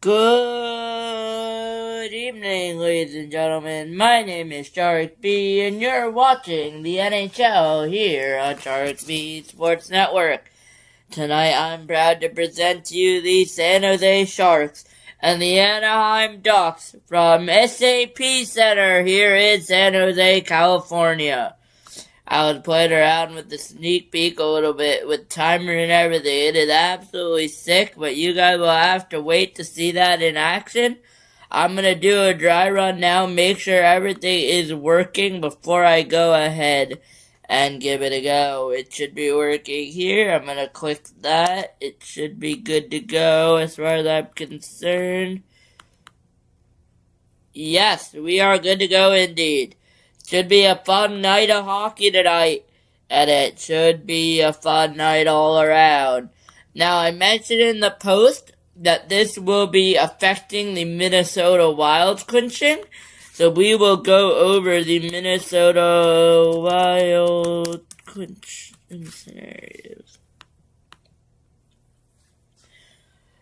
Good evening, ladies and gentlemen. My name is Sharik B, and you're watching the NHL here on Sharik B Sports Network. Tonight, I'm proud to present to you the San Jose Sharks and the Anaheim Ducks from SAP Center here in San Jose, California. I was playing around with the sneak peek a little bit with timer and everything. It is absolutely sick, but you guys will have to wait to see that in action. I'm going to do a dry run now, make sure everything is working before I go ahead and give it a go. It should be working here. I'm going to click that. It should be good to go as far as I'm concerned. Yes, we are good to go indeed. Should be a fun night of hockey tonight, and it should be a fun night all around. Now, I mentioned in the post that this will be affecting the Minnesota Wild clinching, so we will go over the Minnesota Wild clinching scenarios.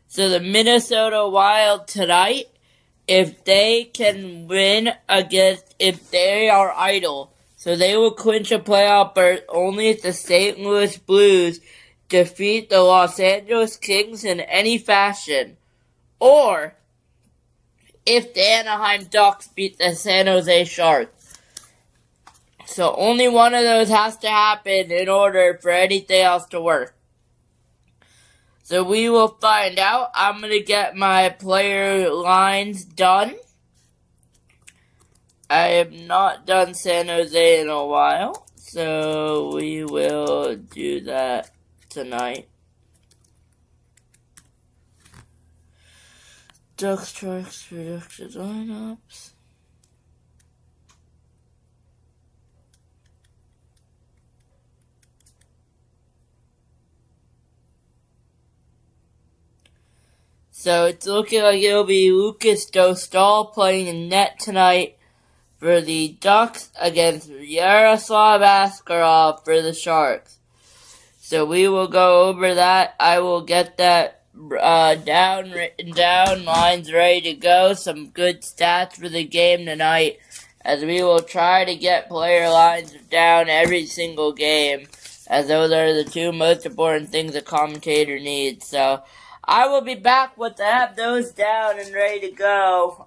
So the Minnesota Wild tonight, if they can win if they are idle, so they will clinch a playoff berth only if the St. Louis Blues defeat the Los Angeles Kings in any fashion, or if the Anaheim Ducks beat the San Jose Sharks. So only one of those has to happen in order for anything else to work. So we will find out. I'm going to get my player lines done. I have not done San Jose in a while, so we will do that tonight. Ducks, Sharks, projected lineups. So it's looking like it'll be Lucas Dostal playing in net tonight for the Ducks against Yaroslav Askarov for the Sharks. So we will go over that. I will get that written down, lines ready to go, some good stats for the game tonight, as we will try to get player lines down every single game, as those are the two most important things a commentator needs. So I will be back once I have those down and ready to go.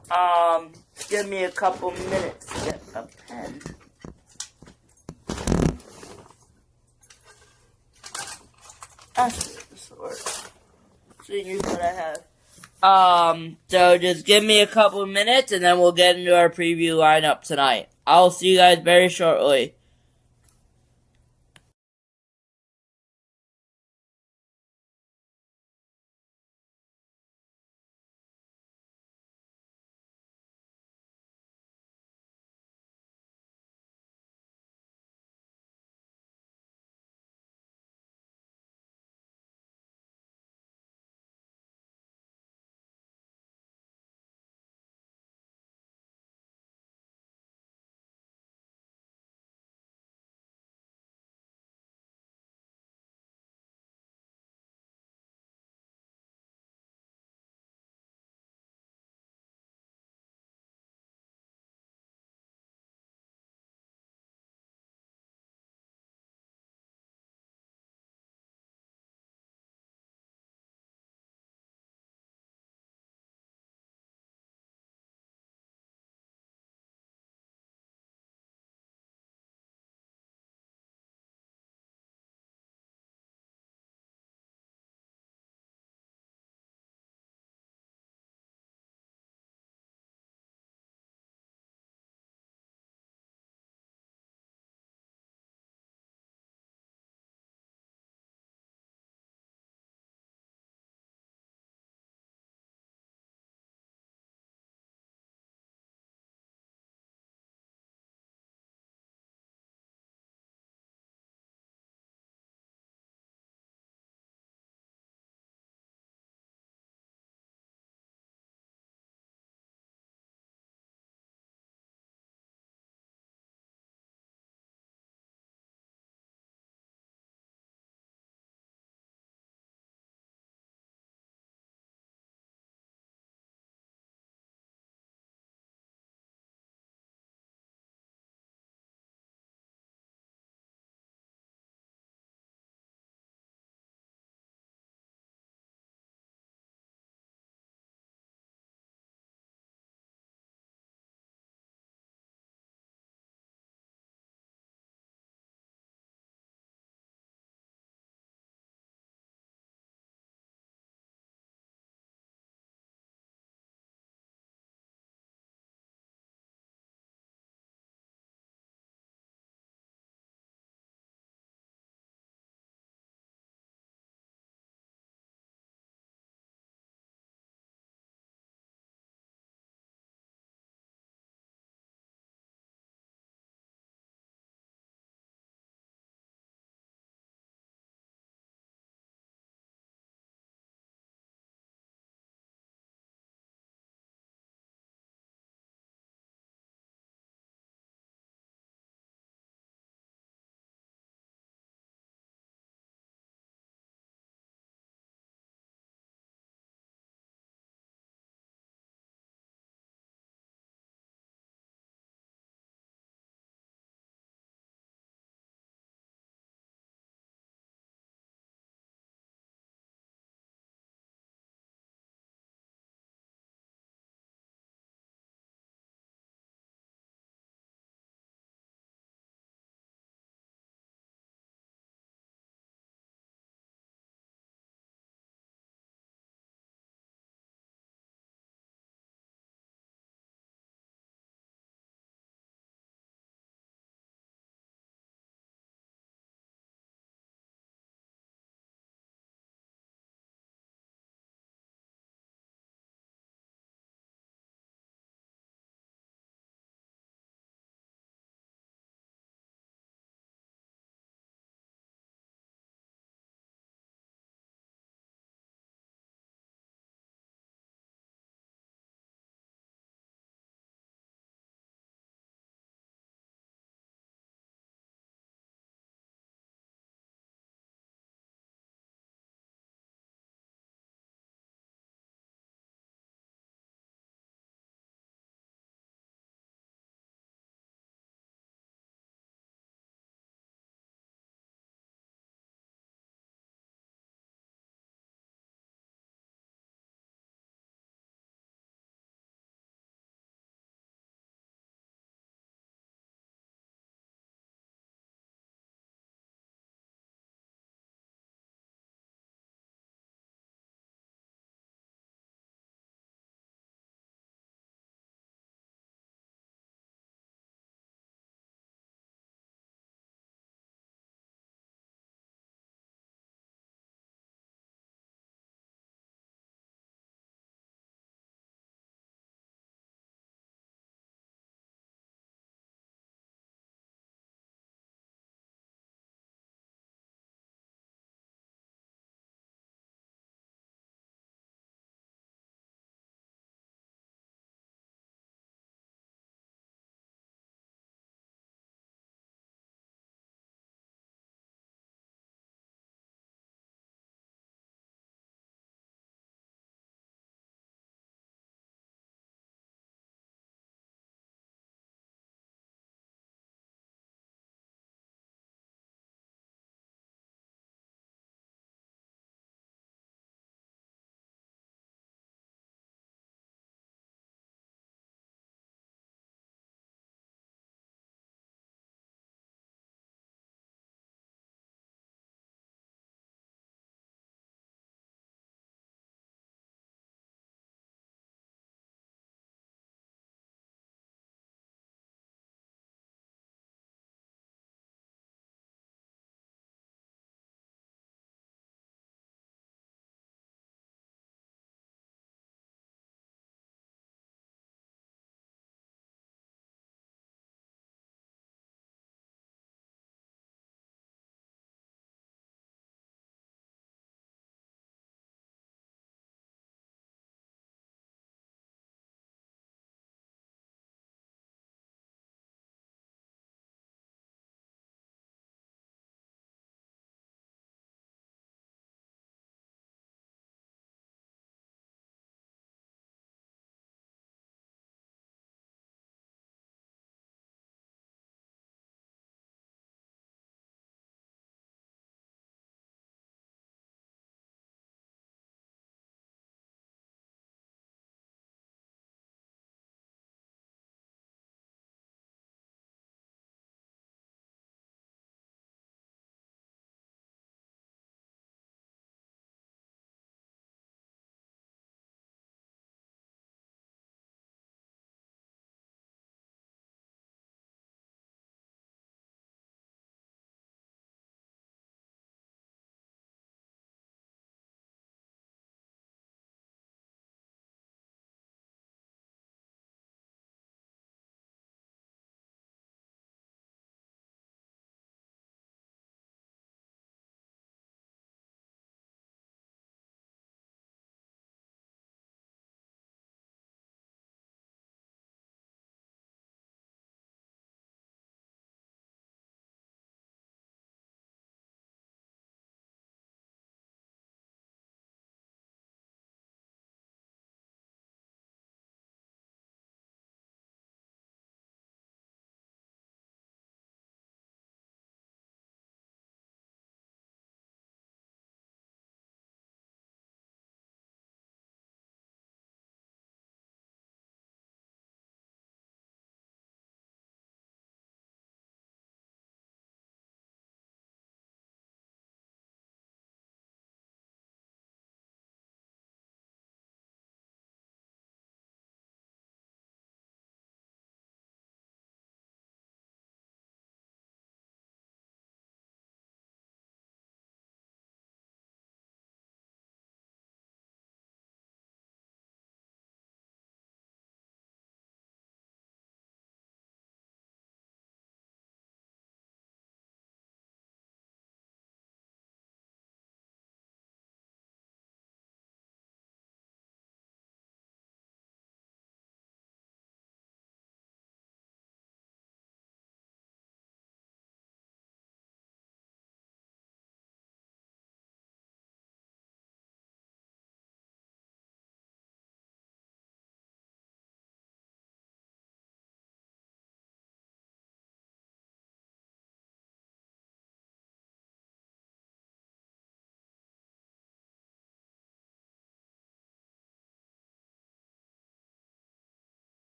Give me a couple minutes to get a pen. This works. So here's what I have. So just give me a couple minutes and then we'll get into our preview lineup tonight. I'll see you guys very shortly.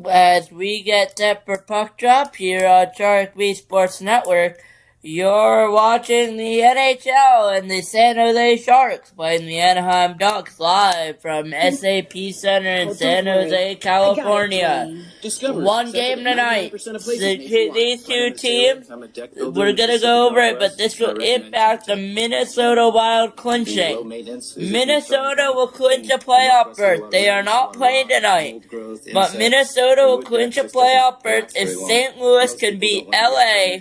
As we get set for puck drop here on Sharik Sports Network, you're watching the NHL and the San Jose Sharks playing the Anaheim Ducks live from SAP Center in San Jose, California. One game tonight. These two teams, we're going to go over it, but this will impact the Minnesota Wild clinching. Minnesota will clinch a playoff berth. They are not playing tonight. But Minnesota will clinch a playoff berth if St. Louis can beat LA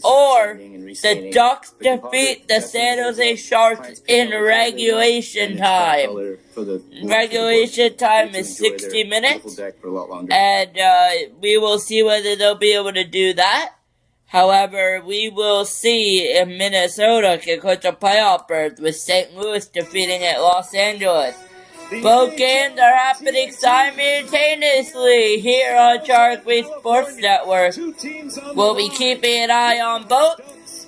or the Ducks defeat the San Jose Sharks in regulation time. Regulation time is 60 minutes, and we will see whether they'll be able to do that. However, we will see if Minnesota can clinch a playoff berth with St. Louis defeating at Los Angeles. Both games are happening simultaneously here on Sharik Sports Network. We'll be keeping an eye on both,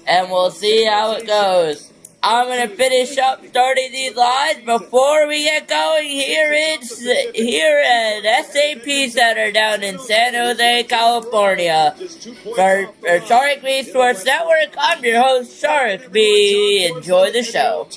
and we'll see how it goes. I'm going to finish up starting these lives before we get going here at SAP Center down in San Jose, California. For Sharik Sports Network, I'm your host, Sharik B. Enjoy the show.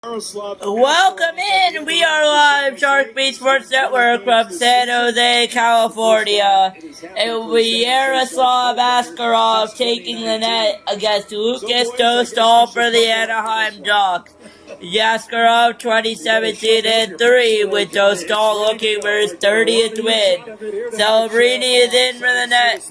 Welcome in. We are live, Sharik Sports Network from San Jose, California. It will be Yaroslav Askarov taking the net against Lucas Dostal for the Anaheim Ducks. Askarov 2017-3 with Dostal looking for his 30th win. Celebrini is in for the net.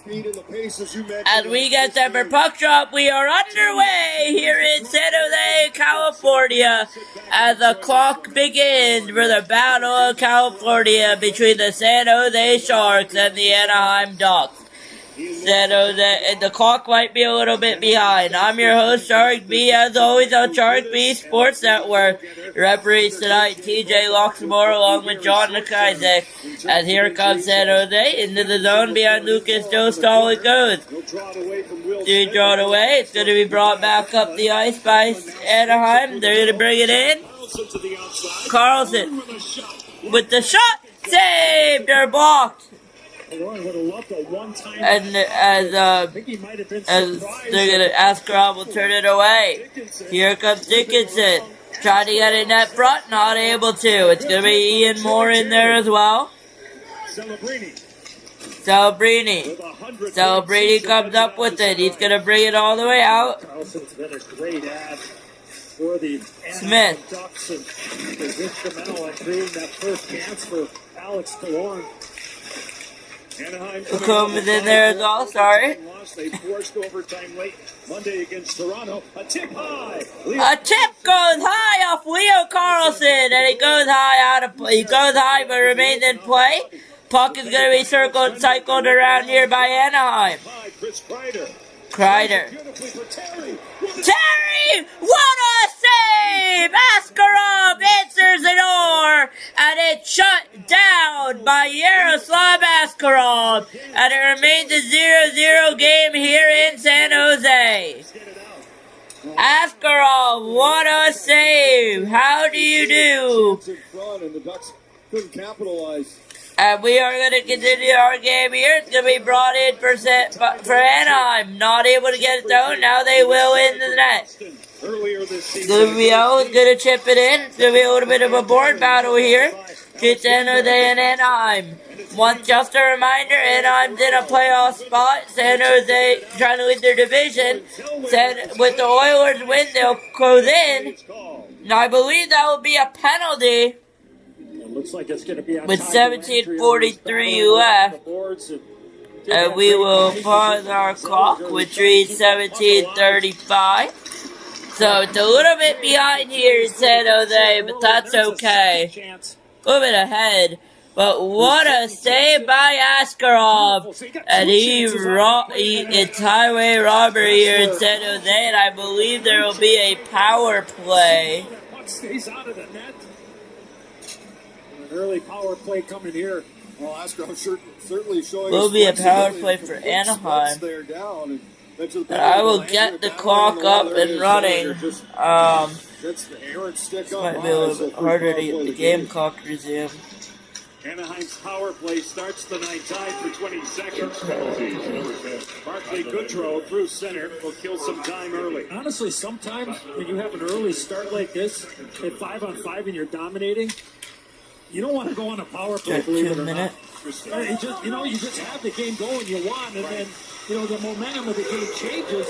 As we get set for puck drop, we are underway here in San Jose, California, as the clock begins for the Battle of California between the San Jose Sharks and the Anaheim Ducks. San Jose, and the clock might be a little bit behind. I'm your host, Sharik B, as always on Sharik B Sports Network. Referees tonight, TJ Loxmore along with John McIsaac. As here comes San Jose into the zone behind Lucas Dostal it goes. Do draw it away. It's going to be brought back up the ice by Anaheim. They're going to bring it in. Carlson with the shot. Saved or blocked. And as they're going to ask Rob will turn it away. Here comes Dickinson. Trying to get in that front, not able to. It's going to be Ian Moore in there as well. Celebrini comes up with it. He's going to bring it all the way out. Smith. McComb is in there as well, sorry. They forced overtime late Monday against Toronto. A tip high. A tip goes high off Leo Carlson, and it goes high out of play. He goes high but remains in play. Puck is going to be cycled around here by Anaheim. Kreider. Terry! What a save! Askarov answers the door, and it's shut down by Yaroslav Askarov, and it remains a 0-0 game here in San Jose. Askarov, what a save! How do you do? Couldn't capitalize. And we are going to continue our game here. It's going to be brought in for Anaheim. Not able to get it down. Now they will in the net. Luvio is going to chip it in. It's going to be a little bit of a board battle here. It's San Jose and Anaheim. Just a reminder, Anaheim's in a playoff spot. San Jose trying to lead their division. With the Oilers win, they'll close in. And I believe that will be a penalty. Looks like it's going to be with 17:43 left, and we will pause our clock, which reads 17:35. So it's a little bit behind here in San Jose, but that's okay. A little bit ahead, but what a save by Askarov, and it's highway robbery here in San Jose, and I believe there will be a power play. Stays out of the net. An early power play coming here. Well, Askarov certainly showing. Will be a power play for Anaheim. And I will get the clock up and running. This might be a little bit harder to get the game clock resumed. Anaheim's power play starts the night tied for 20 seconds. Barclay Goodrow through center will kill some time early. Honestly, sometimes when you have an early start like this, at 5-on-5 and you're dominating, you don't want to go on a power play, believe it or not. You just have the game going you want, and then, the momentum of the game changes.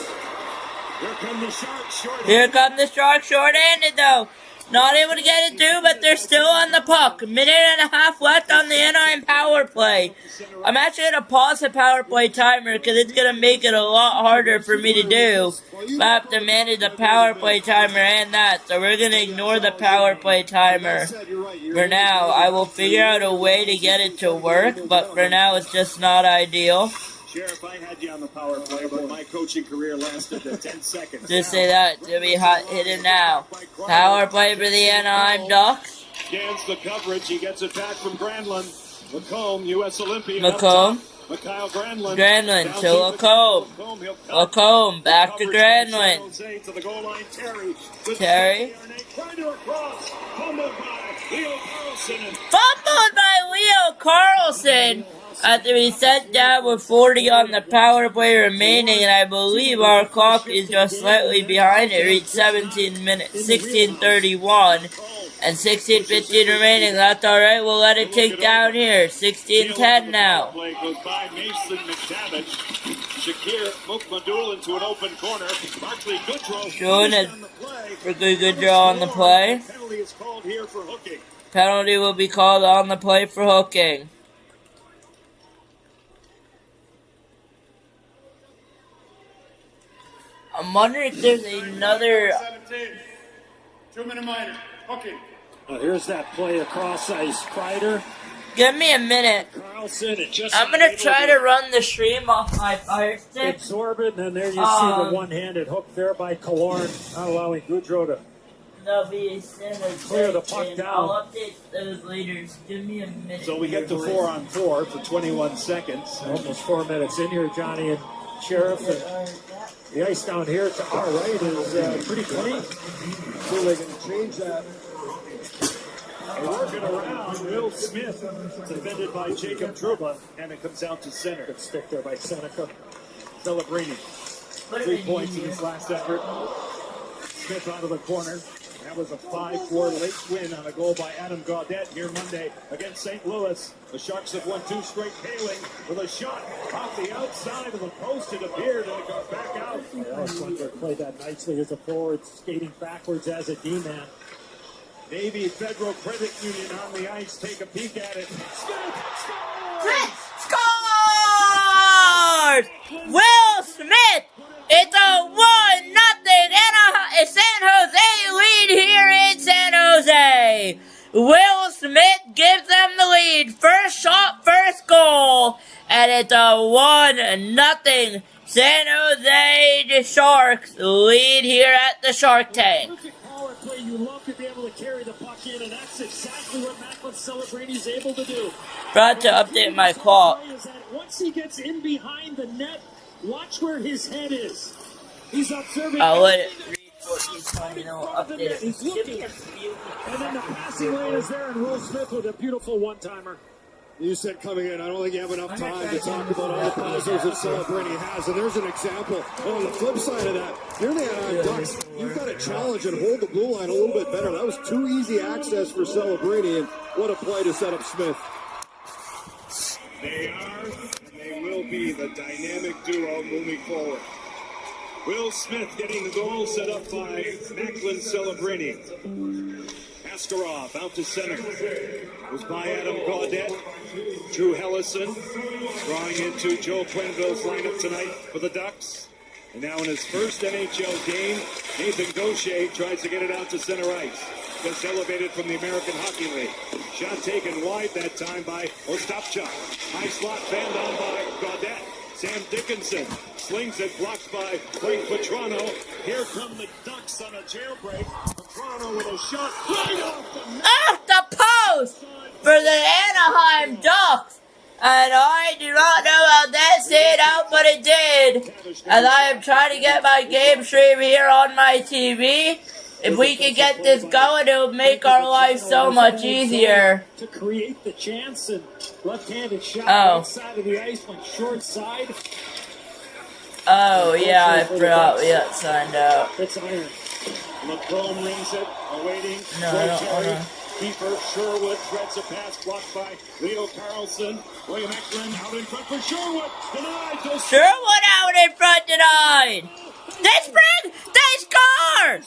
Here come the Sharks short-handed, though. Not able to get it through, but they're still on the puck. Minute and a half left on the Anaheim power play. I'm actually going to pause the power play timer because it's going to make it a lot harder for me to do. I have to manage the power play timer and that, so we're going to ignore the power play timer. For now, I will figure out a way to get it to work, but for now it's just not ideal. Sheriff, I had you on the power play, but my coaching career lasted 10 seconds. Just say that. It's going to be hot hidden now. Power play for the Anaheim Ducks. Scans the coverage. He gets it back from Granlund. McComb, U.S. Olympian. McComb. Mikhail Granlund. Granlund to Lacombe. Lacombe back to Granlund. Terry. Fumbled by Leo Carlson. After we sat down with 40 on the power play remaining, and I believe our clock is just slightly behind. It reached 17 minutes, 16:31, and 16:15 remaining. That's all right. We'll let it tick down here. 16:10 now. Play goes by Mason McTavish. Shakir Mukmadul into an open corner. Barkley Goodrow Showing a good draw on the play. Penalty is called here for hooking. Penalty will be called on the play for hooking. I'm wondering if there's another. 17. 2-minute minor. Hooking. Here's that play across ice. Kreider. Give me a minute. Carlson and just I'm gonna try to run the stream off my Fire Stick. absorb it, and there you see the one-handed hook there by Killorn, not allowing Goodrow to clear the puck down. I'll update those later. Give me a minute. So we get to 4-on-4 for 21 seconds. Almost 4 minutes in here, Johnny and Sheriff. And the ice down here to our right is pretty clean. So they're going to change that. They're working around. Will Smith, defended by Jacob Trouba, and it comes out to center. Good stick there by Seneca. Celebrini. 3 points in his last effort. Smith out of the corner. That was a 5-4 late win on a goal by Adam Gaudette here Monday against St. Louis. The Sharks have won 2 straight. Paling with a shot off the outside of the post. It appeared and it got back out. Sundberg played that nicely as a forward, skating backwards as a D-man. Navy Federal Credit Union on the ice. Take a peek at it. Scores! Will Smith! It's a 1-0 San Jose lead here in San Jose. Will Smith gives them the lead. First shot, first goal. And it's a 1-0 San Jose Sharks lead here at the Shark Tank. Perfect power play. You love to be able to carry the puck in, and that's exactly what Macklin Celebrini is able to do. Forgot to update my clock. Once he gets in behind the net, watch where his head is. He's observing. I'll let it read what he's telling me. I'll update it. He's looking. And then the passing lane is there, and Will Smith with a beautiful one-timer. You said coming in, I don't think you have enough time to talk about all the positives that Celebrini has. And there's an example. And on the flip side of that, you're the Anaheim Ducks. You've got to challenge and hold the blue line a little bit better. That was too easy access for Celebrini, and what a play to set up Smith. They are, and they will be the dynamic duo moving forward. Will Smith getting the goal set up by Macklin Celebrini. Askarov out to center. It was by Adam Gaudette. Drew Hellison drawing into Joe Quenneville's lineup tonight for the Ducks. And now in his first NHL game, Nathan Gaucher tries to get it out to center ice. Gets elevated from the American Hockey League. Shot taken wide that time by Ostapchuk. High slot fanned on by Gaudette. Sam Dickinson slings it, blocked by Frank Petrano. Here come the Ducks on a jailbreak. Petrano with a shot right off the post for the Anaheim Ducks. And I do not know how that stayed out, but it did. As I am trying to get my game stream here on my TV. If we can get this going, it will make our life so much easier. To create the chance, and left-handed shot right side of the ice went short side. Oh, yeah, I forgot we got signed out. It's iron. McComb rings it, awaiting. No, I don't want to. Keeper Sherwood threads a pass blocked by Leo Carlson. William Eklund out in front for Sherwood. Denied. Sherwood out in front, denied. They scored!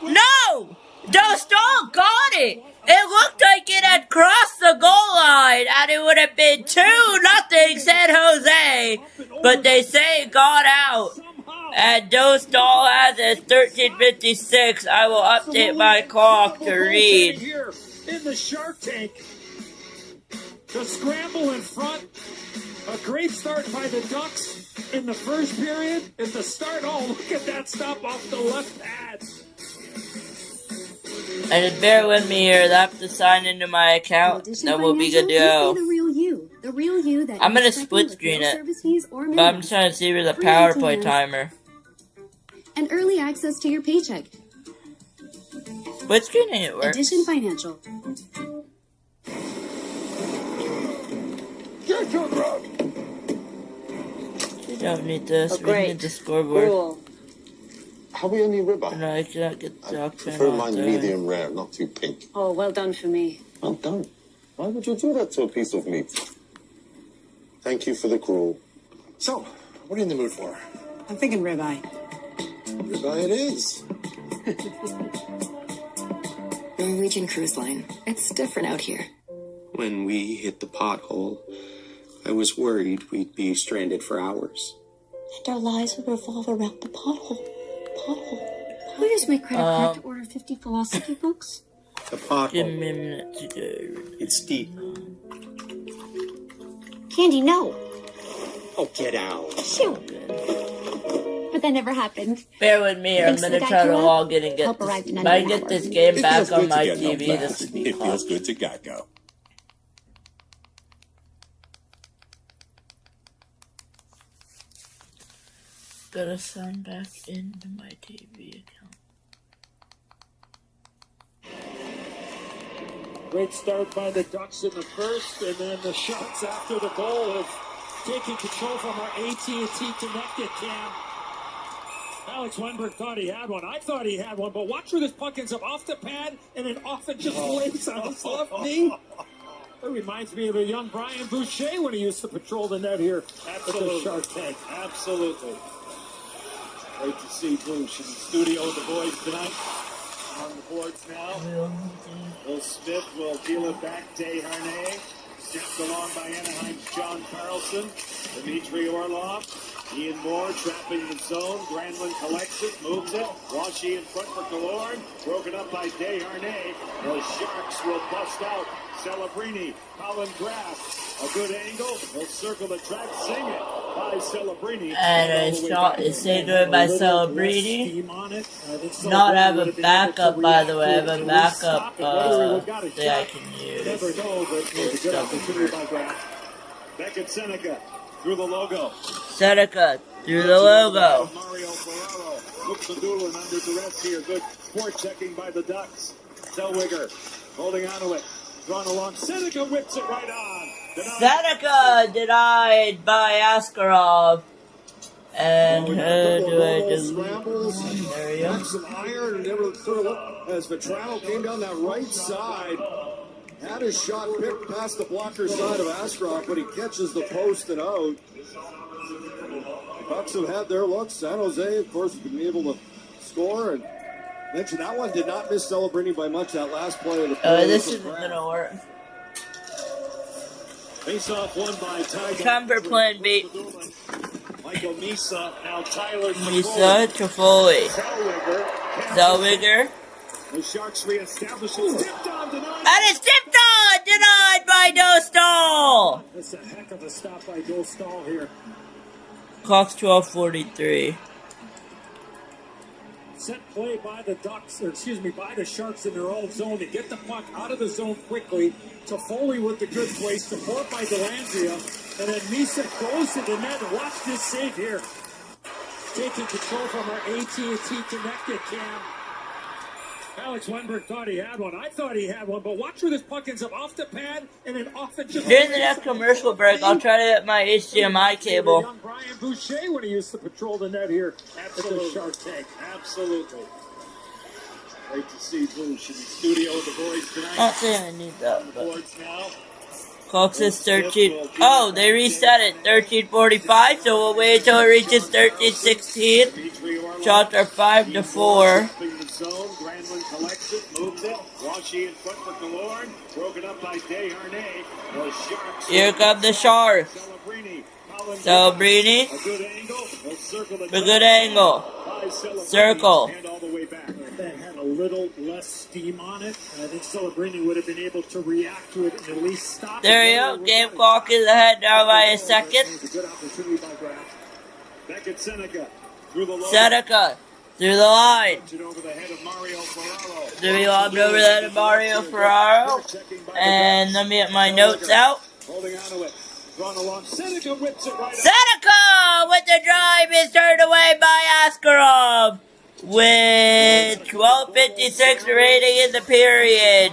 No! Dostal got it! It looked like it had crossed the goal line and it would have been 2-0 San Jose. But they say it got out. And Dostal has it 13:56. I will update my clock to read. Here in the Shark Tank. The scramble in front. A great start by the Ducks. In the first period, at the start, look at that stop off the left pad. And just bear with me here, I have to sign into my account, then we'll be good to go. I'm gonna split screen it, but I'm just trying to see where the power play timer. And early access to your paycheck. Split screening it works. Addition Financial. Good We don't need this. Oh, We great. need the scoreboard. Cool. Have we any ribeye? No, I cannot get the I dog pen prefer off mine there. medium rare, not too pink. Oh, well done for me. Well done. Why would you do that to a piece of meat? Thank you for the gruel. So, what are you in the mood for? I'm thinking ribeye. Ribeye it is. Norwegian Cruise Line. It's different out here. When we hit the pothole, I was worried we'd be stranded for hours. And our lives would revolve around the pothole. Pothole. Who used my credit card to order 50 philosophy books? The Give pothole, me a minute to go. it's deep. Candy, no. Oh, get out. Shoot. But that never happened. Bear with me, I'm Thanks gonna to the try guy to who log in and get help this. arrived in If I under an get hour. this game It back feels on good my to get TV, no this class. would be It feels awesome. good to Geico. Gotta sign back into my TV account. Great start by the Ducks in the first, and then the Sharks after the goal have taken control from our AT&T Connected cam. Alex Weinberg thought he had one. I thought he had one, but watch where this puck ends up off the pad, and then off it just lays on his left knee. That reminds me of a young Brian Boucher when he used to patrol the net here at the Shark Tank. Absolutely. Great to see Bouch in the studio with the boys tonight. On the boards now. Will Smith will deal it back. Desharnais. Stepped along by Anaheim's John Carlson. Dmitry Orlov. Ian Moore trapping the zone. Granlund collects it, moves it. Washy in front for Killorn. Broken up by Desharnais. The Sharks will bust out. Celebrini. Colin Graff. A good angle. He'll circle the track. Sing it by Celebrini. And a shot is saved away by Celebrini. Not have a backup, by the way. I have a backup that I can use. Never know, but it was a good opportunity by Graff. Beckett Seneca through the logo. Seneca through the logo. Mario Ferraro looks the Doolin under duress here. Good sport checking by the Ducks. Zellweger holding on to it. Drawn along. Seneca whips it right on. Denied. Seneca denied by Askarov. And who do I do? Scrambles, There we go. back some iron, and never sort of look as Vetrano came down that right side. Had his shot picked past the blocker side of Askarov, but he catches the post and out. The Bucks have had their looks. San Jose, of course, has been able to score. And mention that one did not miss Celebrini by much. That last play of the play. This isn't gonna work. Face-off won by Ty. Time for plan B. Michael Misa, now Tyler Misa, Trifoli. Zellweger. Zellweger. The Sharks reestablish it. Tipped on, denied. And it's tipped on! Denied by Dostal! That's a heck of a stop by Joe Stahl here. Clock's 12:43. Set play by the Ducks, or excuse me, by the Sharks in their own zone to get the puck out of the zone quickly. Toffoli with the good play, support by Dellandrea, and then Misa goes to the net. Watch this save here. Taking control from our AT&T Connected cam. Alex Weinberg thought he had one. I thought he had one, but watch where this puck ends up off the pad, and then off it just... During the next commercial break, I'll try to get my HDMI cable. Young Brian Boucher when he used to patrol the net here at the Shark Tank. Absolutely. Great to see Bouch in the studio with the boys tonight. Not saying I need that, but... Boards now. Clock says 13. Oh, they reset it. 13:45, so we'll wait until it reaches 13:16. Shots are 5-4. Granlund collects it, moves it. Washy in front for Killorn. Broken up by Desharnais. The Sharks. Here come the Sharks. Celebrini. A good angle. They'll circle the A good angle. Circle. And all the way back. If that had a little less steam on it, I think Celebrini would have been able to react to it and at least stop There it. you go. Game clock is ahead now by a second. It was a good opportunity by Graff. Beckett Seneca through the low. Seneca through the line. It over the head of Mario Ferraro. To be lobbed over that to Mario Ferraro. And let me get my notes out. Holding on to it. Drawn along. Seneca whips it right Seneca with the drive is turned away by Askarov with 12:56 remaining in the period.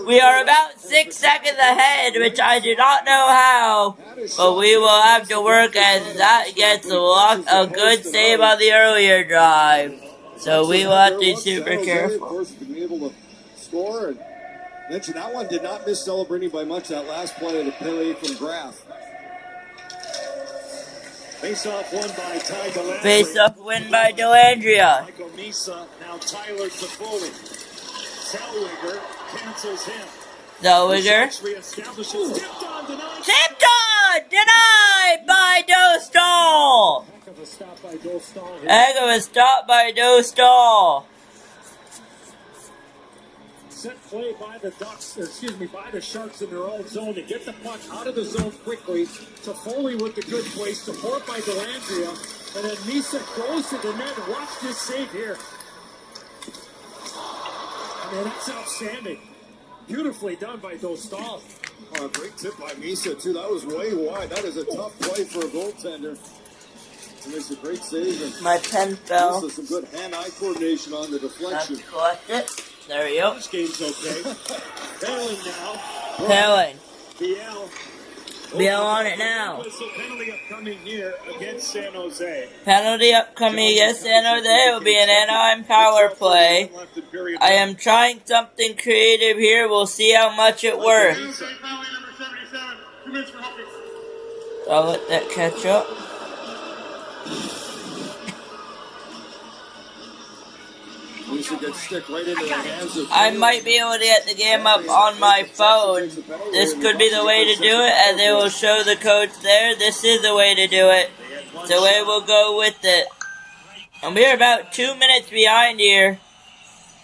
We are about 6 seconds ahead, which I do not know how, but we will have to work as that gets a good save on the earlier drive. So we will have to be super careful. Of course, to be able to score and mention that one did not miss celebrating by much. That last play of the play from Graf. Face-off won by Ty Delandria. Face-off win by Delandria. Michael Misa, now Tyler Toffoli. Zellweger cancels him. Zellweger. Reestablishes. Tipped on, denied. Tipped on! Denied by Dostal! Heck of a stop by Dostal here. Heck of a stop by Dostal. Set play by the Ducks, by the Sharks in their own zone to get the puck out of the zone quickly. Toffoli with the good play, support by Delandria, and then Misa goes to the net. Watch this save here. I mean, that's outstanding. Beautifully done by Dostal. Oh, a great tip by Misa, too. That was way wide. That is a tough play for a goaltender. He makes a great save. And My pen fell. Misa, some good hand-eye coordination on the deflection. Let's collect it. There we go. This game's okay. Bailing now. Helen. Biel. Biel on it now. Whistle penalty upcoming here against San Jose. Penalty upcoming against San Jose. It will be an Anaheim power play. I am trying something creative here. We'll see how much it works. I'll let that catch up. Misa gets stick right into the hands of I might be able to get the game up on my phone. This could be the way to do it, and they will show the codes there. This is the way to do it. The way we'll go with it. And we are about 2 minutes behind here.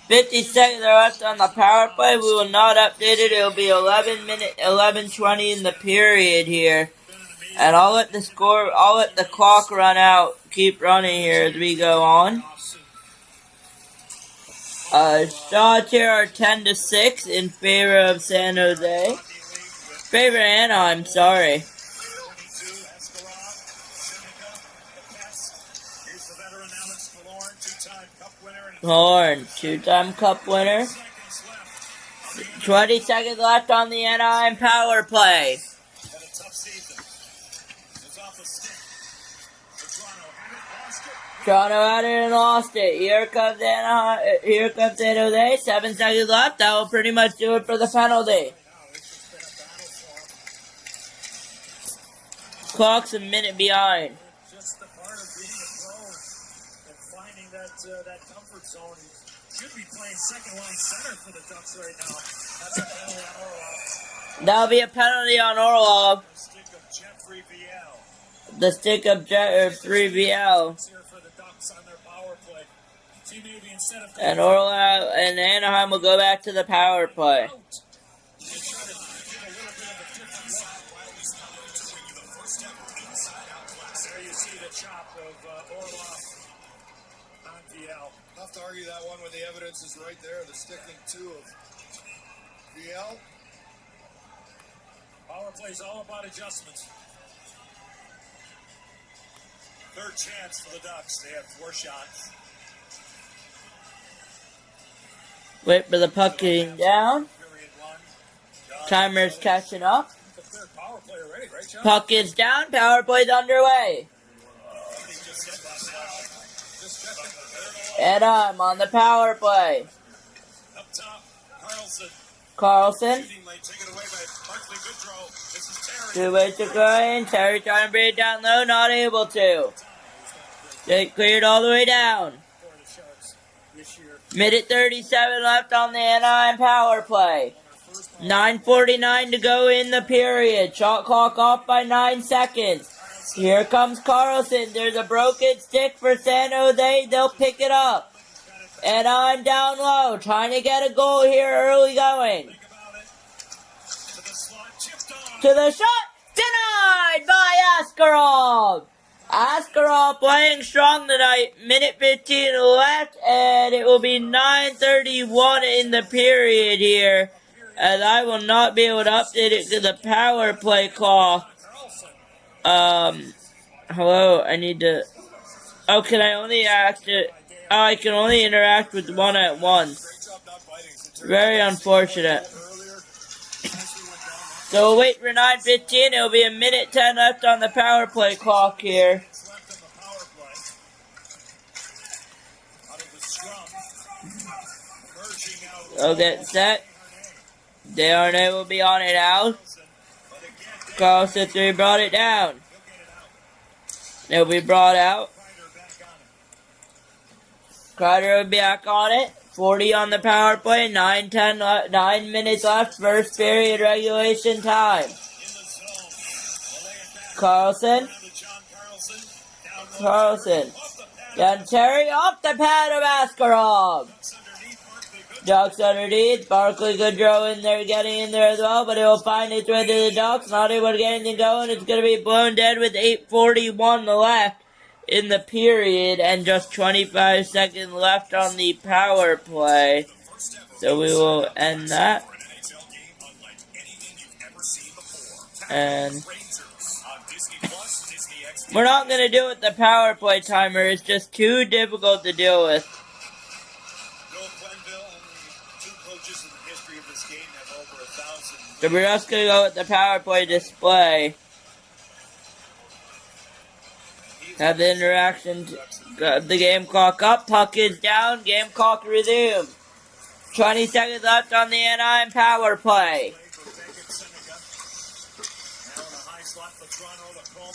50 seconds are left on the power play. We will not update it. It will be 11:20 in the period here. And I'll let the clock run out. Keep running here as we go on. Shots here are 10-6 in favor of San Jose. Favor Anaheim, sorry. Horn, two-time cup winner. 20 seconds left on the Anaheim power play. Toronto had it and lost it. Here comes Anaheim. Here comes San Jose. 7 seconds left. That will pretty much do it for the penalty. Clock's a minute behind. Just the part of being a pro and finding that comfort zone. He should be playing second line center for the Ducks right now. That's a penalty on Orlov. That'll be a penalty on Orlov. The stick of Jeffrey Viel. The stick of Jeffrey Viel. On their power play. See, maybe instead of And Orlov and Anaheim will go back to the power play. There you see the chop of Orlov on Viel. Tough to argue that one when the evidence is right there. The sticking two of VL. Power play is all about adjustments. Third chance for the Ducks. They have 4 shots. Wait for the puck getting down. Timer's catching up. The third power play already, right, John? Puck is down. Power play's underway. And I'm on the power play. Up top, Carlson. Carlson. Shooting late, taken away by Barkley Goodrow. This is Terry. 2 ways to go in. Terry trying to bring it down low. Not able to. They cleared all the way down. For the Sharks this year. Minute 37 left on the Anaheim power play. 9:49 to go in the period. Shot clock off by 9 seconds. Here comes Carlson. There's a broken stick for San Jose. They'll pick it up. And I'm down low, trying to get a goal here early going. Think about it. To the slot, chipped on. To the shot, denied by Askarov. Askarov playing strong tonight. Minute 15 left, and it will be 9:31 in the period here. As I will not be able to update it to the power play clock. Hello, I need to... Oh, can I only act it... Oh, I can only interact with one at once. Very unfortunate. Earlier, So we'll wait for 9:15. It'll be a minute 10 left on the power play clock here. They'll get set. Desharnais will be on it now. Carlson 3 brought it down. It'll be brought out. Carter will be back on it. 40 on the power play. 9 minutes left. First period regulation time. Carlson. Got Terry off the pad of Askarov. Ducks underneath. Barkley Goodrow in there, getting in there as well, but it will find its way to the Ducks. Not able to get anything going. It's going to be blown dead with 8:41 left in the period and just 25 seconds left on the power play. So we will end that. And we're not going to do it with the power play timer. It's just too difficult to deal with. So we're just going to go with the power play display. Have the interaction, the game clock up, puck is down, game clock resumed. 20 seconds left on the Anaheim power play.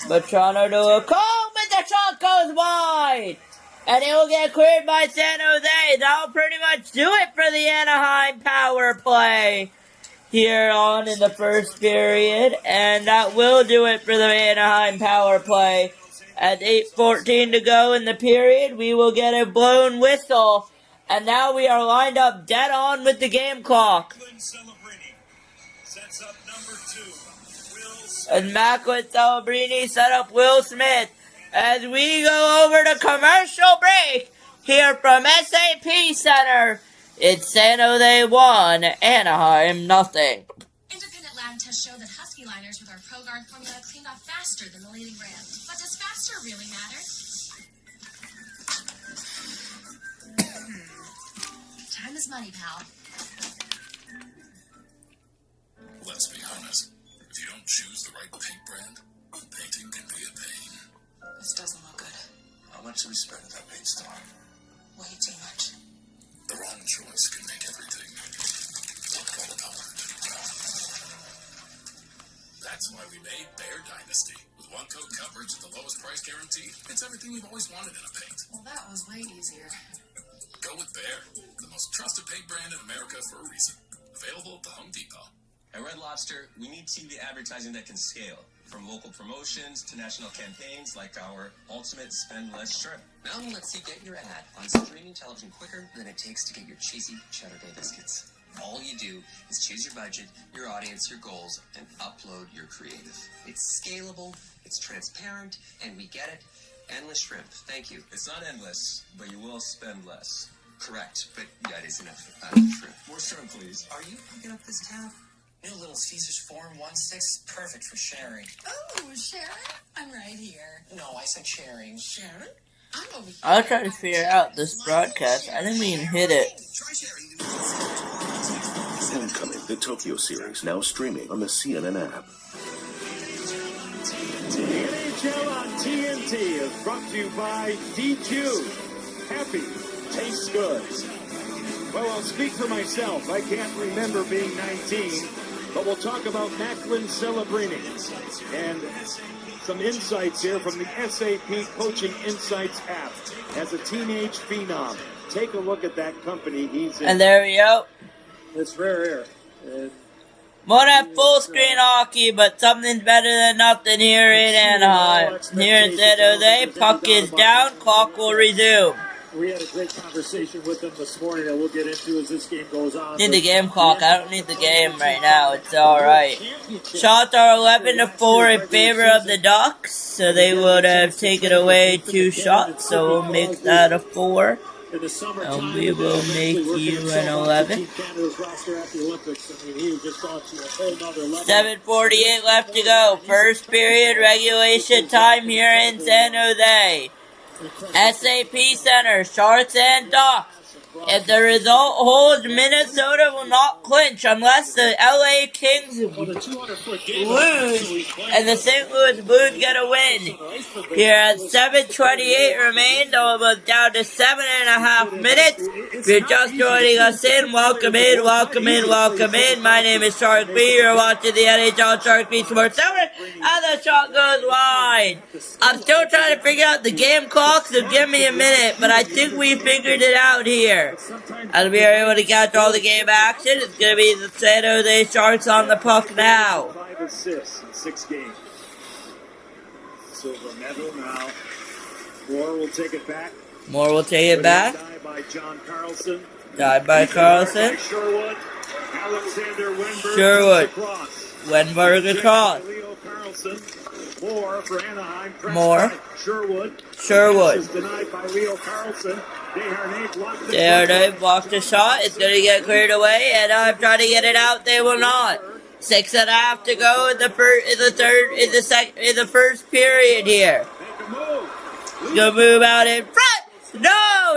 Petrano to a call, but the shot goes wide! And it will get cleared by San Jose. That'll pretty much do it for the Anaheim power play here on in the first period. And that will do it for the Anaheim power play. At 8:14 to go in the period, we will get a blown whistle. And now we are lined up dead on with the game clock. And Macklin Celebrini set up Will Smith. As we go over to commercial break here from SAP Center, it's San Jose 1, Anaheim nothing. Independent lab tests show that Husky liners with our ProGuard formula clean off faster than the leading brand. But does faster really matter? Time is money, pal. Let's be honest. If you don't choose the right paint brand, painting can be a pain. This doesn't look good. How much do we spend at that paint store? Way too much. The wrong choice can make everything fall apart. That's why we made Bear Dynasty. With one coat coverage at the lowest price guarantee, it's everything you've always wanted in a paint. Well, that was way easier. Go with Bear, the most trusted paint brand in America for a reason. Available at the Home Depot. At Red Lobster, we need TV advertising that can scale. From local promotions to national campaigns like our Ultimate Spend Less Shrimp. Now let's see, get your ad on streaming television quicker than it takes to get your cheesy Cheddar Bay biscuits. All you do is choose your budget, your audience, your goals, and upload your creative. It's scalable, it's transparent, and we get it. Endless shrimp. Thank you. It's not endless, but you will spend less. Correct, but that is enough shrimp. More shrimp, please. Are you picking up this tab? New Little Caesars Form 1/6, perfect for sharing. Oh, Sharon? I'm right here. No, I said sharing. Sharon? I'm over here. I was trying to figure out this broadcast. I didn't even hit it. Homecoming, the Tokyo series, now streaming on the CNN app. The NHL on TNT is brought to you by DQ. Happy tastes good. Well, I'll speak for myself. I can't remember being 19, but we'll talk about Macklin Celebrini and some insights here from the SAP Coaching Insights app. As a teenage phenom, take a look at that company he's in. And there we go. It's rare air. Won't have full screen hockey, but something's better than nothing here in Anaheim. Here in San Jose, puck is down, clock will resume. We had a great conversation with them this morning that we'll get into as this game goes on. Need the game clock. I don't need the game right now. It's alright. Shots are 11-4 in favor of the Ducks, so they would have taken away 2 shots, so we'll make that a 4. And we will make you an 11. 7:48 left to go. First period regulation time here in San Jose. SAP Center, Sharks and Ducks. If the result holds, Minnesota will not clinch unless the LA Kings lose and the St. Louis Blues get a win. Here at 7:28 remain, almost down to 7.5 minutes. If you're just joining us in, welcome in, welcome in, welcome in. My name is Sharik B. You're watching the NHL Shark B Sports Network, and the shot goes wide. I'm still trying to figure out the game clock, so give me a minute, but I think we figured it out here. As we are able to catch all the game action, it's going to be the San Jose Sharks on the puck now. 5 assists in 6 games. Silva medal now. Moore will take it back. Moore will take it back. Dive by John Carlson. Dive by Carlson. Sherwood. Alexander Wenberg. Sherwood. Wenberg across. Leo Carlson. Moore for Anaheim. Moore. Sherwood. Sherwood. Is denied by Leo Carlson. Desharnais blocked the shot. It's going to get cleared away, and I'm trying to get it out. They will not. 6.5 to go in the first period here. He's going to move out in front. No,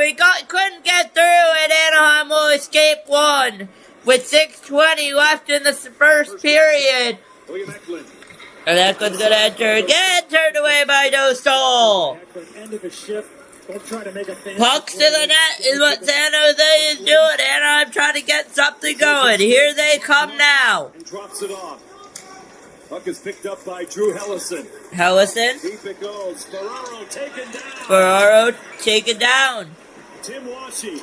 couldn't get through, and Anaheim will escape one with 6:20 left in the first period. And Eklund's going to enter again, turned away by Dostal. End of a shift. Don't try to make a Pucks to the net is what San Jose is doing, and I'm trying to get something going. Here they come now. And drops it off. Puck is picked up by Drew Hellison. Hellison. Deep it goes. Ferraro taken down. Ferraro taken down. Tim Washy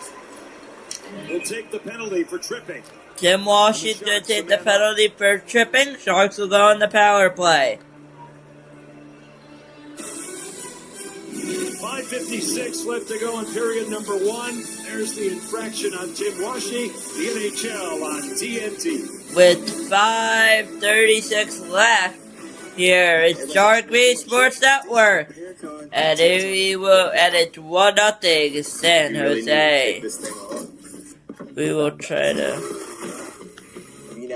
will take the penalty for tripping. Tim Washy's going to take the penalty for tripping. Sharks will go on the power play. 5:56 left to go in period number 1. There's the infraction on Tim Washy, the NHL on TNT. With 5:36 left, here is Shark B Sports Network, and it's 1-0 San Jose. We will try to.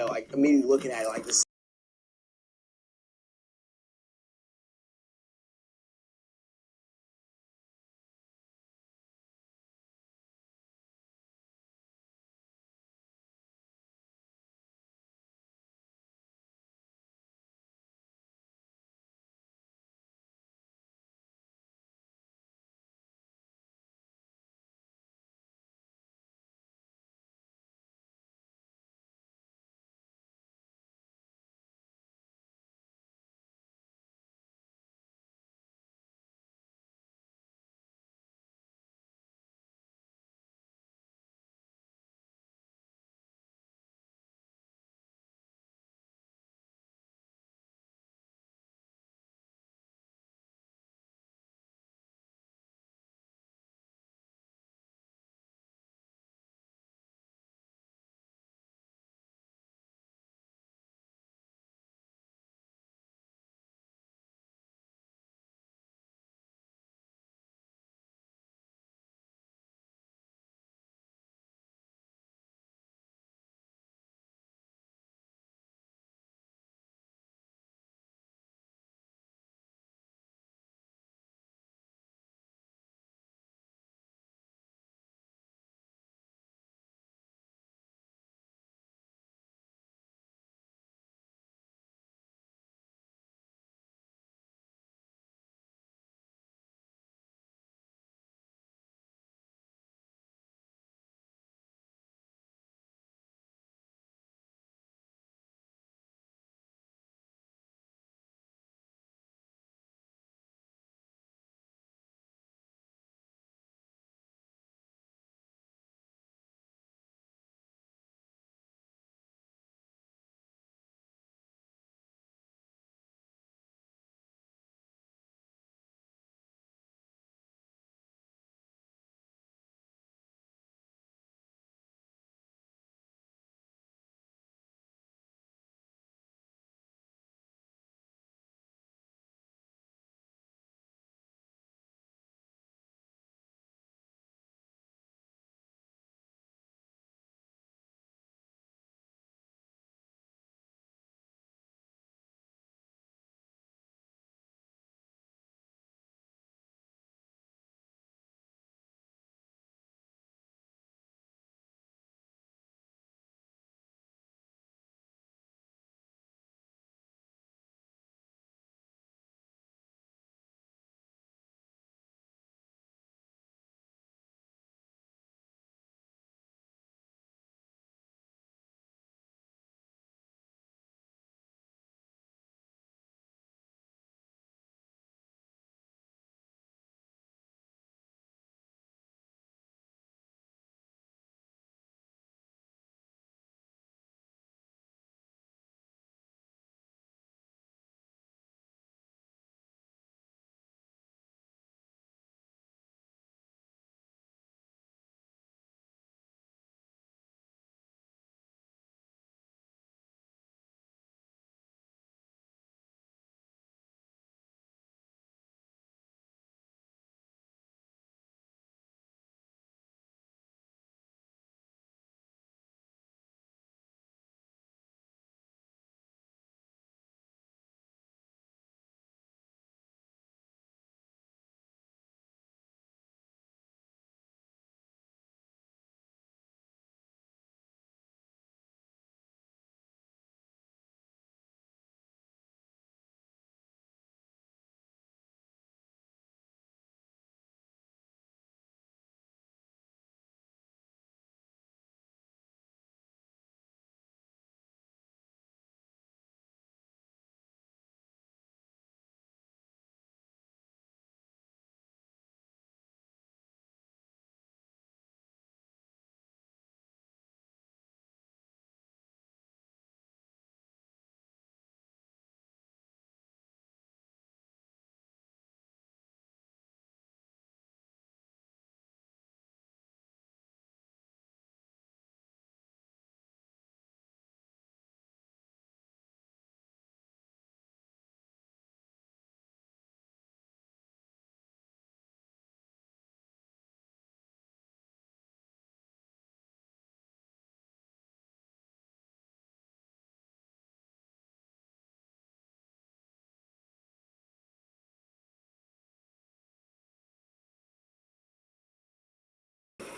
Like immediately looking at it like this.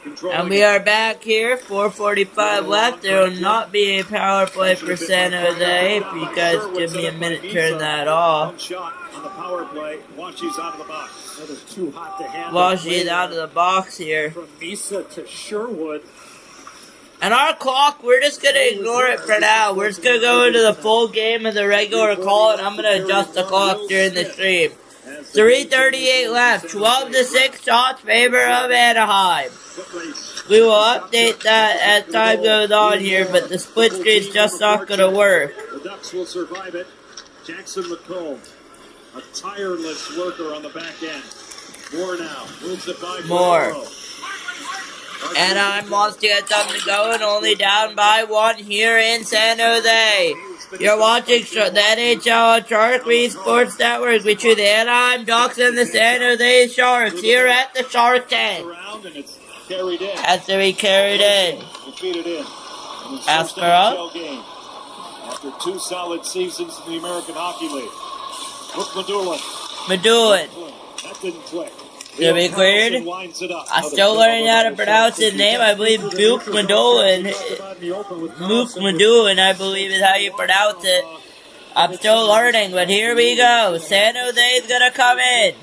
And we are back here, 4:45 left. There will not be a power play for San Jose. If you guys give me a minute to turn that off. One shot on the power play. Washi's out of the box. That is too hot to handle. Washi is out of the box here. From Misa to Sherwood. And our clock, we're just going to ignore it for now. We're just going to go into the full game of the regular call, and I'm going to adjust the clock during the stream. 3:38 left. 12-6 shots favor of Anaheim. We will update that as time goes on here, but the split screen's just not going to work. The Ducks will survive it. Jackson McComb, a tireless worker on the back end. Moore now moves it by Moore. Anaheim wants to get something going, only down by 1 here in San Jose. You're watching the NHL on Shark Beat Sports Network between the Anaheim Ducks and the San Jose Sharks here at the Shark Tank. Has to be carried in. Askarov. After 2 solid seasons in the American Hockey League. Look, Medulin. That didn't click. To be cleared. I'm still learning how to pronounce his name. I believe Mook Medulin. Mook Medulin, I believe, is how you pronounce it. I'm still learning, but here we go. San Jose is going to come in.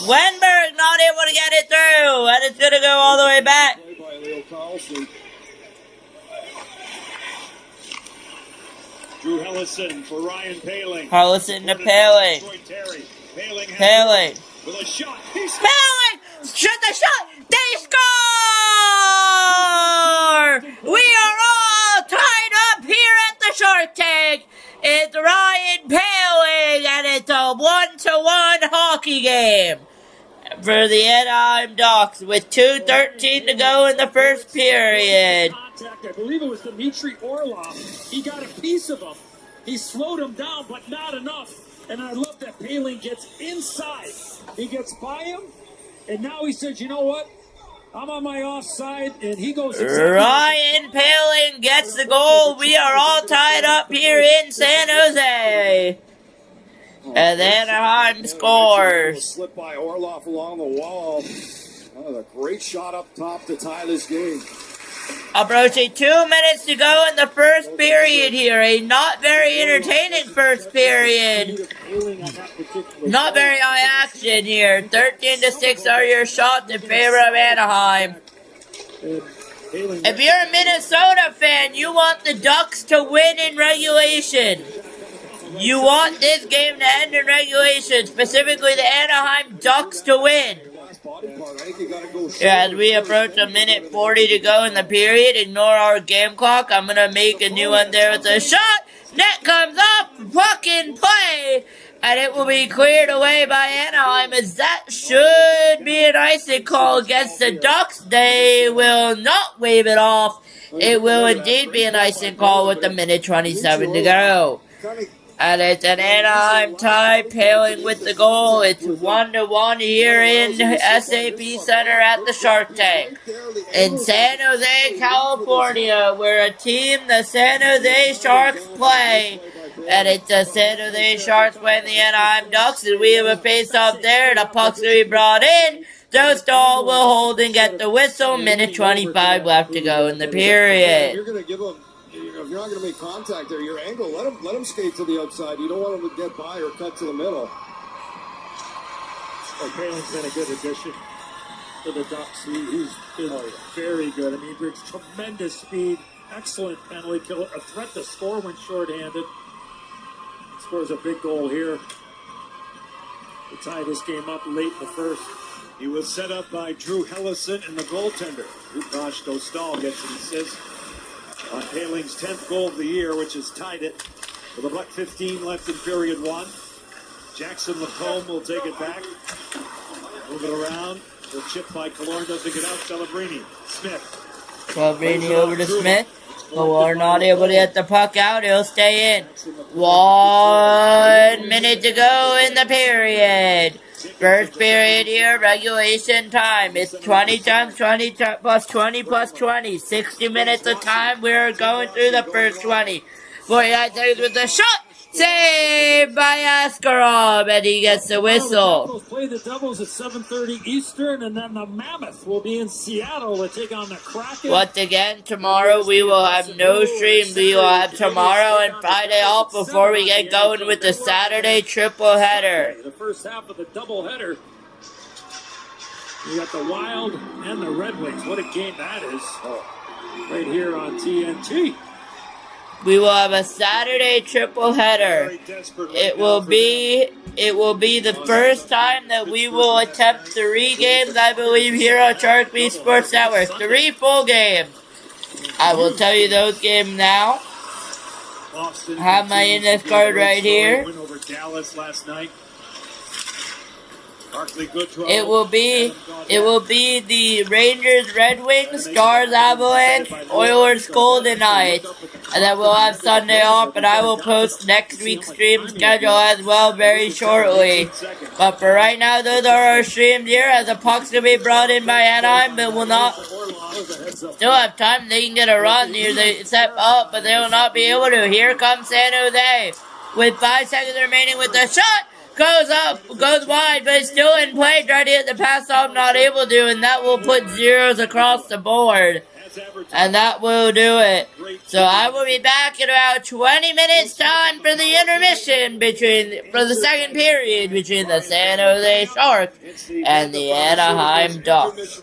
Wenberg not able to get it through, and it's going to go all the way back. Drew Hellison for Ryan Paling. Hellison to Paling. Paling. With a shot. Paling! Shoot the shot! They score! We are all tied up here at the Shark Tank. It's Ryan Paling, and it's a 1-1 hockey game for the Anaheim Ducks with 2:13 to go in the first period. I believe it was Dmitry Orlov. He got a piece of him. He slowed him down, but not enough. And I love that Paling gets inside. He gets by him, and now he says, you know what? I'm on my offside, and he goes... Ryan Paling gets the goal. We are all tied up here in San Jose. And Anaheim scores. Slip by Orlov along the wall. A great shot up top to tie this game. Approaching 2 minutes to go in the first period here. A not very entertaining first period. Not very high action here. 13-6 are your shots in favor of Anaheim. If you're a Minnesota fan, you want the Ducks to win in regulation. You want this game to end in regulation, specifically the Anaheim Ducks to win. As we approach 1:40 to go in the period, ignore our game clock. I'm going to make a new one there with a shot. Net comes up, puck in play, and it will be cleared away by Anaheim, as that should be an icing call against the Ducks. They will not wave it off. It will indeed be an icing call with 1:27 to go. And it's an Anaheim tie, Paling with the goal. It's 1-1 here in SAP Center at the Shark Tank. In San Jose, California, where a team, the San Jose Sharks, play. And it's the San Jose Sharks playing the Anaheim Ducks. And we have a face-off there. The puck's going to be brought in. Dostal will hold and get the whistle. 1:25 left to go in the period. You're going to give them... If you're not going to make contact there, your angle, let him skate to the outside. You don't want him to get by or cut to the middle. Paling's been a good addition to the Ducks. He's been very good. I mean, he brings tremendous speed, excellent penalty kill, a threat to score when shorthanded. Scores a big goal here to tie this game up late in the first. He was set up by Drew Hellison and the goaltender. Lukáš Dostal gets an assist on Paling's 10th goal of the year, which has tied it with $1:15 left in period 1. Jackson McComb will take it back. Move it around. The chip by Killorn doesn't get out. Celebrini. Smith. Celebrini over to Smith. Killorn not able to get the puck out. He'll stay in. 1 minute to go in the period. First period here, regulation time. It's 20 times 20 plus 20 plus 20. 60 minutes of time. We're going through the first 20. 49 seconds with the shot. Saved by Askarov, and he gets the whistle. Capitals play the Devils at 7:30 Eastern, and then the Mammoth will be in Seattle to take on the Kraken. Once again, tomorrow we will have no stream. We will have tomorrow and Friday off before we get going with the Saturday triple header. The first half of the doubleheader. You got the Wild and the Red Wings. What a game that is. Right here on TNT. We will have a Saturday triple header. It will be the first time that we will attempt 3 games, I believe, here on Shark Beat Sports Network. 3 full games. I will tell you those games now. I have my index card right here. Win over Dallas last night. It will be the Rangers, Red Wings, Stars, Avalanche, Oilers, Golden Knights, and then we'll have Sunday off. And I will post next week's stream schedule as well very shortly. But for right now, those are our streams here. As the puck's gonna be brought in by Anaheim, but will not still have time. They can get a run here. They step up, but they will not be able to. Here comes San Jose with 5 seconds remaining with the shot. Goes up, goes wide, but it's still in play. Trying to hit the pass off, not able to, and that will put zeros across the board. And that will do it. So I will be back in about 20 minutes time for the intermission for the second period between the San Jose Sharks and the Anaheim Ducks.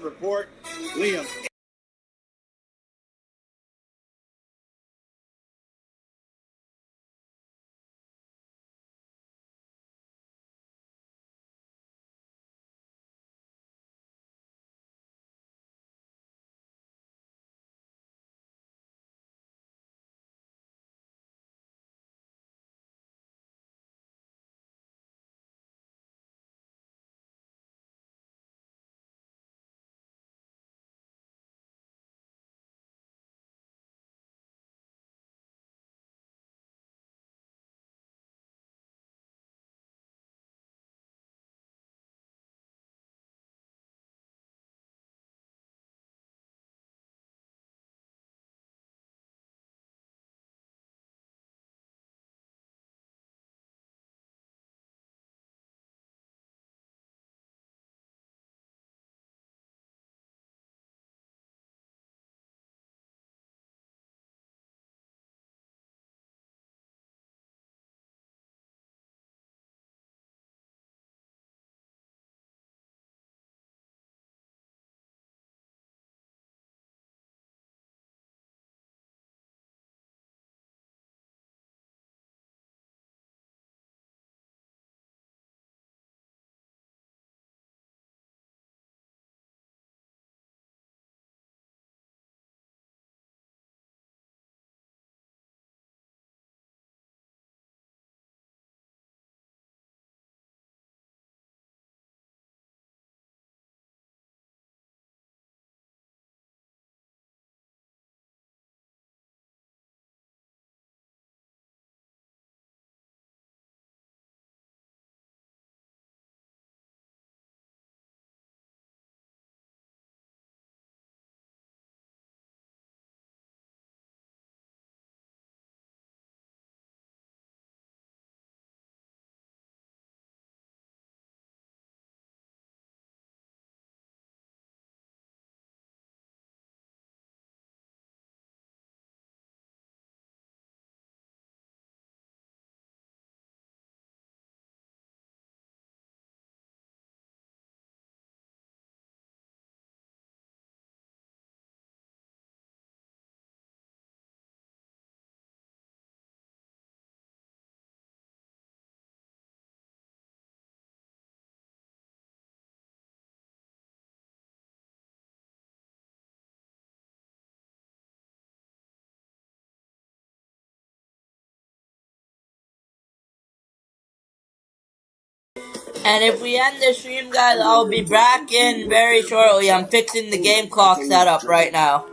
And if we end the stream, guys, I'll be back in very shortly. I'm fixing the game clock setup right now.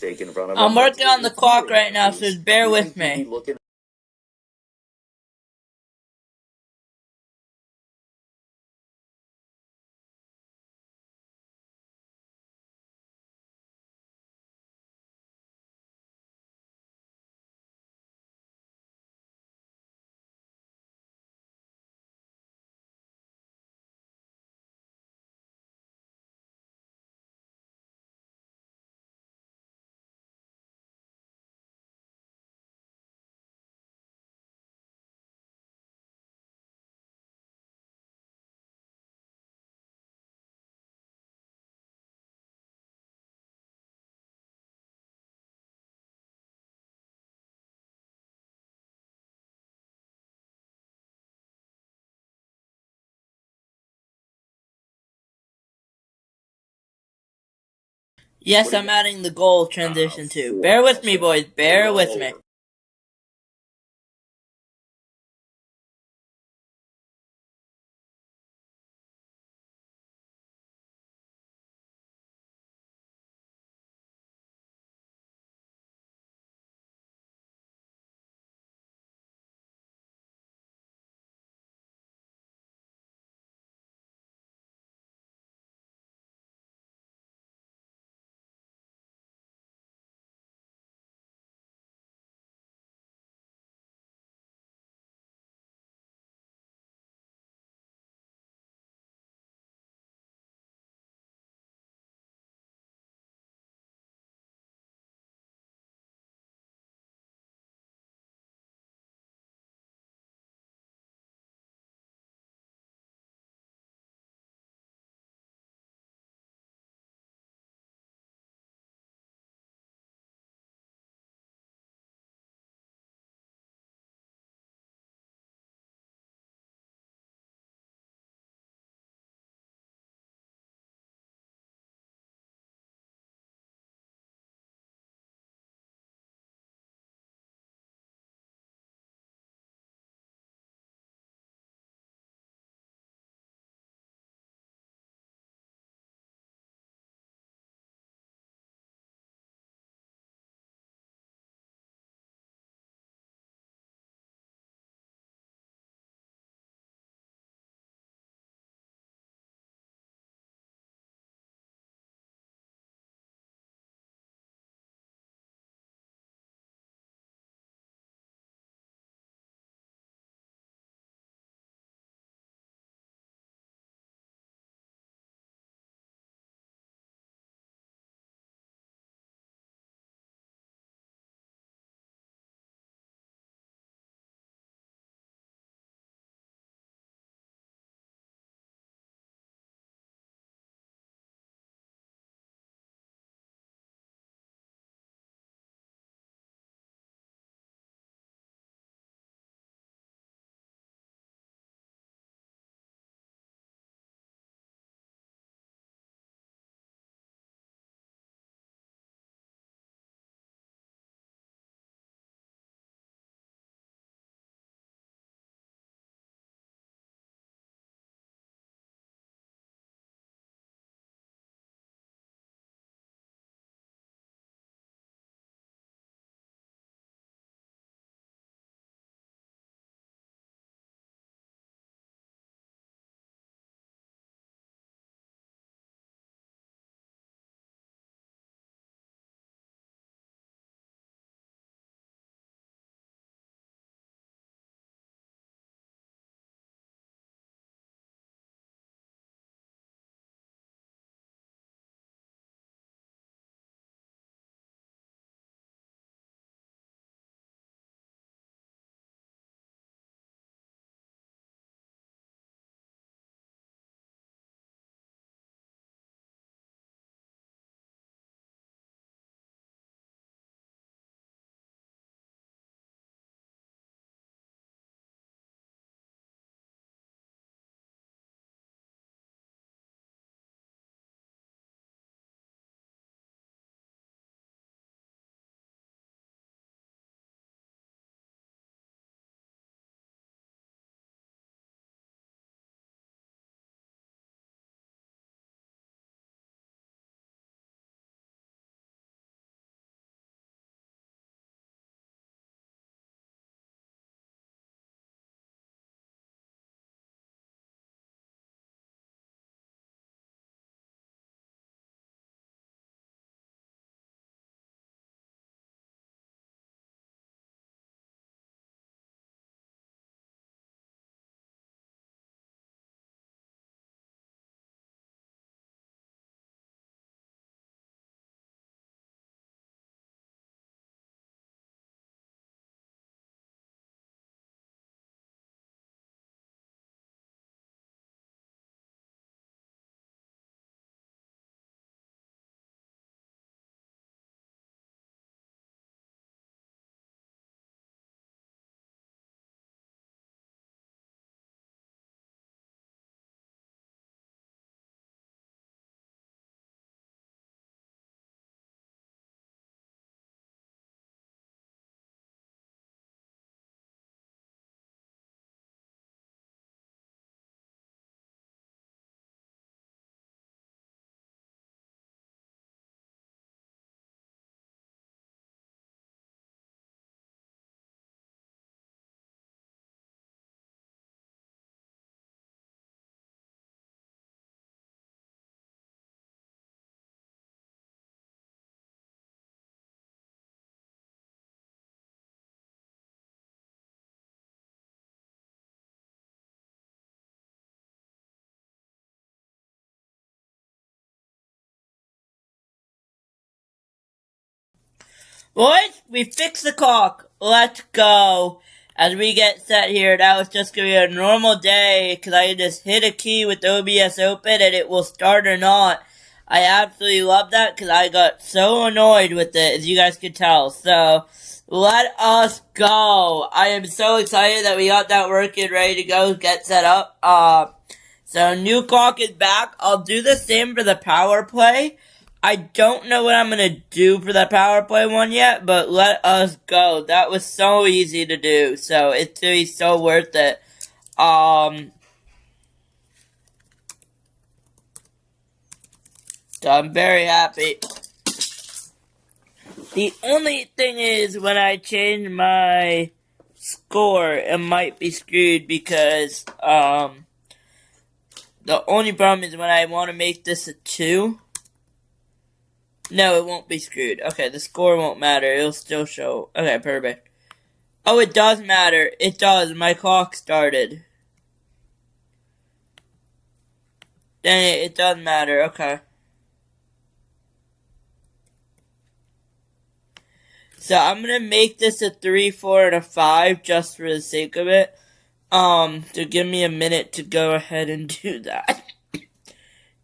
mistake in front of I'm him. working on the clock right now, so bear with me. Yes, I'm adding the goal transition too. Bear with me, boys. Bear with me. Boys, we fixed the clock. Let's go. As we get set here, that was just going to be a normal day because I just hit a key with OBS open and it will start or not. I absolutely love that because I got so annoyed with it, as you guys can tell. So, let us go. I am so excited that we got that working, ready to go, get set up. So, new clock is back. I'll do the same for the power play. I don't know what I'm going to do for the power play one yet, but let us go. That was so easy to do, so it's going to be so worth it. So I'm very happy. The only thing is, when I change my score, it might be screwed because, the only problem is when I want to make this a 2. No, it won't be screwed. Okay, the score won't matter. It'll still show. Okay, perfect. Oh, it does matter. It does. My clock started. Dang it, it does matter. Okay. So I'm gonna make this a 3, 4, and a 5 just for the sake of it. So give me a minute to go ahead and do that.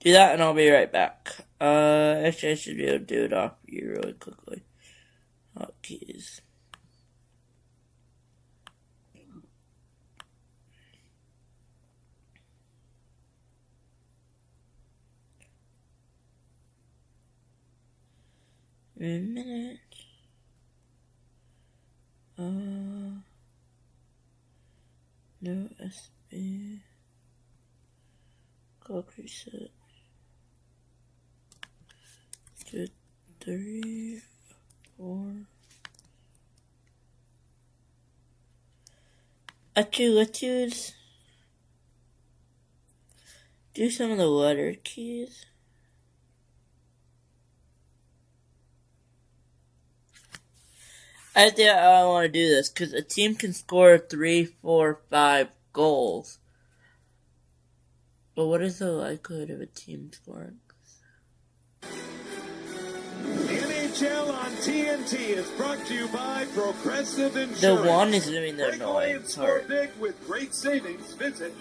Do that and I'll be right back. Actually I should be able to do it off here really quickly. Hotkeys. A minute. No SB. Clock reset. 2, 3, 4. Actually, let's do some of the letter keys. I think I want to do this because a team can score 3, 4, 5 goals. But what is the likelihood of a team scoring? The NHL on TNT is brought to you by Progressive Insurance. The one is doing the annoying part. Big with great savings. Visit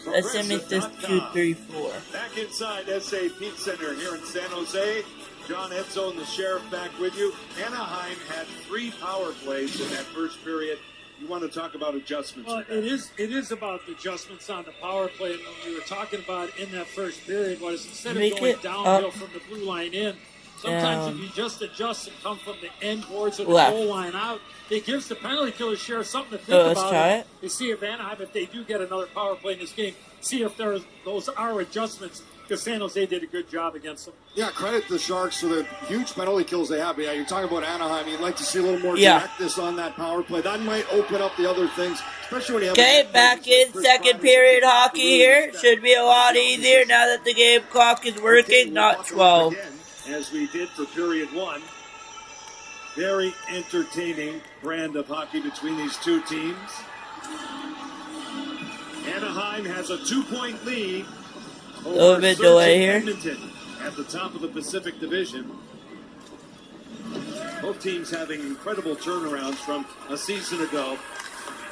Let's say make this 2, 3, 4. Back inside SA Peak Center here in San Jose. John Edzo and the Sheriff back with you. Anaheim had 3 power plays in that first period. You want to talk about adjustments? Well, it is about the adjustments on the power play. And what we were talking about in that first period was instead of going downhill from the blue line in, sometimes if you just adjust and come from the end boards of the goal line out, it gives the penalty killer Sheriff something to think about. To see if Anaheim, if they do get another power play in this game, see if those are adjustments. Because San Jose did a good job against them. Yeah, credit the Sharks for the huge penalty kills they have. But yeah, you're talking about Anaheim. You'd like to see a little more directness on that power play. That might open up the other things, especially when you have... Okay, back in second period hockey here. Should be a lot easier now that the game clock is working, not 12. As we did for period 1. Very entertaining brand of hockey between these two teams. Anaheim has a 2-point lead. A little bit delay here. At the top of the Pacific Division. Both teams having incredible turnarounds from a season ago.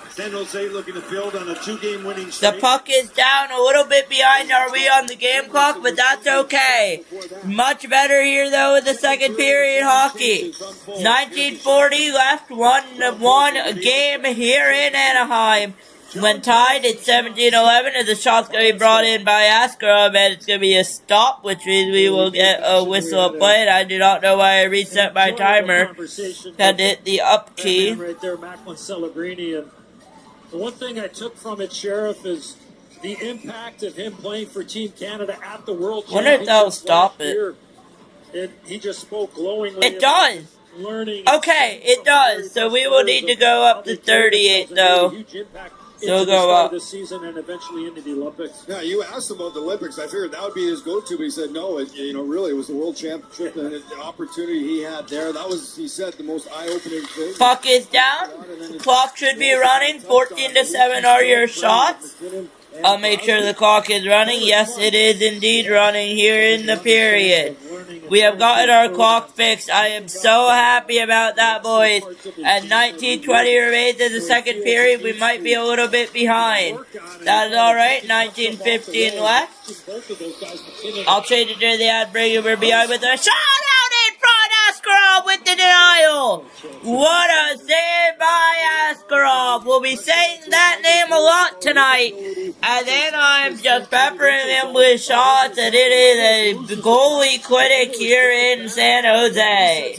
San Jose looking to build on a 2-game winning streak. The puck is down a little bit behind are we on the game clock, but that's okay. Much better here though in the second period hockey. 1940 left, 1-1 game here in Anaheim. When tied, it's 17-11, and the shot's going to be brought in by Askarov, and it's going to be a stop, which means we will get a whistle of play, and I do not know why I reset my timer. Had to hit the up key. Right there, Macklin Celebrini, and the one thing I took from it, Sheriff, is the impact of him playing for Team Canada at the World Championship. Wonder if that'll stop it. He just spoke glowingly. It does! Learning. Okay, it does. So we will need to go up to 38, though. So we'll go up. This season and eventually into the Olympics. Yeah, you asked him about the Olympics. I figured that would be his go-to, but he said no. Really, it was the World Championship and the opportunity he had there. That was, he said, the most eye-opening thing. Puck is down. The clock should be running. 14-7 are your shots. I'll make sure the clock is running. Yes, it is indeed running here in the period. We have gotten our clock fixed. I am so happy about that, boys. At 19:20 remains in the second period. We might be a little bit behind. That is alright. 19:15 left. I'll change it to the ad break. We're behind with a shot out in front. Askarov with the denial. What a save by Askarov. We'll be saying that name a lot tonight. And then I'm just peppering him with shots, and it is a goalie clinic here in San Jose.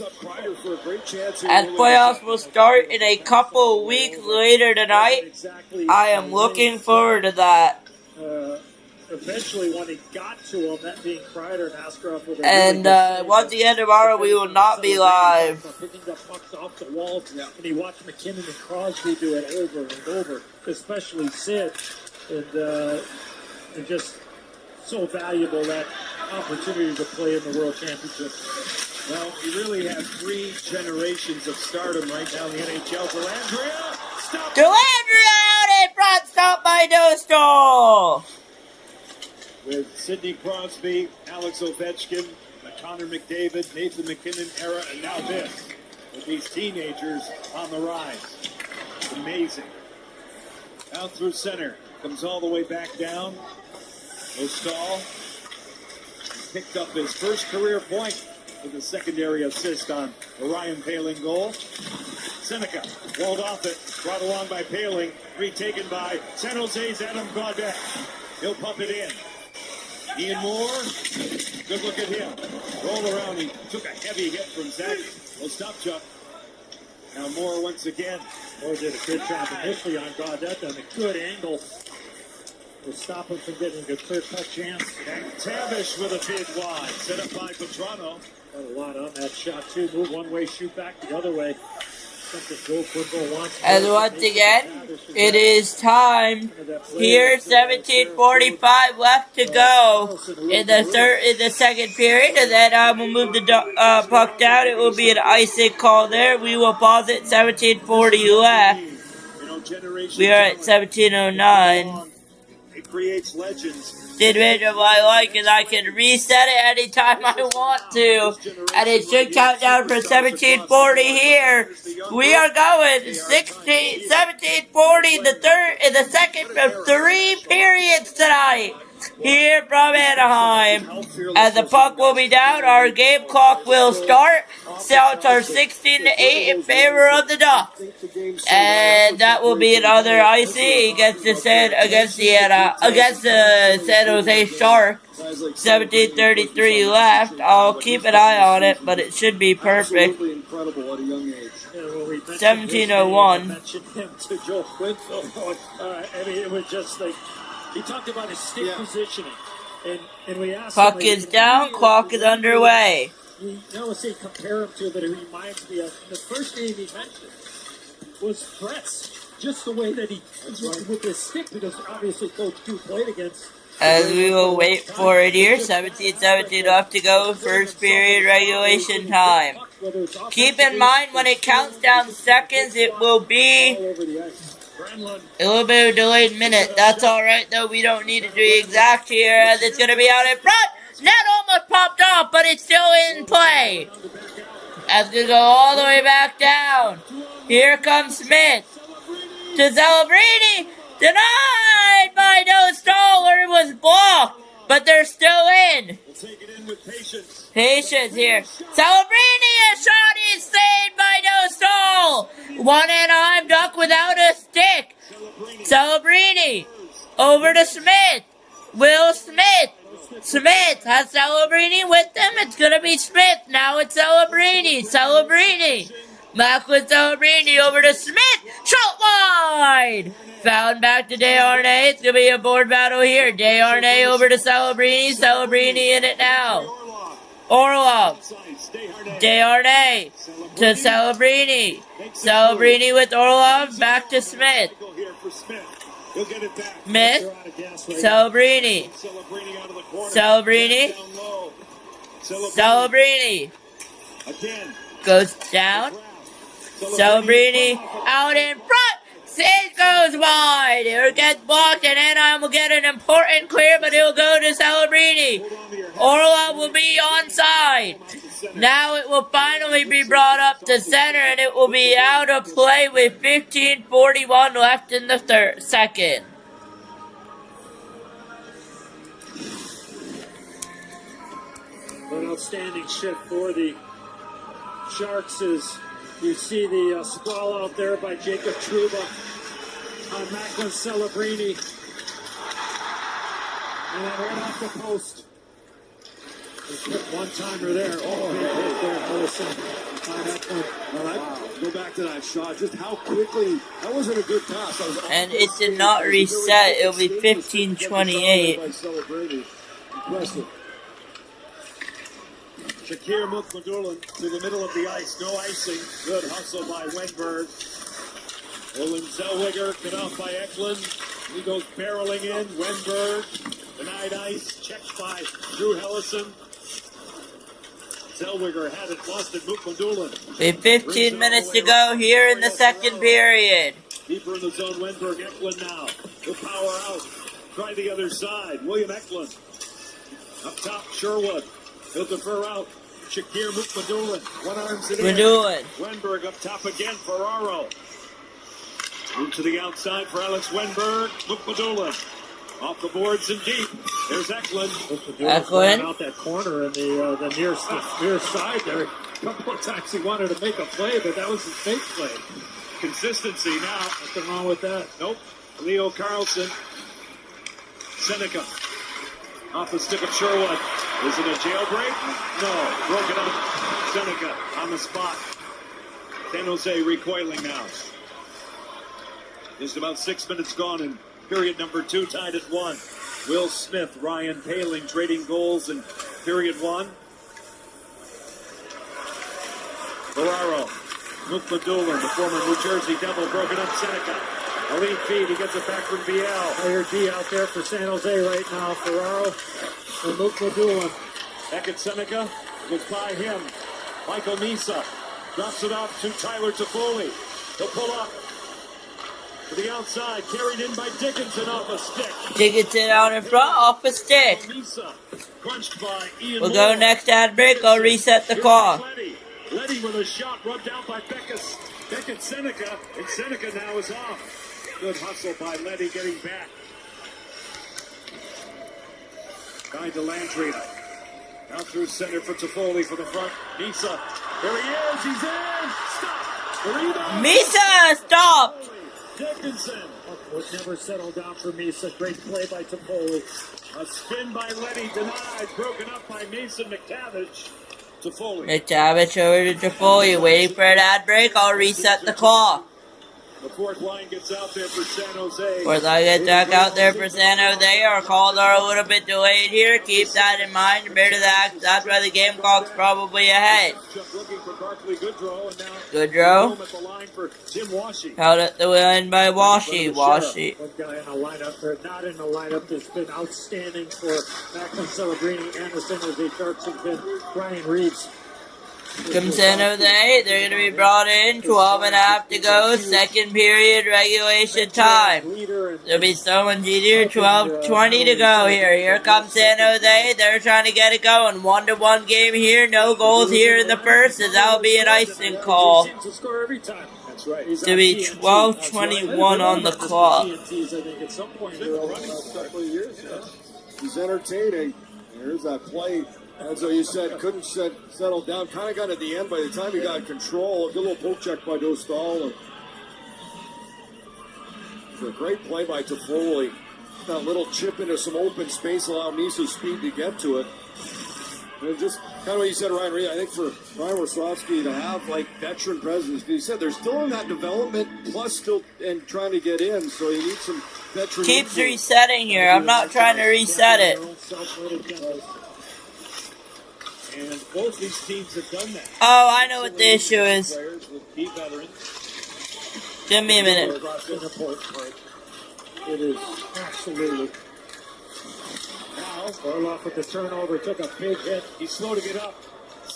As playoffs will start in a couple weeks later tonight, I am looking forward to that. Eventually, when he got to him, that being Kreider and Askarov with once again tomorrow, we will not be live. Picking the pucks off the walls, and he watched McKinnon and Crosby do it over and over, especially Sid, and just so valuable that opportunity to play in the World Championship. Well, you really have 3 generations of stardom right now in the NHL. Delandria, stop! Delandria out in front, stopped by Dostal! With Sidney Crosby, Alex Ovechkin, Connor McDavid, Nathan McKinnon era, and now this, with these teenagers on the rise. It's amazing. Out through center, comes all the way back down. Dostal picked up his first career point with a secondary assist on the Ryan Poehling goal. Seneca walled off it, brought along by Poehling, retaken by San Jose's Adam Gaudette. He'll pump it in. Ian Moore, good look at him. Roll around, he took a heavy hit from Zach Ostapchuk. Now Moore once again. Moore did a good job initially on Gaudette on a good angle to stop him from getting a clear-cut chance. And Tavish with a big wide, set up by Petrano. Got a lot on that shot, too. Move one way, shoot back the other way. And once again, it is time. Here, 17:45 left to go in the second period, and then we'll move the puck down. It will be an icing call there. We will pause it. 17:40 left. We are at 17:09. It creates legends. The advantage of what I like is I can reset it anytime I want to, and it should count down for 17:40 here. We are going 17:40 in the second of 3 periods tonight here from Anaheim. As the puck will be down, our game clock will start. Sounds are 16-8 in favor of the Ducks, and that will be another IC against the San Jose Sharks. 17:33 left. I'll keep an eye on it, but it should be perfect. 17:01. It was just like he talked about his stick positioning, and we asked. Puck is down. Clock is underway. We always say compare him to, but it reminds me of the first name he mentioned was Brett's. Just the way that he with his stick, because obviously Coach Q played against. As we will wait for it here, 17:17 left to go, first period regulation time. Keep in mind when it counts down seconds, it will be a little bit of a delayed minute. That's alright though, we don't need to be exact here as it's going to be out in front. Net almost popped off, but it's still in play. As we go all the way back down. Here comes Smith to Celebrini. Denied by Dostal, where it was blocked, but they're still in. We'll take it in with patience. Patience here. Celebrini, a shot is saved by Dostal. One Anaheim Duck without a stick. Celebrini over to Smith. Will Smith. Smith has Celebrini with them. It's going to be Smith. Now it's Celebrini. Celebrini. Back with Celebrini over to Smith. Shot wide. Found back to Desharnais. It's going to be a board battle here. Desharnais over to Celebrini. Celebrini in it now. Orlov. Desharnais to Celebrini. Celebrini with Orlov. Back to Smith. Smith. Celebrini. Celebrini. Celebrini. Goes down. Celebrini out in front. It goes wide. There it gets blocked, and Anaheim will get an important clear, but it will go to Celebrini. Orlov will be onside. Now it will finally be brought up to center, and it will be out of play with 15:41 left in the second. An outstanding shift for the Sharks as you see the sprawl out there by Jacob Trouba on Macklin Celebrini. And then right off the post. One-timer there. Oh, Go back to that shot. Just how quickly. That wasn't a good pass. And it did not reset. It'll be 15:28. Impressive. Shakir Mukmadulin to the middle of the ice. No icing. Good hustle by Wenberg. Olin Zellweger cut off by Eklund. He goes barreling in. Wenberg denied ice. Checked by Drew Hellison. Zellweger had it, lost it. Mukmadulin. With 15 minutes to go here in the second period. Deeper in the zone. Wenberg. Eklund now. The power out. Try the other side. William Eklund. Up top. Sherwood. He'll defer out. Shakir Mukmadulin. One arms it in. Wenberg up top again. Ferraro. Move to the outside for Alex Wenberg. Mukmadulin. Off the boards and deep. There's Eklund. Eklund out that corner in the near side there. A couple of times he wanted to make a play, but that was his fake play. Consistency now. Nothing wrong with that. Nope. Leo Carlson. Seneca. Off the stick of Sherwood. Is it a jailbreak? No. Broken up. Seneca on the spot. San Jose recoiling now. Just about 6 minutes gone in period number 2, tied at 1. Will Smith, Ryan Paling trading goals in period 1. Ferraro. Mukmadulin, the former New Jersey Devil, broken up. Seneca. A lead feed, he gets it back from BL. Player D out there for San Jose right now. Ferraro and Mukmadulin. Back at Seneca, goes by him. Michael Misa drops it off to Tyler Toffoli. He'll pull up to the outside, carried in by Dickinson off a stick. Dickinson out in front, off a stick. Misa, crunched by Ian We'll go next ad break. I'll reset the clock. Letty with a shot rubbed out by Beckett Seneca, and Seneca now is off. Good hustle by Letty getting back. Guy to Landry. Out through center for Toffoli for the front. Misa. There he is. He's in. Stop. Misa stopped. Dickinson. Would never settle down for Misa. Great play by Toffoli. A spin by Letty denied. Broken up by Mason McTavish. Toffoli. McTavish over to Toffoli. Waiting for an ad break. I'll reset the clock. The fourth line gets out there for San Jose. Fourth line gets back out there for San Jose. Our calls are a little bit delayed here. Keep that in mind. Remember that that's why the game clock's probably ahead. Goodrow. Held at the line by Washi. Washi. One guy in the lineup, or not in the lineup, that's been outstanding for Macklin Celebrini and the San Jose Sharks has been Brian Reeves. From San Jose, they're going to be brought in. 12 and a half to go. Second period regulation time. There'll be someone easier. 12:20 to go here. Here comes San Jose. They're trying to get it going. 1-1 game here. No goals here in the first. So that'll be an icing call. To be 12:21 on the clock. He's entertaining. Here's that play. As you said, couldn't settle down. Kind of got at the end by the time he got control. A good little poke check by Dostal. It's a great play by Toffoli. That little chip into some open space allowed Misa's speed to get to it. And just kind of what you said, Ryan Reed, I think for Ryan Warsofsky to have like veteran presence, because he said they're still in that development, plus still and trying to get in, so you need some veteran. Keeps resetting here. I'm not trying to reset it. And both these teams have done that. Oh, I know what the issue is. Give me a minute. It is absolutely. Now, Orloff with the turnover, took a big hit. He's slow to get up.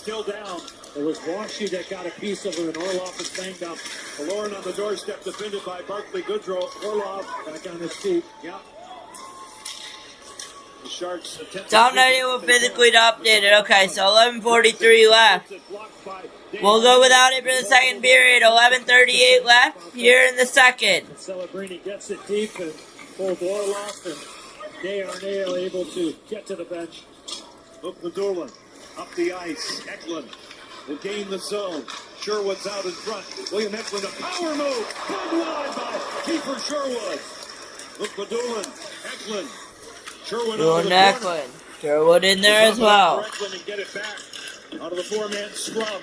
still down. It was Washi that got a piece of her, and Orlov is banged up. Lauren on the doorstep, defended by Barclay Goodrow. Orlov back on his feet. Yeah. The Sharks attempt. Dominated with physically updated. Okay, so 11:43 left. We'll go without it for the second period. 11:38 left here in the second. Celebrini gets it deep, and both Orlov and Desharnais able to get to the bench. Luke Medulin up the ice. Eklund will gain the zone. Sherwood's out in front. William Eklund, a power move. Pulled wide by Kiefer Sherwood. Luke Medulin. Eklund. Sherwood out of the corner. Eklund. Sherwood in there as well. Eklund and get it back. Out of the four-man scrum.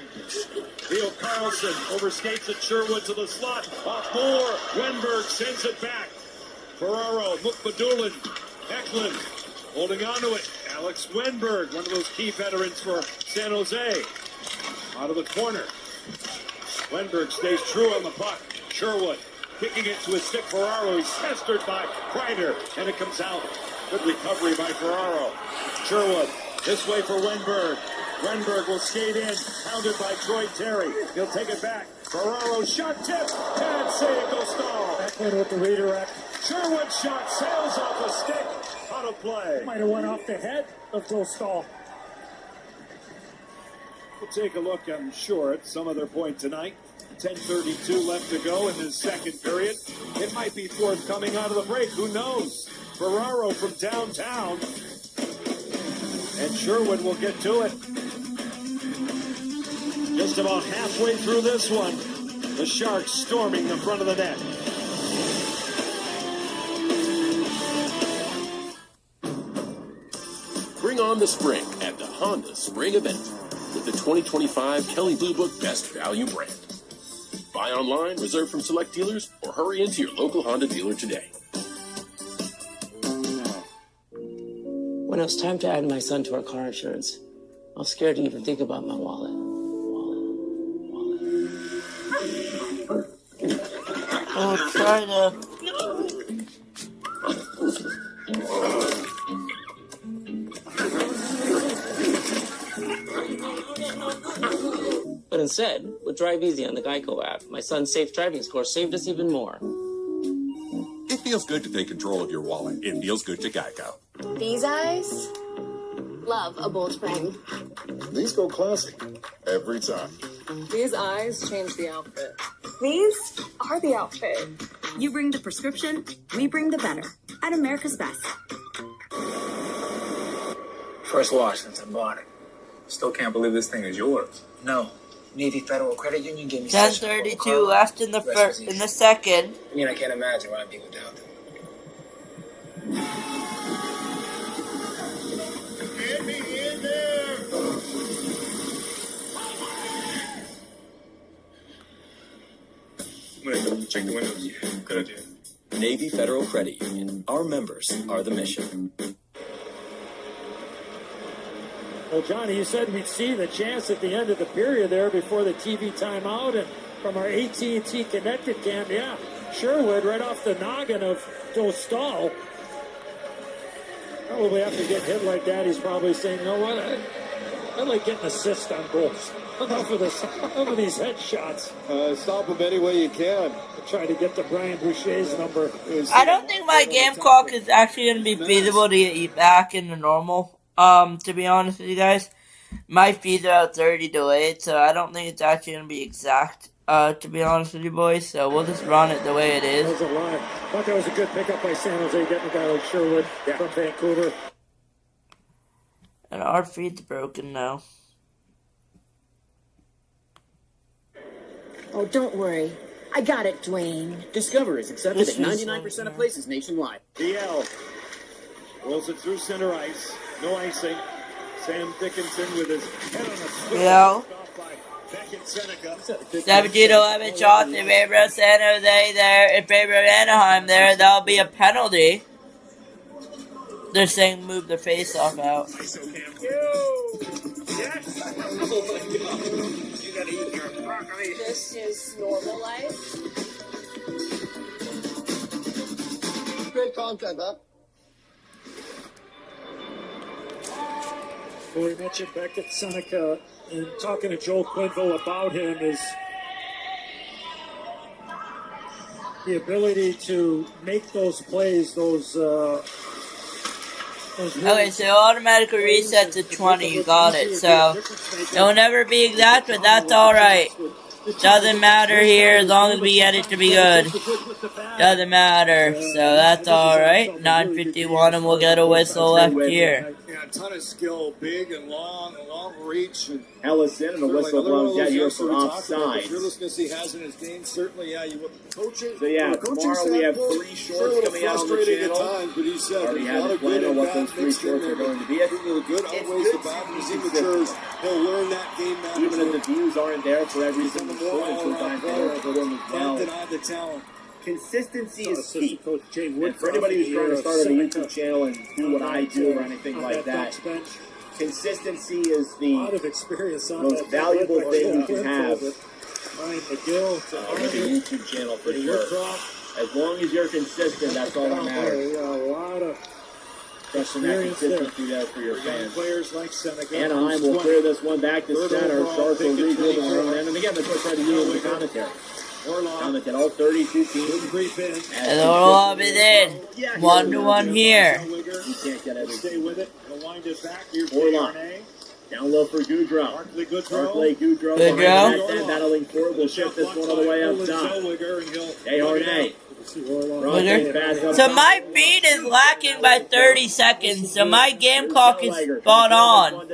Leo Carlson overskates at Sherwood to the slot. Off Moore. Wenberg sends it back. Ferraro. Luke Medulin. Eklund holding on to it. Alex Wenberg, one of those key veterans for San Jose. Out of the corner. Wenberg stays true on the puck. Sherwood kicking it to his stick. Ferraro. He's pestered by Kreider, and it comes out. Good recovery by Ferraro. Sherwood this way for Wenberg. Wenberg will skate in, pounded by Troy Terry. He'll take it back. Ferraro shot tip. Bad save, Dostal. Eklund with the redirect. Sherwood shot sails off a stick. Out of play. Might have went off the head of Dostal. We'll take a look, I'm sure, at some other point tonight. 10:32 left to go in the second period. It might be forthcoming out of the break. Who knows? Ferraro from downtown. And Sherwood will get to it. Just about halfway through this one. The Sharks storming the front of the net. Bring on the spring at the Honda Spring Event with the 2025 Kelley Blue Book Best Value brand. Buy online, reserve from select dealers, or hurry into your local Honda dealer today. When it was time to add my son to our car insurance, I was scared to even think about my wallet. Oh, try to. But instead, with Drive Easy on the Geico app, my son's safe driving score saved us even more. It feels good to take control of your wallet. It feels good to Geico. These eyes love a bold spring. These go classic every time. These eyes change the outfit. These are the outfit. You bring the prescription, we bring the better. At America's Best. First wash since I bought it. Still can't believe this thing is yours. No. Navy Federal Credit Union gave me 10:32 left in the in the second. I mean, I can't imagine where I'd be without them. Get me in there! I'm gonna go check the windows. Good idea. Navy Federal Credit Union. Our members are the mission. Well, Johnny, you said we'd see the chance at the end of the period there before the TV timeout, and from our AT&T connected cam, yeah, Sherwood right off the noggin of Dostal. Probably after getting hit like that, he's probably saying, you know what, I like getting assists on goals. Enough of these headshots. Stop him any way you can. Try to get to Brian Boucher's number. I don't think my game clock is actually going to be feasible to get back into normal. To be honest with you guys, my feeds are at 30 delayed, so I don't think it's actually going to be exact, to be honest with you boys, so we'll just run it the way it is. That was a line. I thought that was a good pickup by San Jose, getting a guy like Sherwood from Vancouver. And our feed's broken now. Oh, don't worry. I got it, Dwayne. Discover is accepted at 99% of places nationwide. DL rolls it through center ice. No icing. Sam Dickinson with his head on a swivel. Yeah. 17-11 shots in favor of San Jose there, in favor of Anaheim there. That'll be a penalty. They're saying move the face-off out. Yes! You gotta eat your broccoli. This is normal life. Great content, huh? Well, we mentioned Beckett Seneca, and talking to Joel Quinville about him is the ability to make those plays, those Okay, so it automatically resets to 20. You got it. So it'll never be exact, but that's alright. Doesn't matter here as long as we get it to be good. Doesn't matter. So that's alright. 9:51 and we'll get a whistle left here. Yeah, a ton of skill, big and long reach. And Ellison and the whistle blows out here for offside. The fearlessness he has in his game, certainly, yeah, you coach it. So yeah, tomorrow we have 3 shorts coming out on the channel. Times, but he said already have a plan on what those 3 shorts are going to be. I think really good, outweighs the bad, and as he matures, he'll learn that game management. Even if the views aren't there for every single short, sometimes they're for them as well. Can't deny the talent. Consistency is key. And for anybody who's trying to start a YouTube channel and do what I do or anything like that, consistency is the most valuable thing you can have on a YouTube channel for sure. As long as you're consistent, that's all that matters. A lot of trusting that consistency there for your fans. Players like Seneca. Anaheim will clear this one back to center. Stars will regroup on their own end. And again, that's what I tried to do in the commentary. Comment all 32 teams. And they'll all be in. 1-1 here. You can't get everything. Stay with it. He'll wind it back. Here's Orlov. Down low for Goudreau. Barkley Goudreau. Goudreau. Battling forward. We'll shift this one all the way up top. Desharnais. So my beat is lacking by 30 seconds. So my game clock is spot on.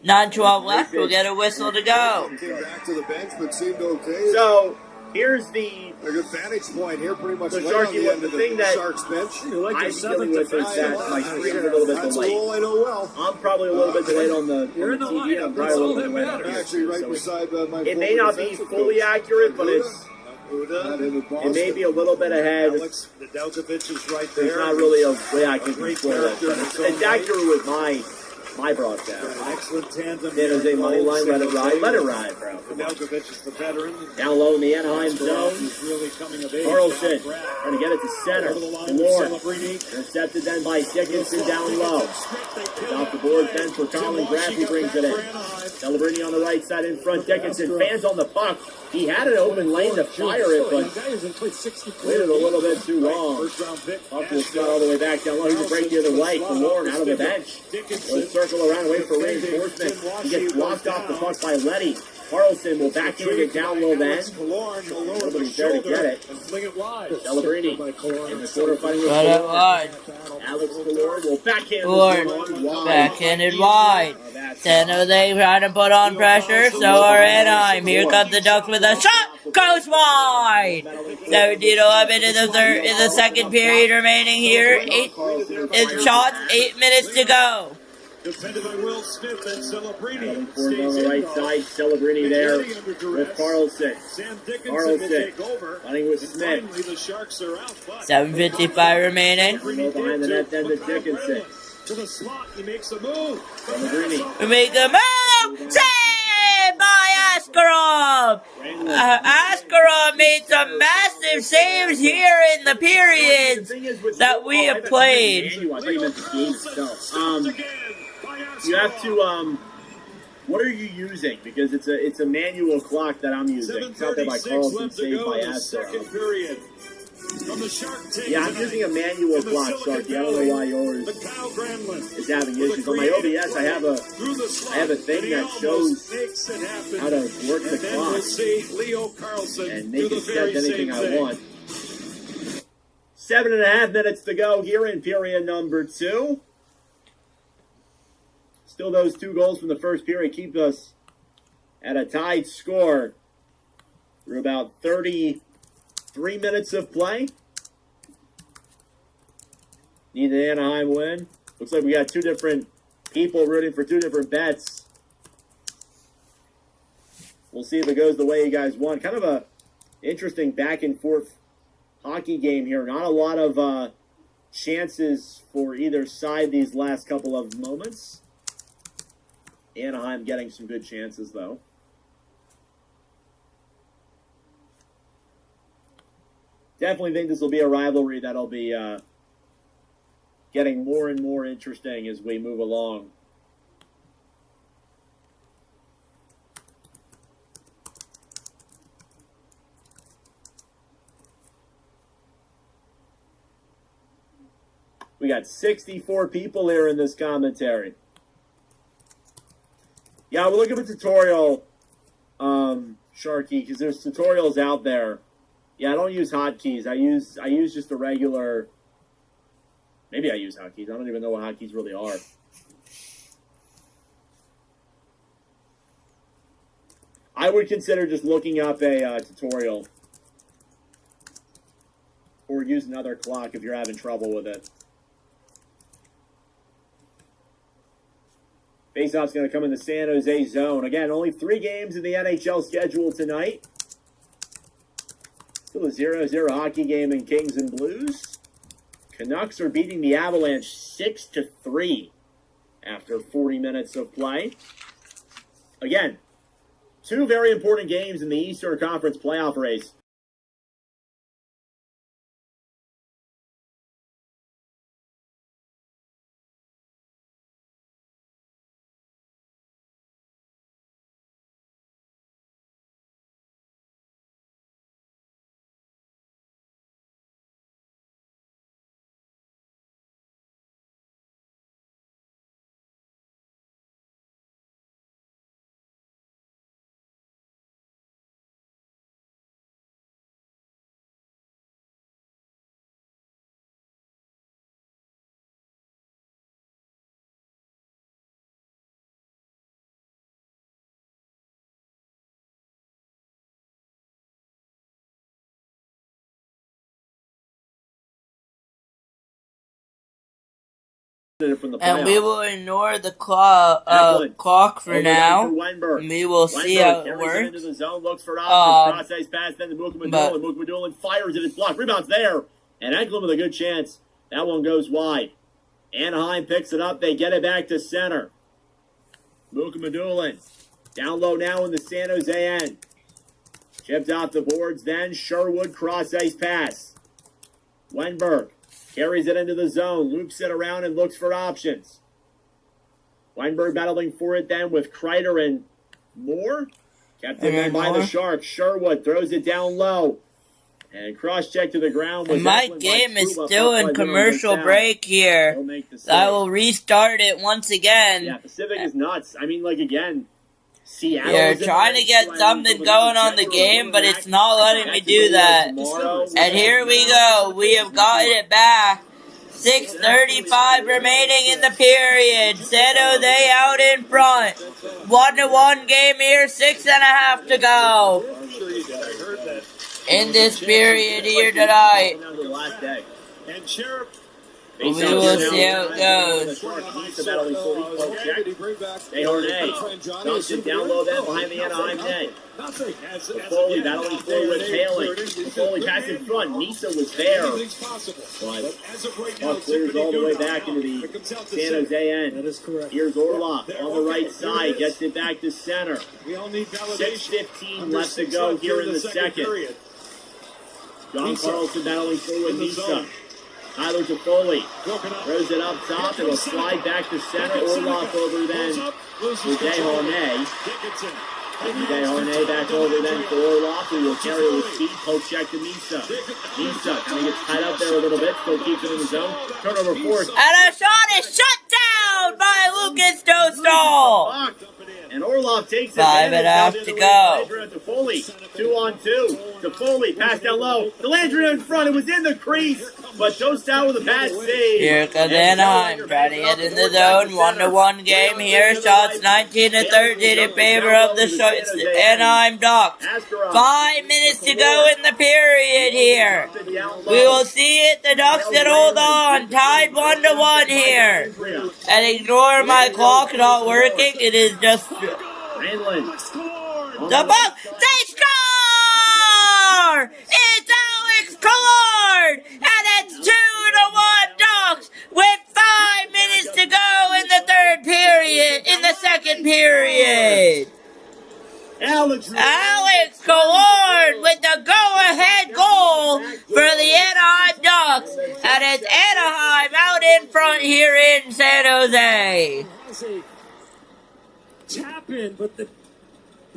9:12 left. We'll get a whistle to go. Came back to the bench, but seemed okay. So here's a good vantage point here, pretty much. So late on the end the of thing the that Sharks bench. I'm dealing with is that my screen is a little bit That's delayed. a role I know well. I'm probably a little bit delayed on the TV. I'm probably a little bit delayed on Actually, right beside my. It may not be fully accurate, but it may be a little bit ahead. Alex Nedeljkovic is right there. There's not really a way I can control it. It's accurate with my broadcast. Excellent tandem. Then as a money line, let it ride, bro. Nedeljkovic is the veteran. Down low in the Anaheim zone. Really coming of age. Carlson trying to get it to center. Lord intercepted then by Dickinson down low. It's off the board then for Colin Graff, who brings it in. Celebrini on the right side in front. Dickinson fans on the puck. He had an open lane to fire it, but waited a little bit too long. Puck will slide all the way back down low. He's a break the other way for Warren out of the bench. He'll circle around, wait for reinforcement. He gets blocked off the puck by Letty. Carlson will backhand it down low then. Nobody's there to get it. Celebrini in the corner fighting with wide. Alex Galord will backhand this one backhanded wide. San Jose trying to put on pressure, so are Anaheim. Here comes the Ducks with a shot, goes wide. 17-11 in the second period remaining here. 8 shots, 8 minutes to go. Defended by Will Smith and Celebrini. On the right side, Celebrini there with Carlson. Sam Dickinson will take over. Running with Smith. Finally, the Sharks are out. 7:55 remaining. Behind the net then to Dickinson. To the slot, he makes a move. Celebrini. We make the move. Saved by Askarov. Askarov made some massive saves here in the periods that we have played. You have to, what are you using? Because it's a manual clock that I'm using. It's out there by Carlson, saved by Askarov. Yeah, I'm using a manual clock, Sharky. I don't know why yours is having issues. On my OBS, I have a thing that shows how to work the clock and make it set to anything I want. 7.5 minutes to go here in period number 2. Still those 2 goals from the first period keep us at a tied score. We're about 33 minutes of play. Need an Anaheim win. Looks like we got 2 different people rooting for 2 different bets. We'll see if it goes the way you guys want. Kind of a interesting back and forth hockey game here. Not a lot of chances for either side these last couple of moments. Anaheim getting some good chances, though. Definitely think this will be a rivalry that'll be getting more and more interesting as we move along. We got 64 people here in this commentary. Yeah, we'll look at the tutorial, Sharky, because there's tutorials out there. Yeah, I don't use hotkeys. I use just a regular. Maybe I use hotkeys. I don't even know what hotkeys really are. I would consider just looking up a tutorial or use another clock if you're having trouble with it. Faceoff's going to come in the San Jose zone. Again, only 3 games in the NHL schedule tonight. Still a 0-0 hockey game in Kings and Blues. Canucks are beating the Avalanche 6-3 after 40 minutes of play. Again, 2 very important games in the Eastern Conference playoff race. And we will ignore the clock for now. And we will see how it works. Into the zone, looks for options, cross-ice pass, then to Mukamadulin fires it, it's blocked. Rebound's there. And Eklund with a good chance. That one goes wide. Anaheim picks it up. They get it back to center. Mukamadulin down low now in the San Jose end. Chipped off the boards then. Sherwood cross-ice pass. Wenberg carries it into the zone, loops it around and looks for options. Weinberg battling for it then with Kreider and Moore. Kept it in by the Sharks. Sherwood throws it down low. And cross-check to the ground. And my game is still in commercial break here. I will restart it once again. Yeah, Pacific is nuts. I mean, like, again, Seattle. You're trying to get something going on the game, but it's not letting me do that. And here we go. We have gotten it back. 6:35 remaining in the period. San Jose out in front. 1-1 game here. 6.5 to go. In this period here tonight. And Sheriff, we will see how it goes. Desharnais dumps it down low then behind the Anaheim net. Foley battling forward, tailing. Foley pass in front. Misa was there. But puck clears all the way back into the San Jose end. That is correct. Here's Orlov on the right side. Gets it back to center. 6:15 left to go here in the second. John Carlson battling forward, Misa. Tyler Toffoli throws it up top. It'll slide back to center. Orlov over then for Desharnais. Desharnais back over then for Orlov, who will carry it with speed. Poke check to Misa. Misa kind of gets tied up there a little bit. Still keeps it in the zone. Turnover forced. And a shot is shut down by Lucas Dostal. And Orlov takes it. 5.5 to go. Toffoli, 2-on-2. Toffoli, pass down low. Dellandrea in front. It was in the crease, but Dostal with a bad save. Here comes Anaheim trying to get in the zone. 1-1 game here. Shots 19-13 in favor of the Anaheim Ducks. 5 minutes to go in the period here. We will see it. The Ducks that hold on. Tied 1-1 here. And ignore my clock not working. It is just the ball. They score! It's Alex Collard! And it's 2-1 Ducks with 5 minutes to go in the second period. Alex Collard with the go-ahead goal for the Anaheim Ducks And it's Anaheim out in front here in San Jose. Tap in, but the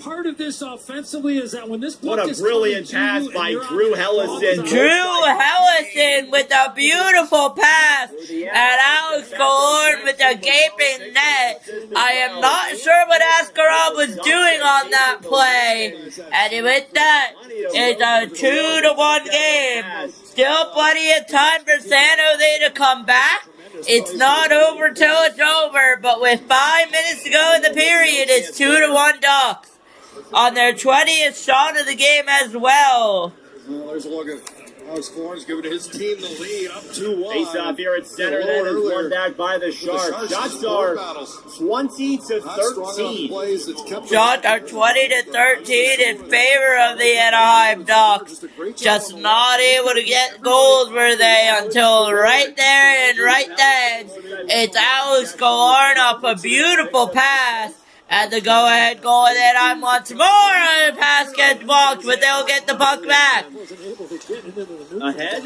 part of this offensively is that when this What puck a is brilliant coming to pass you by and you're Drew on- Hellison. Drew Hellison with a beautiful pass, and Alex Killorn with a gaping net. I am not sure what Askarov was doing on that play, and with that, it's a 2-1 game. Still plenty of time for San Jose to come back. It's not over till it's over, but with 5 minutes to go in the period, it's 2-1 Ducks on their 20th shot of the game as well. Well, there's a look at Alex Killorn's giving his team the lead up 2-1. Face off here at center, then is won back by the Sharks. Shots are 20 to 13. Shots are 20 to 13 in favor of the Anaheim Ducks. Just not able to get goals, were they, until right there and right then. It's Alex Killorn up a beautiful pass. At the go-ahead goal, and then I'm once more on the pass gets blocked, but they'll get the puck back. Ahead.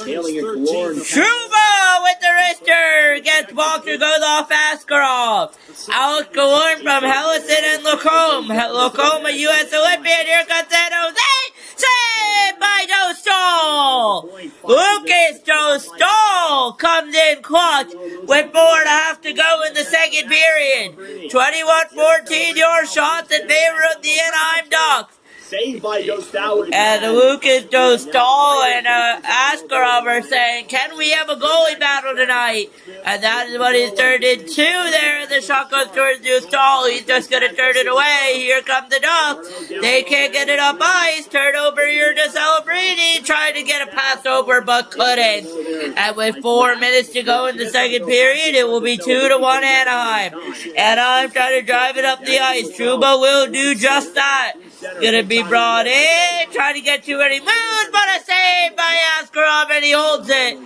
Hailing and Killorn. Truba with the wrister gets blocked and goes off Askarov. Alex Killorn from Hellison and Lacombe. Lacombe, a U.S. Olympian. Here comes San Jose. Saved by Joe Stahl. Lucas Joe Stahl comes in clutch with 4.5 to go in the second period. 21-14, your shots in favor of the Anaheim Ducks. Saved by Joe Stahl. And Lucas Joe Stahl and Askarov are saying, can we have a goalie battle tonight? And that is what he's turned into there. The shot goes towards Joe Stahl. He's just going to turn it away. Here come the Ducks. They can't get it up ice. Turnover here to Celebrini. Trying to get a pass over, but couldn't. And with 4 minutes to go in the second period, it will be 2-1 Anaheim. Anaheim trying to drive it up the ice. Truba will do just that. Gonna be brought in, trying to get too many moves, but a save by Askarov, and he holds it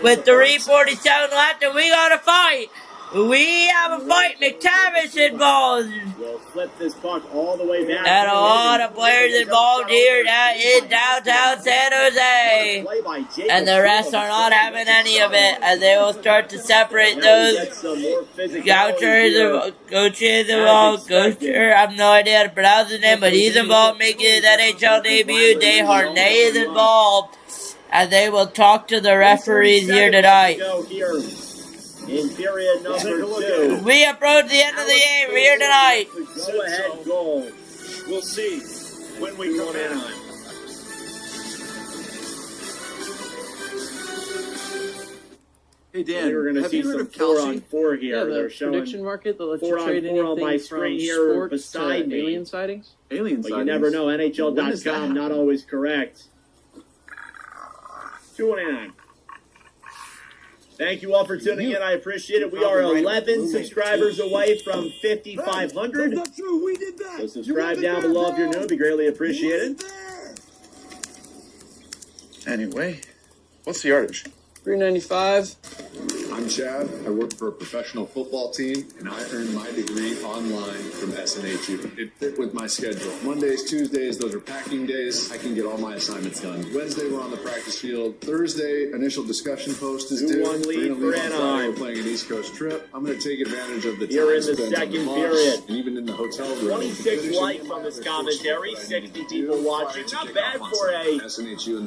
with 3:47 left, and we got a fight. We have a fight. McTavish involved. We'll flip this puck all the way back. And a lot of players involved here in downtown San Jose. And the rest are not having any of it, and they will start to separate those. Goucher, I have no idea how to pronounce his name, but he's involved making his NHL debut. Desharnais is involved, and they will talk to the referees here tonight. In period number 2. We approach the end of the game here tonight. Go ahead goal. We'll see when we come in. Hey Dan, we were going to see some 4-on-4 here. Yeah, the they're showing prediction market that lets you trade 4-on-4 on my anything screen from here sports beside to me. alien sightings. Alien But sightings. you never know. When is that? NHL.com, not always correct. 229. Thank you all for tuning in. I appreciate it. We are 11 subscribers away from 5,500. That's not true. We did that. So subscribe down below if you're new. It'd be greatly appreciated. Anyway, what's the yardage? $3.95. I'm Chad. I work for a professional football team, and I earned my degree online from SNHU. It fit with my schedule. Mondays, Tuesdays, those are packing days. I can get all my assignments done. Wednesday, we're on the practice field. Thursday, initial discussion post is due. 2-1 lead for Anaheim. We're playing an East Coast trip. I'm going to take advantage of the time You're in the spent on second bus period. and even in the hotel room. 26 likes on this commentary, 60 people watching. Not bad for a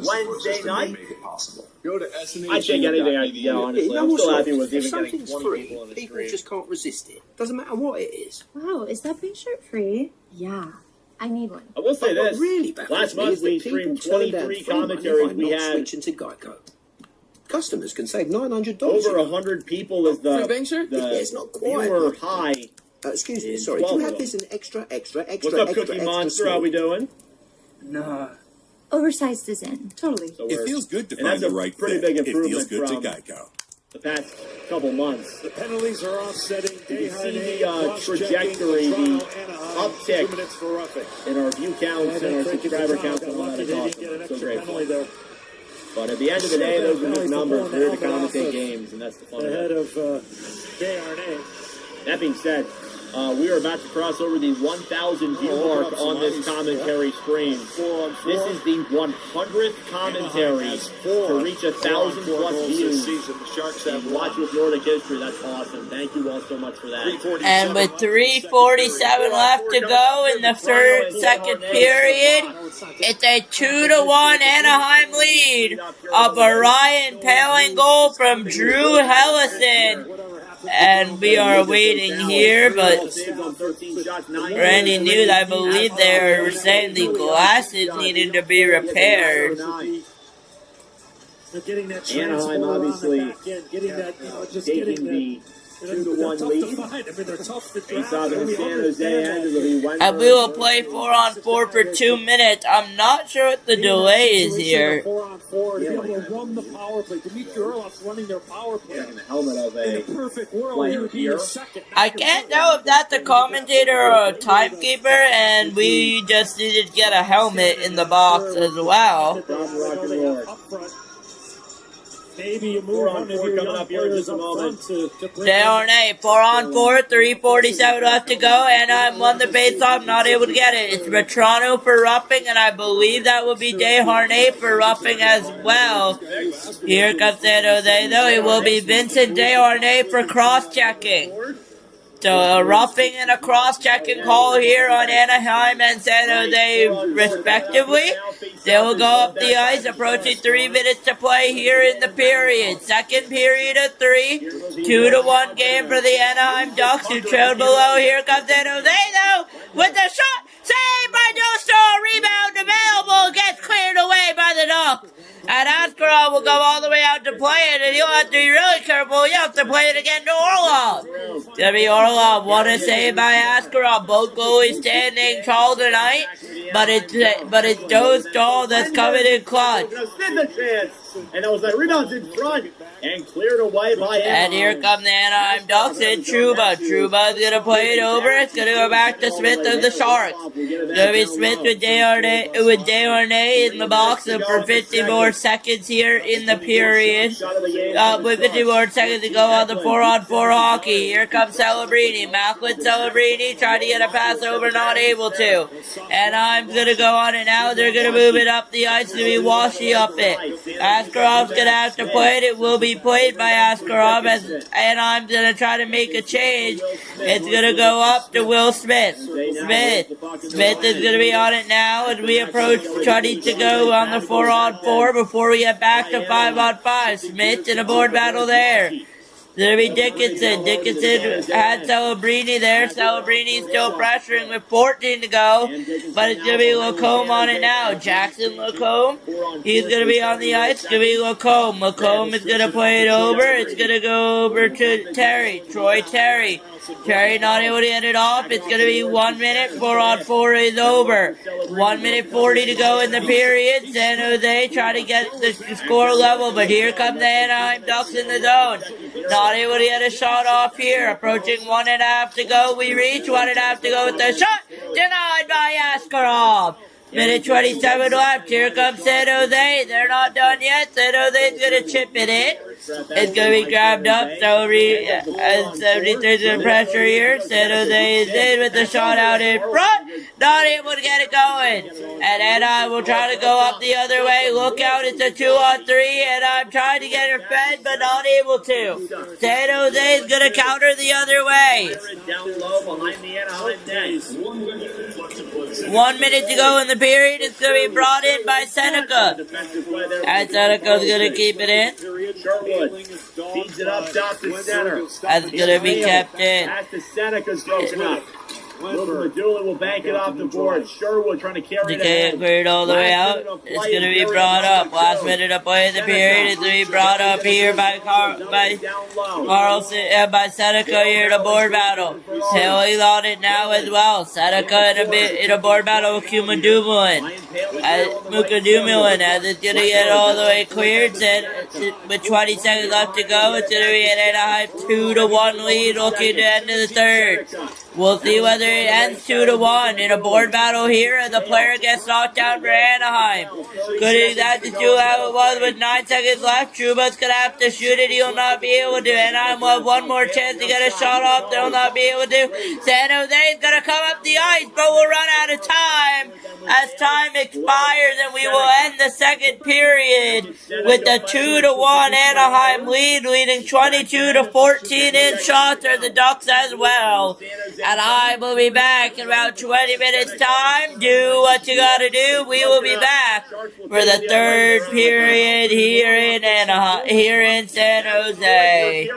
Wednesday night. Make it possible. Go to SNHU. I'd take anything I can get, honestly. I'm still happy with If even getting something's 20 free, people on the people screen. just can't resist it. Doesn't matter what it is. Wow, is that pink shirt free? Yeah, I need one. I will say But this. what really baffles Last me month is that we people streamed turn down 23 free money commentaries. by We not had switching to Geico. Customers can save $900. over 100 people as Free bank shirt? It's not quite. viewer high. Excuse me, in sorry. Do 12 you of have this in extra? What's up, Cookie Monster? How we doing? Nah. Oversized is in. Totally. So It feels good to and find that's the a right pretty fit. big It feels improvement good to from Geico. the past couple months. The penalties are offsetting. You see the trajectory, the uptick in our view counts and our subscriber counts and all that is awesome. I'm so grateful. But at the end of the day, those are just numbers. We're here to commentate games, and that's the fun of Ahead it. of Desharnais. That being said, We are about to cross over the 1,000 view mark on this commentary screen. This is the 100th commentary to reach 1,000 plus views. And watch with Nordic history. That's awesome. Thank you all so much for that. And with 3:47 left to go in the second period, it's a 2-1 Anaheim lead. A Brian Paling goal from Drew Hellison. And we are waiting here, but Randy News, I believe they were saying the glasses needed to be repaired. Anaheim obviously taking the 2-1 lead. And we will play 4-on-4 for 2 minutes. I'm not sure what the delay is here. 4-on-4 to be able to run the power play. Dmitry Orlov's running their power play. In the helmet of in a perfect world, he would be your second. I can't know if that's a commentator or a timekeeper, and we just needed to get a helmet in the box as well. Maybe you move on if you're coming up here in just a moment. Desharnais, 4-on-4, 3:47 left to go, and I won the faceoff, not able to get it. It's Vetrano for roughing, and I believe that would be Desharnais for roughing as well. Here comes San Jose, though. It will be Vincent Desharnais for cross-checking. So a roughing and a cross-checking call here on Anaheim and San Jose respectively. They will go up the ice, approaching 3 minutes to play here in the period. Second period of 3. 2-1 game for the Anaheim Ducks, who trailed below. Here comes San Jose, though, with the shot. Saved by Dostal. Rebound available. Gets cleared away by the Ducks. And Askarov will go all the way out to play it, and you'll have to be really careful. You'll have to play it again to Orlov. It's going to be Orlov. What a save by Askarov. Both goalies standing tall tonight, but it's Dostal that's coming in clutch. And that was that rebound in front and cleared away by Anaheim. And here come the Anaheim Ducks and Trouba. Trouba's going to play it over. It's going to go back to Smith of the Sharks. It's going to be Smith with Desharnais in the box for 50 more seconds here in the period. With 50 more seconds to go on the 4-on-4 hockey. Here comes Celebrini. Macklin Celebrini trying to get a pass over, not able to. Anaheim's going to go on it now. They're going to move it up the ice to be Washy up it. Askarov's going to have to play it. It will be played by Askarov, and I'm going to try to make a change. It's going to go up to Will Smith. Smith is going to be on it now as we approach trying to go on the 4-on-4 before we get back to 5-on-5. Smith in a board battle there. There'll be Dickinson. Dickinson had Celebrini there. Celebrini still pressuring with 14 to go. But it's going to be Lacombe on it now. Jackson Lacombe. He's going to be on the ice. It's going to be Lacombe. Lacombe is going to play it over. It's going to go over to Terry. Troy Terry. Terry not able to get it off. It's going to be 1 minute. 4-on-4 is over. 1 minute 40 to go in the period. San Jose trying to get the score level. But here come the Anaheim Ducks in the zone. Not able to get a shot off here. Approaching 1.5 to go. We reach 1.5 to go with the shot. Denied by Askarov. Minute 27 left. Here comes San Jose. They're not done yet. San Jose's going to chip it in. It's going to be grabbed up. 73's in pressure here. San Jose is in with the shot out in front. Not able to get it going. And Anaheim will try to go up the other way. Look out. It's a 2-on-3. And I'm trying to get her fed, but not able to. San Jose is going to counter the other way. Down low behind the Anaheim net. 1 minute to go in the period. It's going to be brought in by Seneca. And Seneca's going to keep it in. Sherwood feeds it up top to center. That's going to be kept in. Pass to Seneca's broken up. Doolin will bank it off the board. Sherwood trying to carry it ahead. Cleared all the way out. It's going to be brought up. Last minute of play in the period. It's going to be brought up here by Carlson, by Seneca here in a board battle. Haley's on it now as well. Seneca in a board battle with Muka Dumoulin as it's going to get all the way cleared. With 20 seconds left to go, it's going to be an Anaheim 2-1 lead looking to end of the third. We'll see whether ends 2-1 in a board battle here, and the player gets knocked down for Anaheim. Couldn't that to do how it was with 9 seconds left. Truba's gonna have to shoot it. He'll not be able to. Anaheim will have one more chance to get a shot off. They'll not be able to. San Jose's gonna come up the ice, but we'll run out of time. As time expires, and we will end the second period with the 2-1 Anaheim lead, leading 22-14 in shots are the Ducks as well. And I will be back in about 20 minutes time. Do what you gotta do. We will be back for the third period here in Anaheim, here in San Jose.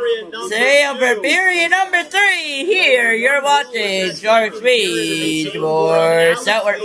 See you for period number 3 here. You're watching Shark Speed Sports Network.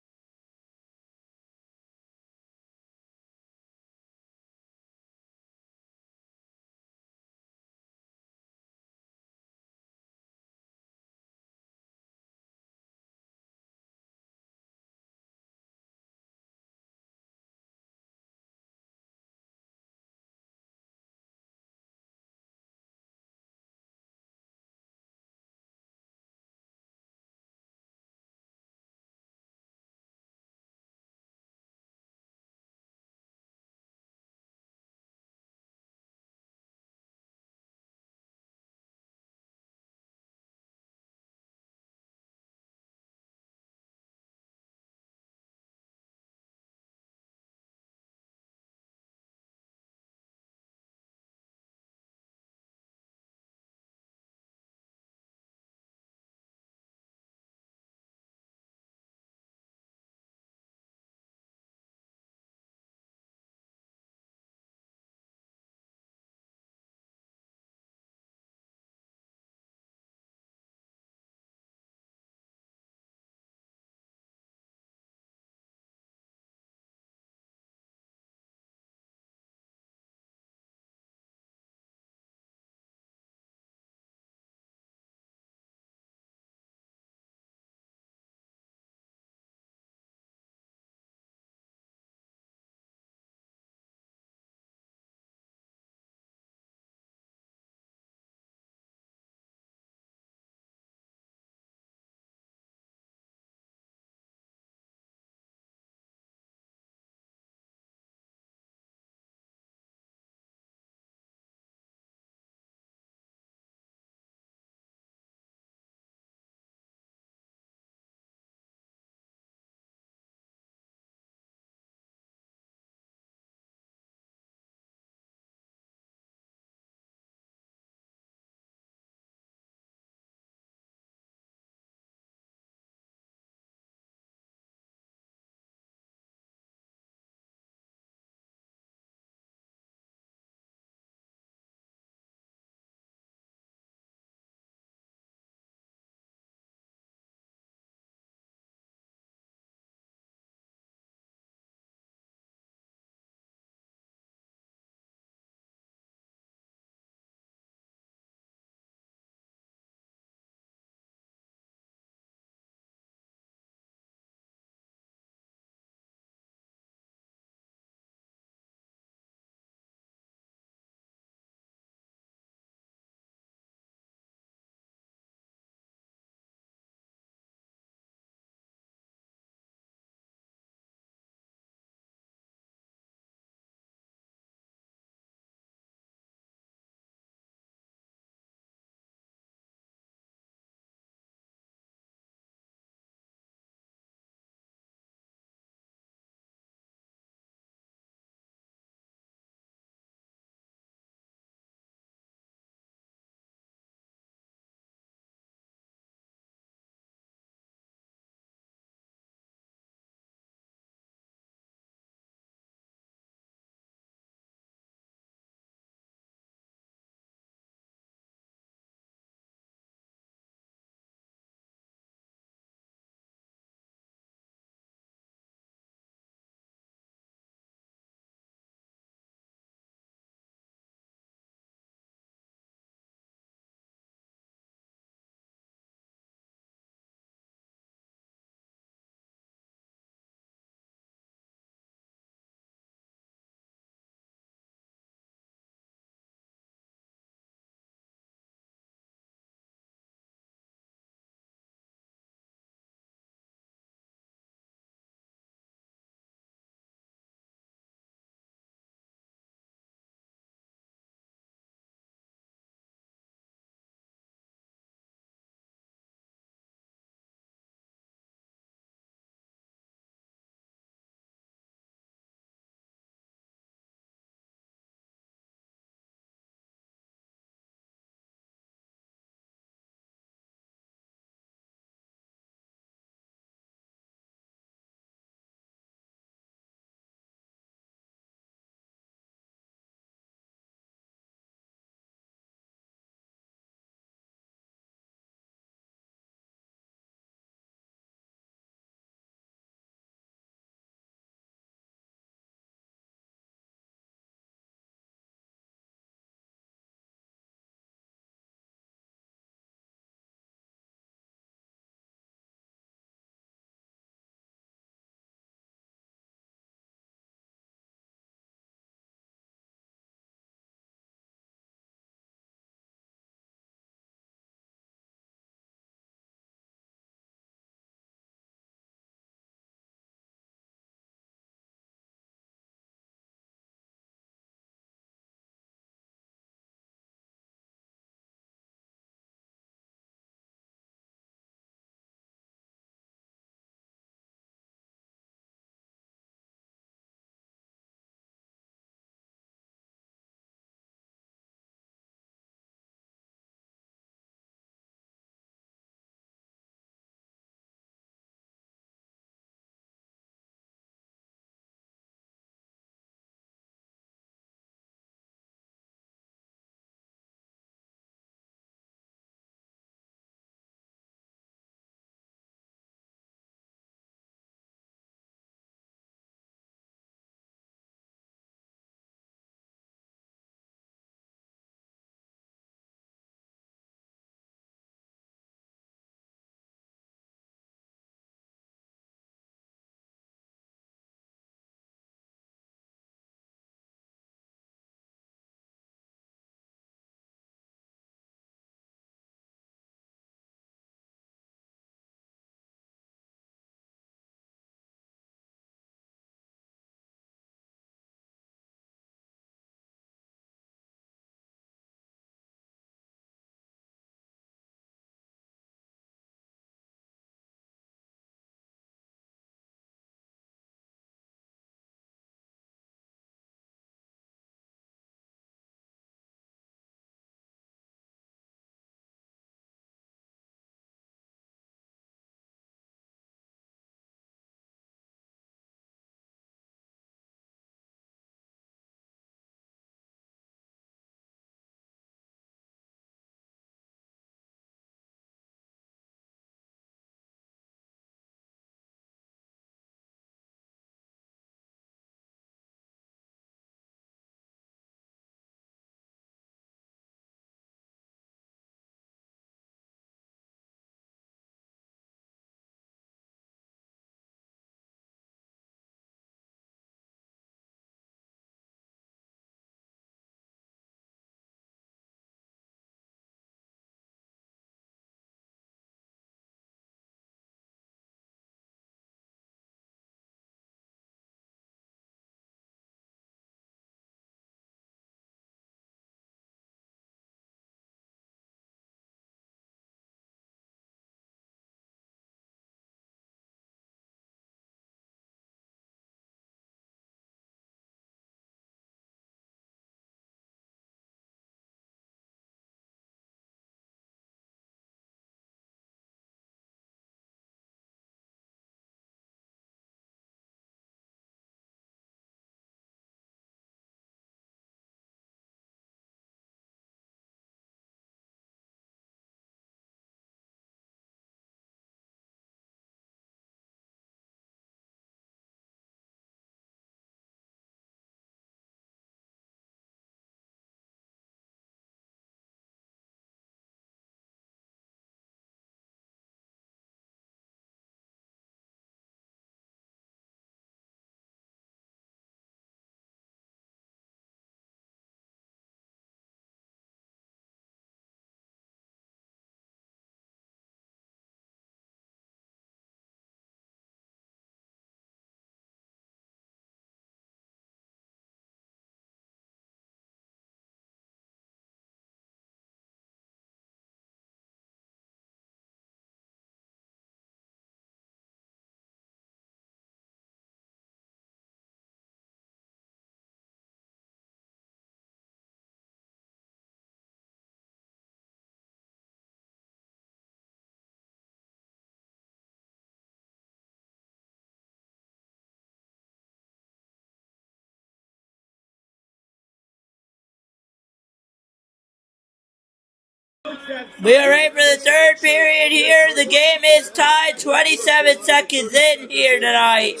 We are ready for the third period here. The game is tied 27 seconds in here tonight.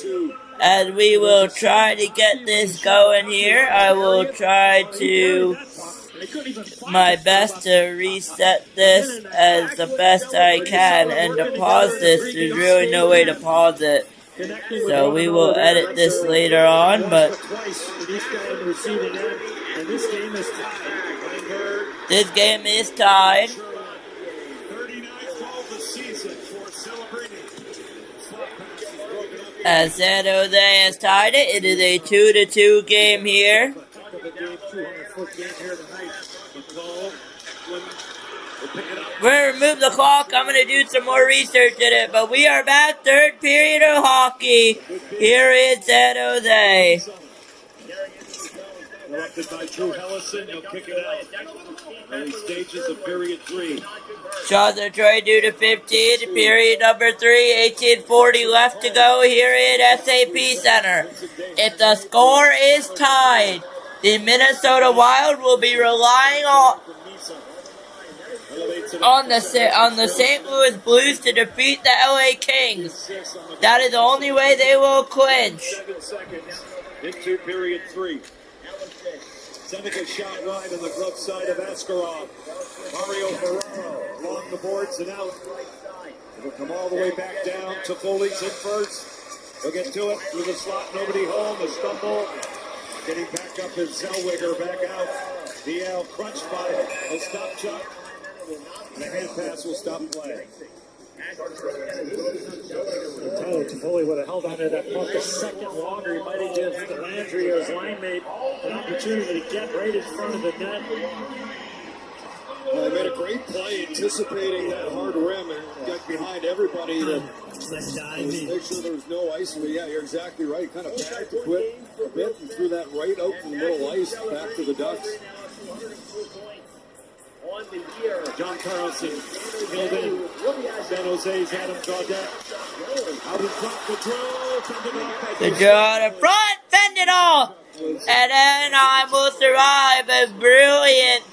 And we will try to get this going here. I will try to my best to reset this as the best I can, and to pause this, there's really no way to pause it. So we will edit this later on, but this game is tied. As San Jose has tied it, it is a 2-2 game here. We're going to remove the clock. I'm going to do some more research in it. But we are back, third period of hockey here in San Jose. Interrupted by Drew Hellison. He'll kick it out. Early stages of period 3. Shots are traded due to 15. Period number 3. 18:40 left to go here in SAP Center. If the score is tied, the Minnesota Wild will be relying on the St. Louis Blues to defeat the LA Kings. That is the only way they will clinch. 7 seconds into period 3. Seneca shot right on the glove side of Askarov. Mario Ferraro along the boards and out. It'll come all the way back down to Foley's in first. He'll get to it through the slot, nobody home, a stumble. Getting back up is Zellweger back out. DL crunched by a stop shot. And a hand pass will stop play. Tyler Toffoli would have held on to that puck a second longer. He might have given Landry or his line mate an opportunity to get right in front of the net. Well, they made a great play anticipating that hard rim and got behind everybody to make sure there was no ice. But yeah, you're exactly right. Kind of backed to quit a bit and threw that right out in the middle ice back to the Ducks. John Carlson filled in. San Jose's Adam Gaudette. Out in front, the draw to front, fended off. And Anaheim will survive a brilliant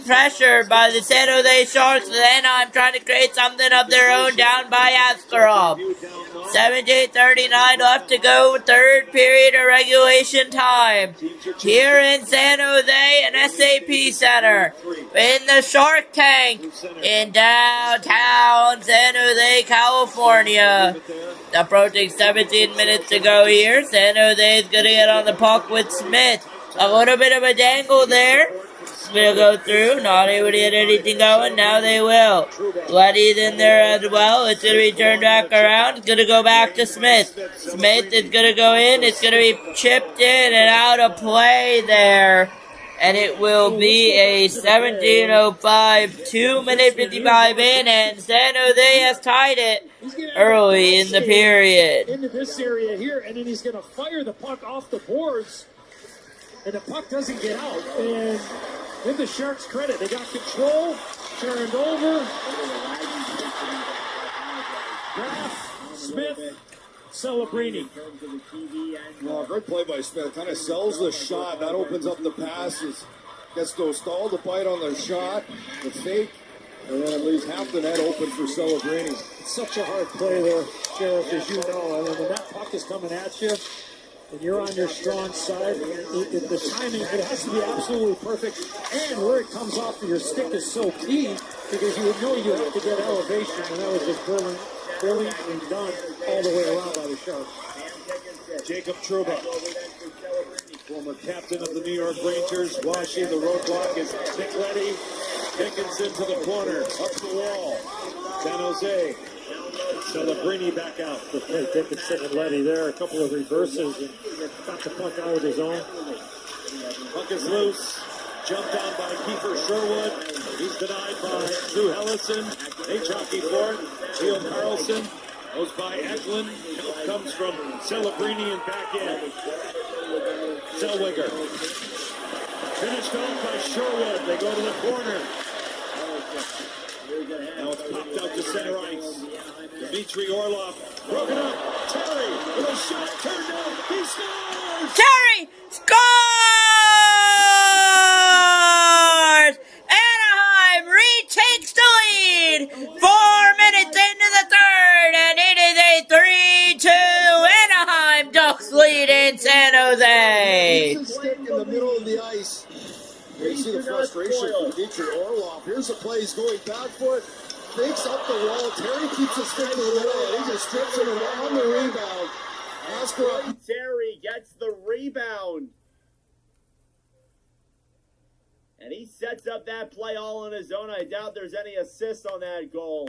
pressure by the San Jose Sharks. And Anaheim trying to create something of their own down by Askarov. 17:39 left to go, third period of regulation time. Here in San Jose and SAP Center. In the Shark Tank in downtown San Jose, California. Approaching 17 minutes to go here. San Jose is going to get on the puck with Smith. A little bit of a dangle there. Will go through, not able to get anything going. Now they will. Letty's in there as well. It's going to be turned back around. It's going to go back to Smith. Smith is going to go in. It's going to be chipped in and out of play there. And it will be a 17:05, 2-minute 55 in, and San Jose has tied it early in the period. Into this area here, and then he's going to fire the puck off the boards, and the puck doesn't get out. And give the Sharks credit, they got control, turned over. Graff, Smith, Celebrini. Well, great play by Smith. Kind of sells the shot. That opens up the passes. Gets Dostal to bite on the shot, the fake, and then it leaves half the net open for Celebrini. It's such a hard play there, Sheriff, as you know. I mean, when that puck is coming at you, and you're on your strong side, the timing, it has to be absolutely perfect. And where it comes off of your stick is so key, because you know you have to get elevation, and that was just brilliantly done all the way around by the Sharks. Jacob Trouba, former captain of the New York Rangers, washing the roadblock is Nick Leddy. Dickinson to the corner, up the wall. San Jose. Celebrini back out. Dickinson and Leddy there, a couple of reverses, and got the puck out of his own. Puck is loose. Jumped on by Kiefer Sherwood. He's denied by Drew Hellison. H-hockey for it. Leo Carlson goes by Eklund. Help comes from Celebrini and back in. Zellweger. Finished off by Sherwood. They go to the corner. Now it's popped out to center ice. Dmitry Orlov. Broken up. Terry with a shot turned down. He scores! Terry scores! Anaheim Ducks lead in San Jose. Decent stick in the middle of the ice. You see the frustration from Dietrich Orlov. Here's the play. He's going back foot. Fakes up the wall. Terry keeps the stick in the middle, and he just strips him on the rebound. Terry gets the rebound. And he sets up that play all on his own. I doubt there's any assist on that goal.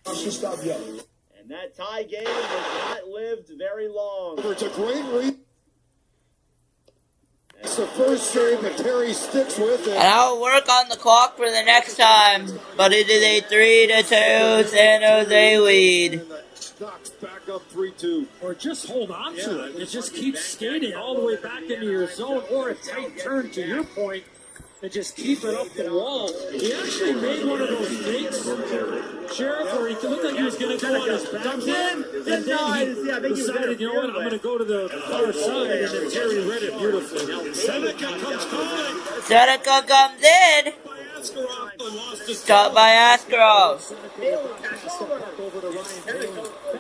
And that tie game has not lived very long. It's a great read. It's the first save that Terry sticks with it. And I'll work on the clock for the next time. But it is a 3-2 San Jose lead. Ducks back up 3-2. Or just hold on to it. It just keeps skating all the way back into your zone, or a tight turn to your point, and just keep it up the wall. He actually made one of those fakes, Sheriff, where he looked like he was going to go on his backhand, and then he decided, you know what, I'm going to go to the far side, and then Terry read it beautifully. Seneca comes calling. Seneca comes in. Stopped by Askarov. That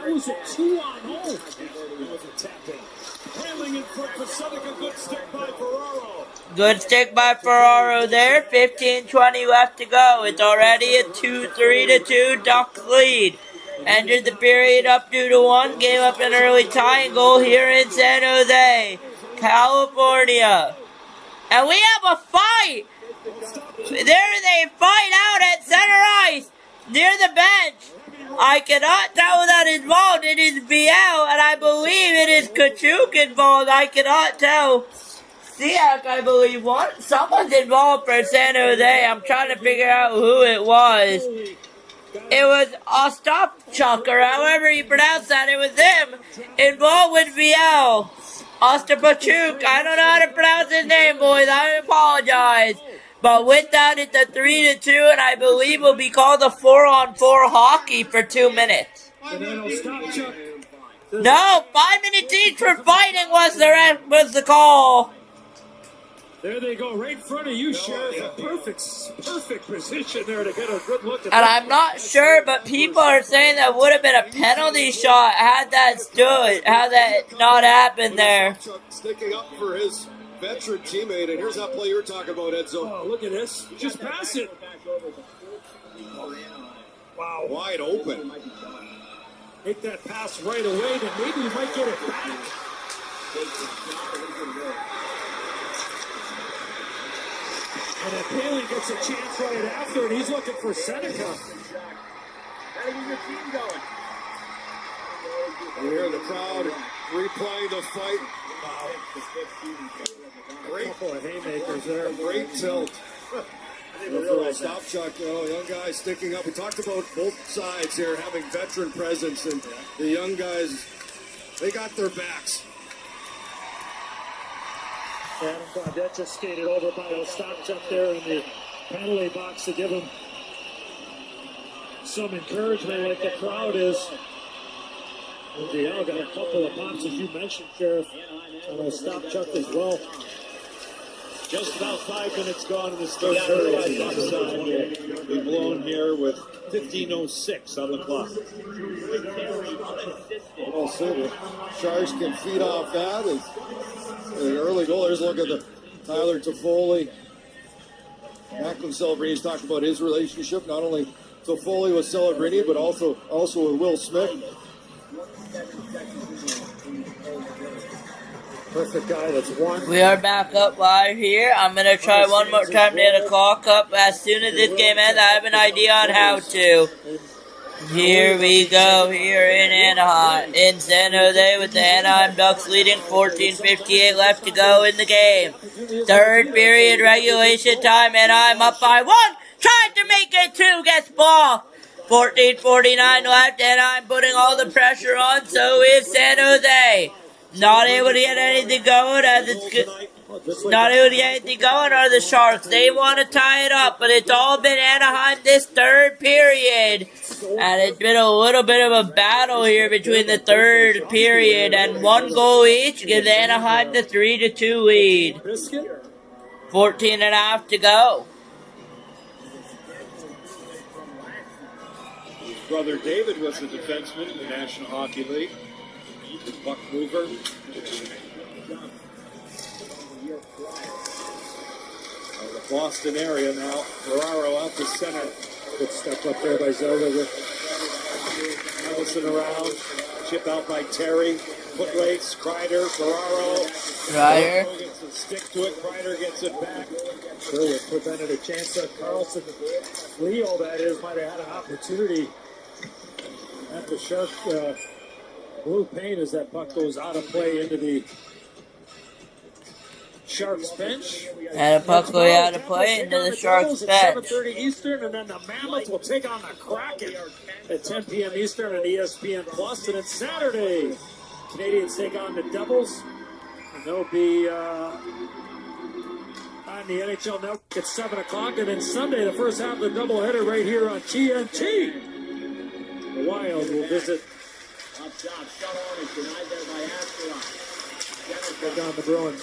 was a 2-on-0. It was a tap-in. Hailing in front for Seneca. Good stick by Ferraro. Good stick by Ferraro there. 15:20 left to go. It's already a 3-2 Ducks lead. Entered the period up 2-1. Gave up an early tying goal here in San Jose, California. And we have a fight. There is a fight out at center ice near the bench. I cannot tell that involved. It is BL, and I believe it is Kachuk involved. I cannot tell. Siak, I believe, someone's involved for San Jose. I'm trying to figure out who it was. It was Ostapchuk, or however you pronounce that. It was him involved with BL. Ostapchuk. I don't know how to pronounce his name, boys. I apologize. But with that, it's a 3-2, and I believe will be called a 4-on-4 hockey for 2 minutes. No, 5 minutes each for fighting was the call. There they go, right in front of you, Sheriff. Perfect position there to get a good look at that. And I'm not sure, but people are saying that would have been a penalty shot had that stood, had that not happened there. Sticking up for his veteran teammate, and here's that play you're talking about, Edzo. Oh, look at this. Just pass it. Wow. Wide open. Make that pass right away, then maybe you might get it back. And then Paley gets a chance right after, and he's looking for Seneca. Gotta get your team going. You hear the crowd replaying the fight. Wow. Great couple of haymakers there. Great tilt. Ostapchuk, young guys sticking up. We talked about both sides here having veteran presence, and the young guys, they got their backs. Adam Gaudette just skated over by Ostapchuk there in the penalty box to give him some encouragement like the crowd is. DL got a couple of pops, as you mentioned, Sheriff, and Ostapchuk as well. Just about 5 minutes gone in this third period. We've blown here with 15:06 on the clock. Well, so Sharks can feed off that. The early goal. There's a look at the Tyler Toffoli. Macklin Celebrini is talking about his relationship, not only Toffoli with Celebrini, but also with Will Smith. Perfect guy, that's one. We are back up live here. I'm going to try one more time to get a clock up. As soon as this game ends, I have an idea on how to. Here we go, here in Anaheim, in San Jose, with the Anaheim Ducks leading 14:58 left to go in the game. Third period regulation time, Anaheim up by 1. Tried to make it 2, gets blocked. 14:49 left, Anaheim putting all the pressure on, so is San Jose. Not able to get anything going as it's not able to get anything going are the Sharks. They want to tie it up, but it's all been Anaheim this third period. And it's been a little bit of a battle here between the third period, and 1 goal each gives Anaheim the 3-2 lead. 14.5 to go. His brother David was a defenseman in the National Hockey League. Buck mover. The Boston area now. Ferraro out to center. Good step up there by Zelda with Allison around. Chip out by Terry. Foot race. Kreider. Ferraro. Kreider gets a stick to it. Kreider gets it back. Sherwood prevented a chance that Carlson, Leo that is, might have had an opportunity at the Shark blue paint as that puck goes out of play into the Sharks bench. And a puck going out of play into the Sharks bench. 7:30 Eastern, and then the Mammoths will take on the Kraken at 10 p.m. Eastern on ESPN Plus. And it's Saturday. Canadians take on the Devils. And they'll be on the NHL Network at 7 o'clock. And then Sunday, the first half of the doubleheader right here on TNT. The Wild will visit. Up top, shot on it, denied there by Askarov. Take on the Bruins.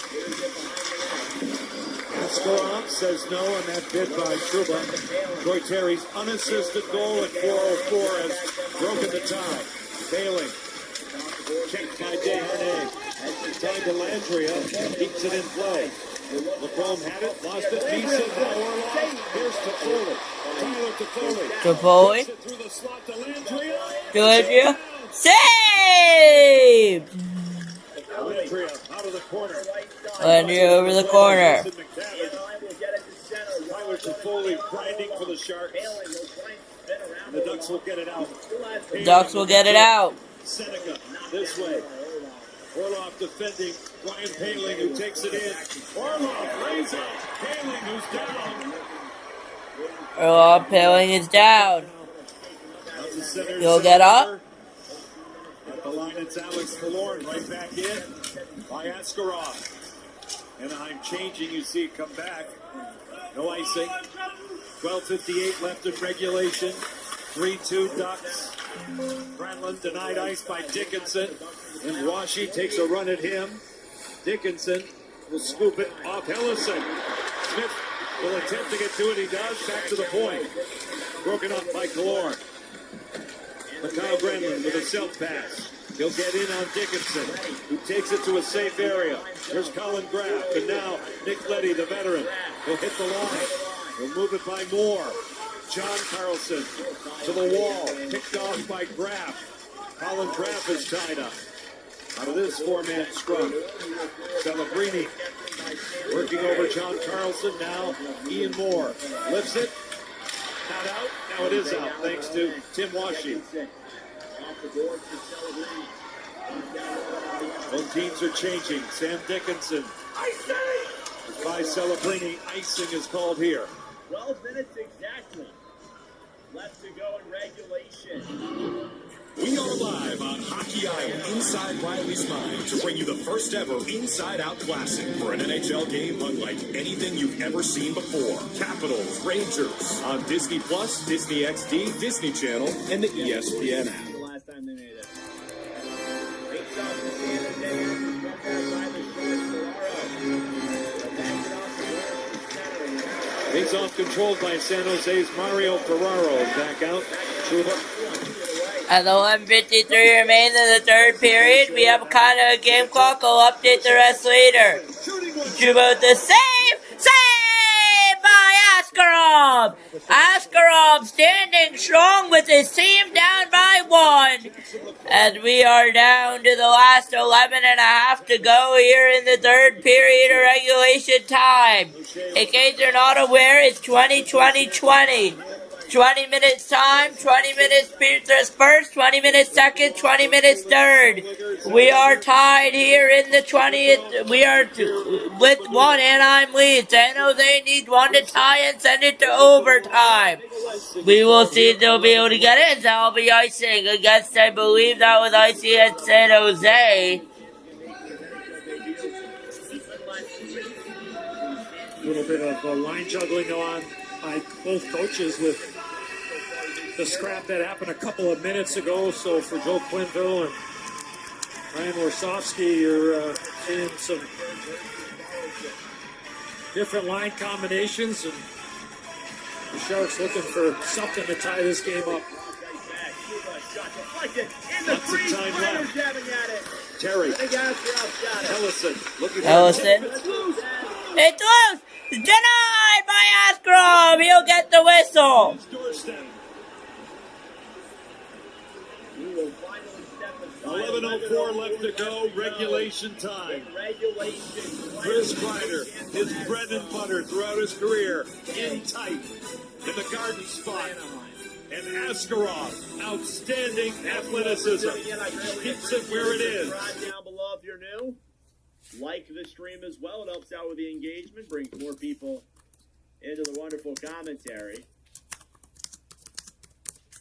Askarov says no on that bid by Trouba. Troy Terry's unassisted goal at 4:04 has broken the tie. Bailing. Checked by Desharnais. Time to Landria. Keeps it in play. Lacombe had it, lost it. Neeson, now Orlov. Here's Toffoli. Tyler Toffoli. Toffoli. Through the slot to Landria. Good. Saved! Landria out of the corner. Landria over the corner. Tyler Toffoli grinding for the Sharks. And the Ducks will get it out. Ducks will get it out. Seneca this way. Orlov defending. Ryan Poehling who takes it in. Orlov lays up. Poehling who's down. Orlov Poehling is down. You'll get up. At the line, it's Alex Killorn right back in by Askarov. Anaheim changing. You see it come back. No icing. 12:58 left in regulation. 3-2 Ducks. Granlund denied ice by Dickinson. And Washi takes a run at him. Dickinson will scoop it off Hellison. Smith will attempt to get to it. He does. Back to the point. Broken up by Killorn. Kyle Granlund with a self-pass. He'll get in on Dickinson, who takes it to a safe area. There's Colin Graff, and now Nick Leddy, the veteran, will hit the line. He'll move it by Moore. John Carlson to the wall, picked off by Graff. Colin Graff is tied up. Out of this four-man scrum. Celebrini working over John Carlson. Now Ian Moore lifts it. Not out. Now it is out, thanks to Tim Washi. Both teams are changing. Sam Dickinson by Celebrini. Icing is called here. 12 minutes exactly left to go in regulation. We are live on Hockey Island inside Riley's Mine to bring you the first ever Inside Out Classic for an NHL game unlike anything you've ever seen before. Capitals, Rangers on Disney Plus, Disney XD, Disney Channel, and the ESPN app. The last time they made it. Face off controlled by San Jose's Mario Ferraro. Back out. Trouba. At 11:53 remains in the third period. We have kind of a game clock. I'll update the rest later. Trouba with the save! Save by Askarov! Askarov standing strong with his team down by 1. And we are down to the last 11 and a half to go here in the third period of regulation time. In case you're not aware, it's 20-20-20. 20 minutes time, 20 minutes first, 20 minutes second, 20 minutes third. We are tied here in the 20th. We are with one Anaheim lead. San Jose needs one to tie and send it to overtime. We will see if they'll be able to get it. That'll be icing against, I believe that was icing at San Jose. A little bit of line juggling on by both coaches with the scrap that happened a couple of minutes ago. So for Joe Quinville and Ryan Warsofsky, you're seeing some different line combinations, and the Sharks looking for something to tie this game up. Shot deflected in Lots of time left. Terry. Ellison. Looking for Ellison. It's loose. Denied by Askarov. He'll get the whistle. 11:04 left to go. Regulation time. Chris Kreider, his bread and butter throughout his career, in tight in the garden spot. And Askarov, outstanding athleticism, keeps it where it is. Down below if you're new. Like the stream as well. It helps out with the engagement, brings more people into the wonderful commentary.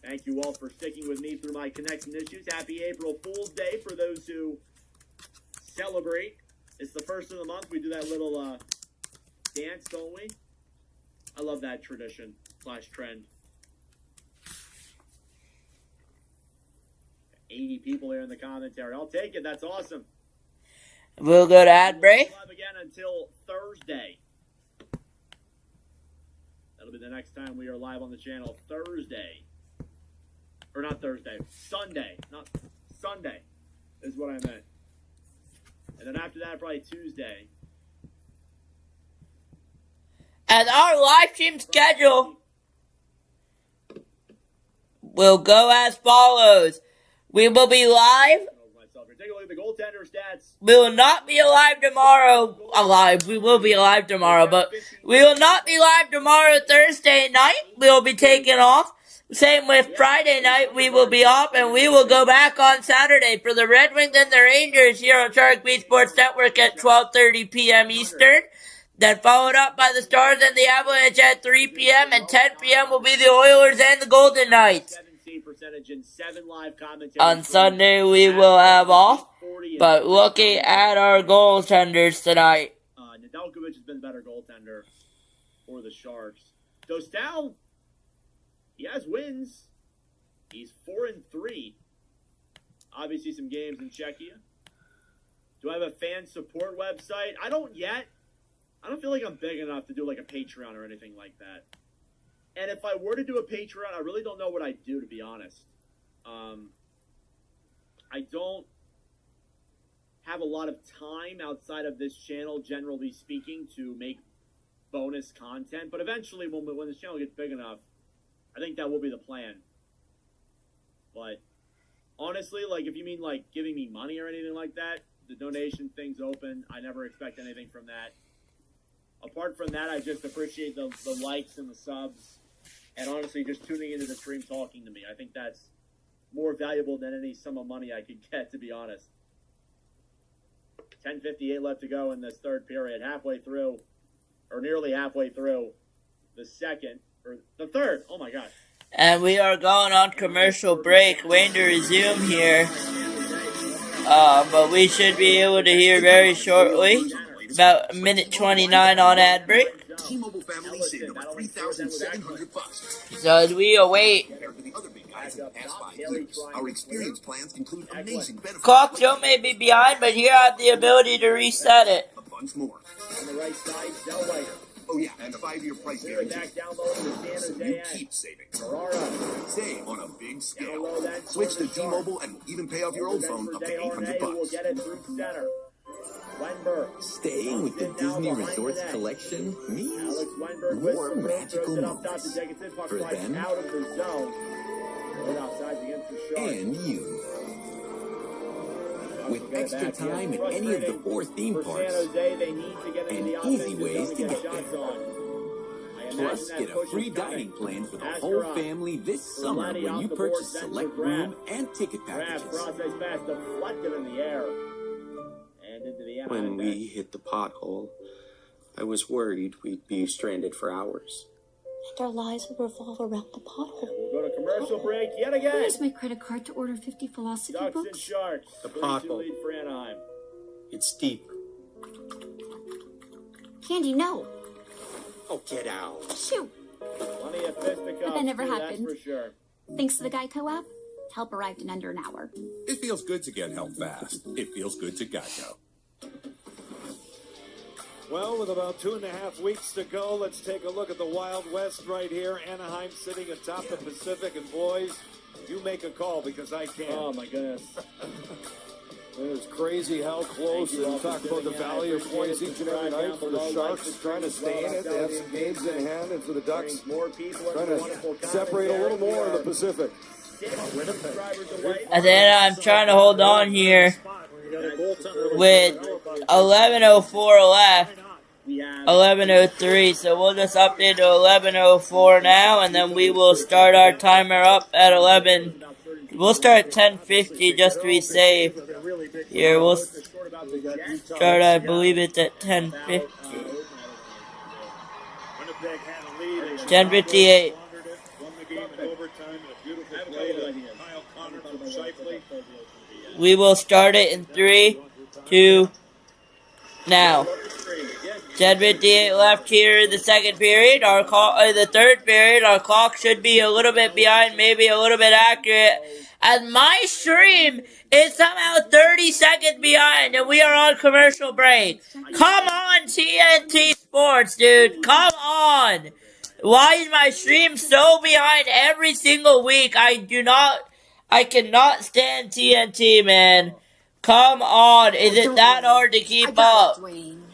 Thank you all for sticking with me through my connection issues. Happy April Fool's Day for those who celebrate. It's the first of the month. We do that little dance, don't we? I love that tradition / trend. 80 people here in the commentary. I'll take it. That's awesome. We'll go to ad break. Live again until Thursday. That'll be the next time we are live on the channel. Thursday. Or not Thursday. Sunday. Not Sunday is what I meant. And then after that, probably Tuesday. And our live stream schedule will go as follows. We will be live. Take a look at the goaltender stats. We will not be alive tomorrow. We will be alive tomorrow, but we will not be live tomorrow, Thursday night. We will be taking off. Same with Friday night. We will be off, and we will go back on Saturday for the Red Wings and the Rangers here on Sharik Beat Sports Network at 12:30 p.m. Eastern. Then followed up by the Stars and the Avalanche at 3 p.m. and 10 p.m. will be the Oilers and the Golden Knights. On Sunday, we will have off, but looking at our goaltenders tonight. Nedeljkovic has been the better goaltender for the Sharks. Dostal, he has wins. He's 4-3. Obviously, some games in Czechia. Do I have a fan support website? I don't yet. I don't feel like I'm big enough to do like a Patreon or anything like that. And if I were to do a Patreon, I really don't know what I'd do, to be honest. I don't have a lot of time outside of this channel, generally speaking, to make bonus content. But eventually, when this channel gets big enough, I think that will be the plan. But honestly, like, if you mean like giving me money or anything like that, the donation thing's open. I never expect anything from that. Apart from that, I just appreciate the likes and the subs. And honestly, just tuning into the stream, talking to me. I think that's more valuable than any sum of money I could get, to be honest. 10:58 left to go in this third period. Halfway through, or nearly halfway through, the third. Oh my God. And we are going on commercial break, waiting to resume here. But we should be able to hear very shortly. About a minute 29 on ad break. T-Mobile family saving over $3,700. So as we await. Our experience plans include amazing benefits. Clock Joe may be behind, but here I have the ability to reset it. A bunch more. On the right side, Zellweger. Oh yeah, and a 5-year price guarantee. So you keep saving. Save on a big scale. Switch to T-Mobile and we'll even pay off your old phone up to $800. Get it through center. Wenberg. Staying with the Disney Resorts collection means more magical moments for them out of the zone. and you. With extra time at any of the 4 theme parks and easy ways to get there. Plus, get a free dining plan for the whole family this summer when you purchase select room and ticket packages. When we hit the pothole, I was worried we'd be stranded for hours. And our lives would revolve around the pothole. We'll go to commercial break yet again. Where's my credit card to order 50 Velocity Ducks books? and Sharks. The pothole. Lead for Anaheim. It's deep. Candy, no. Oh, get out. Shoot. Plenty of fisticuffs. But that never too, happened. That's for sure. Thanks to the Geico app, help arrived in under an hour. It feels good to get help fast. It feels good to Geico. Well, with about 2.5 weeks to go, let's take a look at the Wild West right here. Anaheim sitting atop the Pacific, and boys, You make a call because I can't. Oh, my goodness. It's crazy how close. We talk about the value of points each and every night for the Sharks, trying to stay in it. They have some games in hand, and for the Ducks, trying to separate a little more in the Pacific. And then I'm trying to hold on here with 11:04 left. 11:03, so we'll just update to 11:04 now, and then we will start our timer up at 11. We'll start at 10:50 just to be safe. Here, we'll start, I believe it's at 10:50. 10:58. We will start it in 3, 2, now. 10:58 left here in the second period. The third period, our clock should be a little bit behind, maybe a little bit accurate. And my stream is somehow 30 seconds behind, and we are on commercial break. Come on, TNT Sports, dude. Come on. Why is my stream so behind every single week? I cannot stand TNT, man. Come on. Is it that hard to keep up?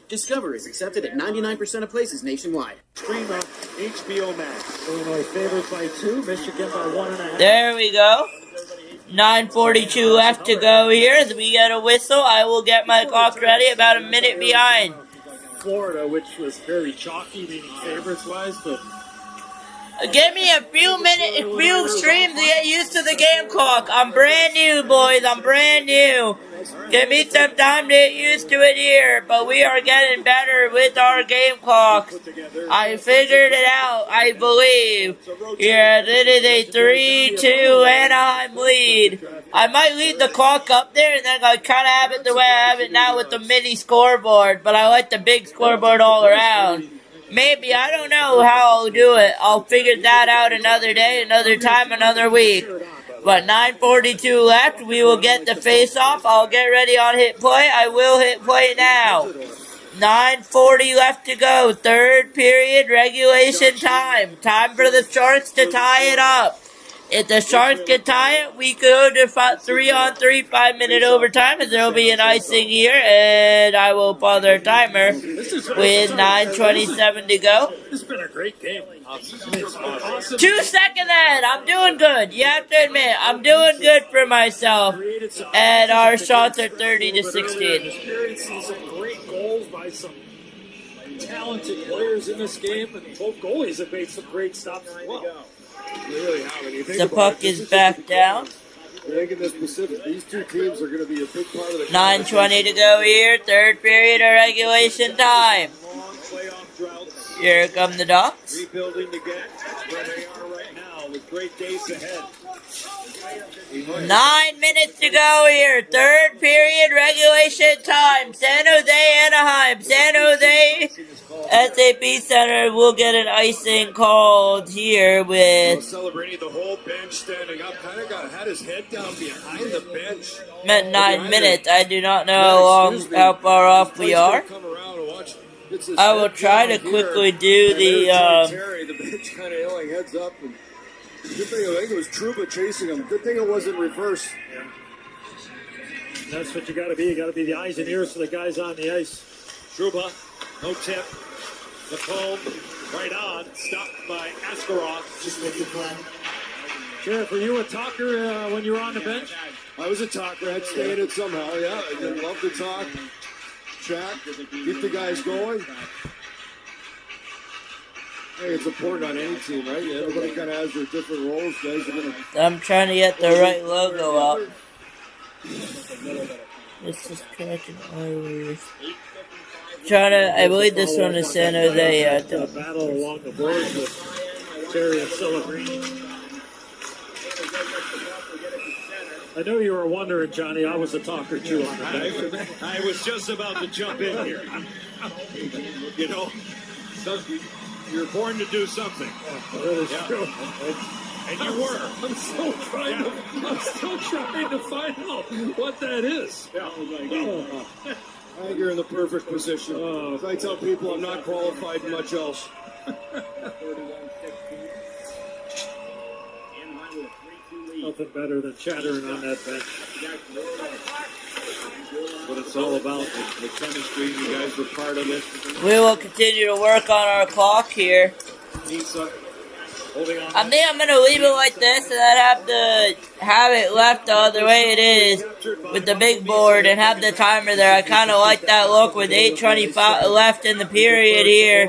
Discover is accepted at 99% of places nationwide. Stream on HBO Max. Illinois favored by 2, Michigan by 1.5. There we go. 9:42 left to go here. As we get a whistle, I will get my clock ready, about a minute behind. Florida, which was very chalky, meaning favorites-wise, but... Give me a few streams to get used to the game clock. I'm brand new, boys. I'm brand new. Give me some time to get used to it here. But we are getting better with our game clock. I figured it out, I believe. Yeah, it is a 3-2 Anaheim lead. I might leave the clock up there, and then I kind of have it the way I have it now with the mini scoreboard. But I like the big scoreboard all around. Maybe, I don't know how I'll do it. I'll figure that out another day, another time, another week. But 9:42 left. We will get the face-off. I'll get ready on hit play. I will hit play now. 9:40 left to go. Third period, regulation time. Time for the Sharks to tie it up. If the Sharks can tie it, we go to 3-on-3, 5-minute overtime, and there will be an icing here, and I will pause our timer with 9:27 to go. This has been a great game. 2 seconds ahead. I'm doing good. You have to admit, I'm doing good for myself. And our shots are 30-16. Experiencing some great goals by some talented players in this game, and both goalies have made some great stops as well. Really have. The puck is back down. I think in this Pacific, these two teams are going to be a big part of the 9:20 to go here. Third period of regulation time. Here come the Ducks. Rebuilding to get where they are right now with great days ahead. 9 minutes to go here. Third period regulation time. San Jose, Anaheim. San Jose SAP Center will get an icing called here with... Celebrating the whole bench standing up. Kind of had his head down behind the bench. Meant 9 minutes. I do not know how far off we are. I will try to quickly do the... The bench kind of yelling heads up. And good thing I think it was Trouba chasing him. Good thing it wasn't reverse. Yeah. That's what you got to be. You got to be the eyes and ears for the guys on the ice. Trouba, no tip. The phone, right on. Stopped by Askarov. Just make it fun. Sheriff, were you a talker when you were on the bench? I was a talker. I'd stay in it somehow, yeah. I love to talk, chat, keep the guys going. Hey, it's important on any team, right? Everybody kind of has their different roles. Guys are gonna... I'm trying to get the right logo up. This is cracking Oilers. I believe this one is San Jose. Battle along the boards with Terry and Celebrini. I know you were wondering, Johnny. I was a talker too on the bench. I was just about to jump in here. You know, you're born to do something. That is true. And you were. I'm still trying to find out what that is. Yeah. I think you're in the perfect position. I tell people I'm not qualified in much else. nothing better than chattering on that bench. What it's all about, the chemistry. You guys were part of it. We will continue to work on our clock here. I think I'm going to leave it like this and then have it left the other way it is with the big board and have the timer there. I kind of like that look with 8:25 left in the period here.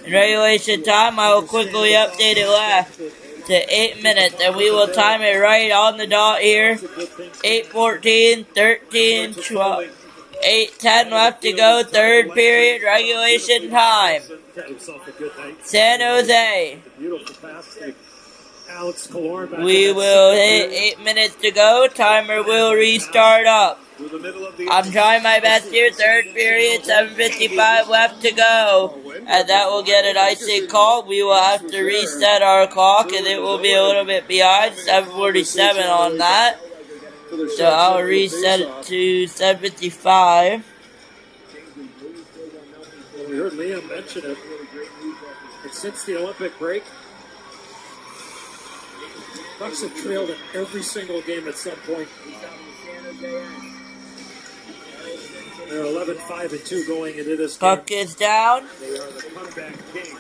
In regulation time, I will quickly update it left to 8 minutes and we will time it right on the dot here. 8:14, 13, 12, 8:10 left to go, third period, regulation time. San Jose. We will hit 8 minutes to go. Timer will restart up. I'm trying my best here. Third period, 7:55 left to go. And that will get an icing call. We will have to reset our clock and it will be a little bit behind. 7:47 on that. So I'll reset it to 7:55. We heard Liam mention it. But since the Olympic break, Bucks have trailed in every single game at some point. They're 11-5-2 going into this game. Puck is down. They are the comeback kings.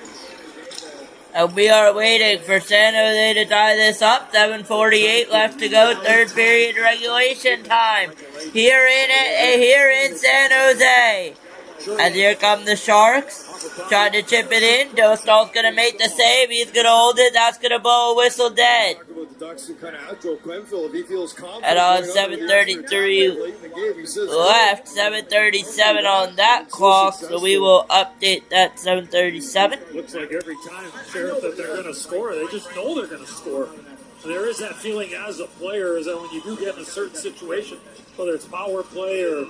And we are waiting for San Jose to tie this up. 7:48 left to go. Third period regulation time. Here in San Jose. And here come the Sharks. Trying to chip it in. Dostal's going to make the save. He's going to hold it. That's going to blow a whistle dead. And on 7:33 left. 7:37 on that clock. So we will update that 7:37. Looks like every time, Sheriff, that they're going to score, they just know they're going to score. And there is that feeling as a player is that when you do get in a certain situation, whether it's power play or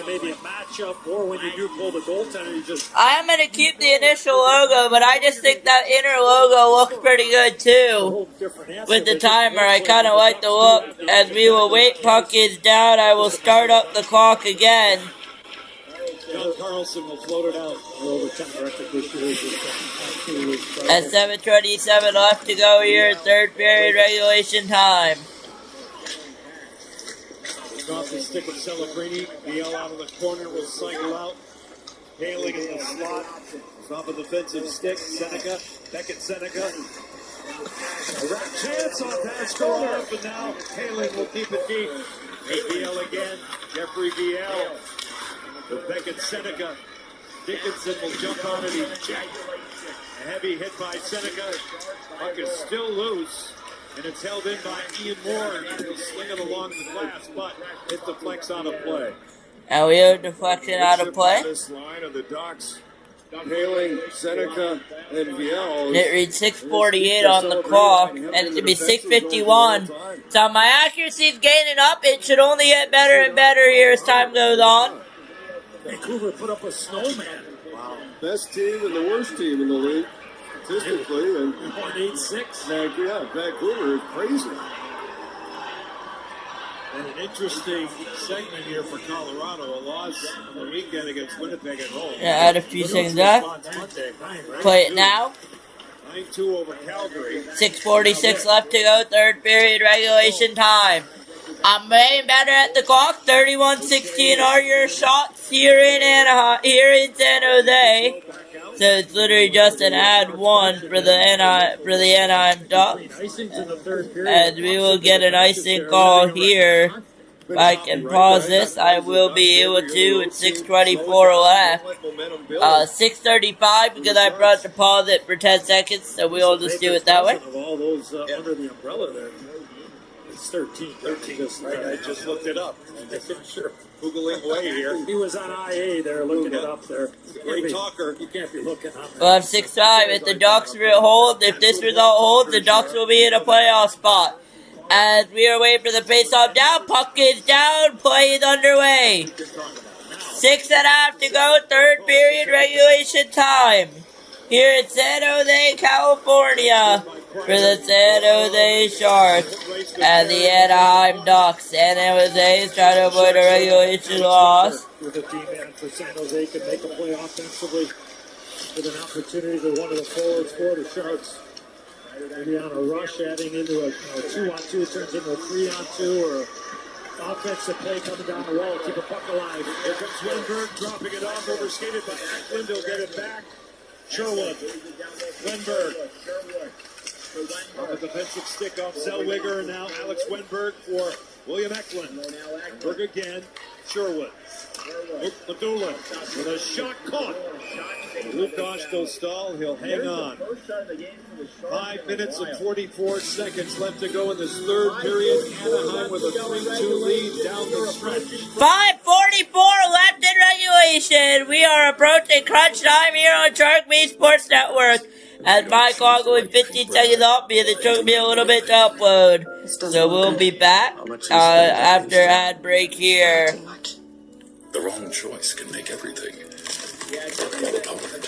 maybe a matchup, or when you do pull the goaltender, you just... I am going to keep the initial logo, but I just think that inner logo looks pretty good too. With the timer, I kind of like the look. As we will wait, puck is down, I will start up the clock again. John Carlson will float it out. At 7:27 left to go here in third period regulation time. Off the stick of Celebrini. DL out of the corner will cycle out. Hailing in the slot. It's off a defensive stick. Seneca. Beckett Seneca. A wrap chance on that score up, and now Hailing will keep it deep. DL again. Jeffrey DL. With Beckett Seneca. Dickinson will jump on it. A heavy hit by Seneca. Puck is still loose. And it's held in by Ian Moore. He'll sling it along the glass, but it deflects out of play. And we have deflection out of play. This line of the Ducks, Hailing, Seneca, and Viel. It reads 6:48 on the clock, and it should be 6:51. So my accuracy is gaining up. It should only get better and better here as time goes on. Vancouver put up a snowman. Wow. Best team and the worst team in the league. Statistically, and 1.86. Vancouver is crazy. And an interesting segment here for Colorado. A loss on the weekend against Winnipeg at home. Yeah, add a few seconds left. Play it now. 9-2 over Calgary. 6:46 left to go. Third period regulation time. I'm getting better at the clock. 31-16 are your shots here in San Jose. So it's literally just an add one for the Anaheim Ducks. And we will get an icing call here. If I can pause this, I will be able to. It's 6:24 left. 6:35 because I brought to pause it for 10 seconds. So we'll just do it that way. Of all those under the umbrella there. It's 13. 13. I just looked it up. Sure. Googling away here. He was on IA there looking it up there. Great talker. You can't be looking up. We'll have 6-5. If the Ducks hold, if this result holds, the Ducks will be in a playoff spot. As we are waiting for the face-off down, puck is down, play is underway. 6.5 to go, third period regulation time. Here in San Jose, California, for the San Jose Sharks and the Anaheim Ducks. San Jose is trying to avoid a regulation loss. With a D-man for San Jose can make a play offensively with an opportunity to one of the forwards for the Sharks. Maybe on a rush, adding into a 2-on-2, turns into a 3-on-2, or offensive play coming down the wall, keep a puck alive. Here comes Wenberg, dropping it off, overskated by Ackland. He'll get it back. Sherwood. Wenberg. Off a defensive stick off Zellweger, and now Alex Wenberg for William Eklund. Berg again. Sherwood. Medulin with a shot caught. Lukasz Dostal, he'll hang on. 5 minutes and 44 seconds left to go in this third period. Anaheim with a 3-2 lead down the stretch. 5:44 left in regulation. We are approaching crunch time here on Shark Beat Sports Network. As my clock going 15 seconds off me, it took me a little bit to upload. So we'll be back after ad break here. The wrong choice can make everything fall apart.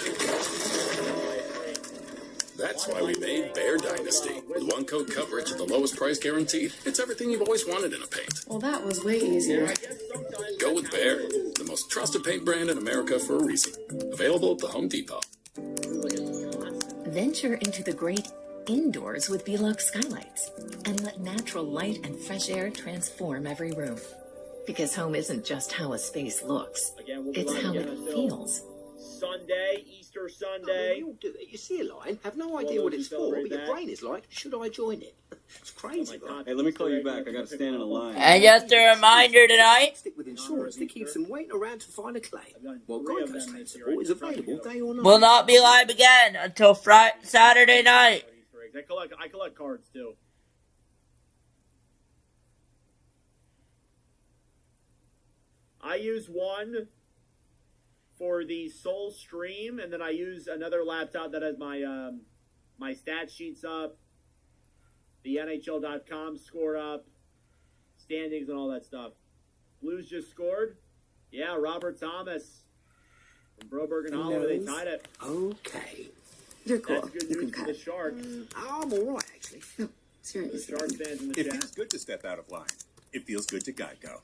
That's why we made Bear Dynasty. With one coat coverage at the lowest price guaranteed, it's everything you've always wanted in a paint. Well, that was way easier. Go with Bear, the most trusted paint brand in America for a reason. Available at the Home Depot. Venture into the great indoors with Velux skylights and let natural light and fresh air transform every room. Because home isn't just how a space looks, it's how it feels. Sunday, Easter Sunday. Oh, you see a line, have no idea what it's for, but your brain is like, should I join it? It's crazy. Hey, let me call you back. I gotta stand in a line. And just a reminder tonight, Stick with insurance that keeps them waiting around to find a claim. Well, Geico's claim support is available day or night. will not be live again until Saturday night. I collect cards too. I use one for the Soul stream, and then I use another laptop that has my my stat sheets up, the NHL.com score up, standings, and all that stuff. Blues just scored. Yeah, Robert Thomas from Broberg and Holler. They tied it. Okay. You're cool. That's good You news can for the cut. Sharks. I'm alright, actually. No, seriously. The Sharks fans in the It chat. feels good to step out of line. It feels good to Geico.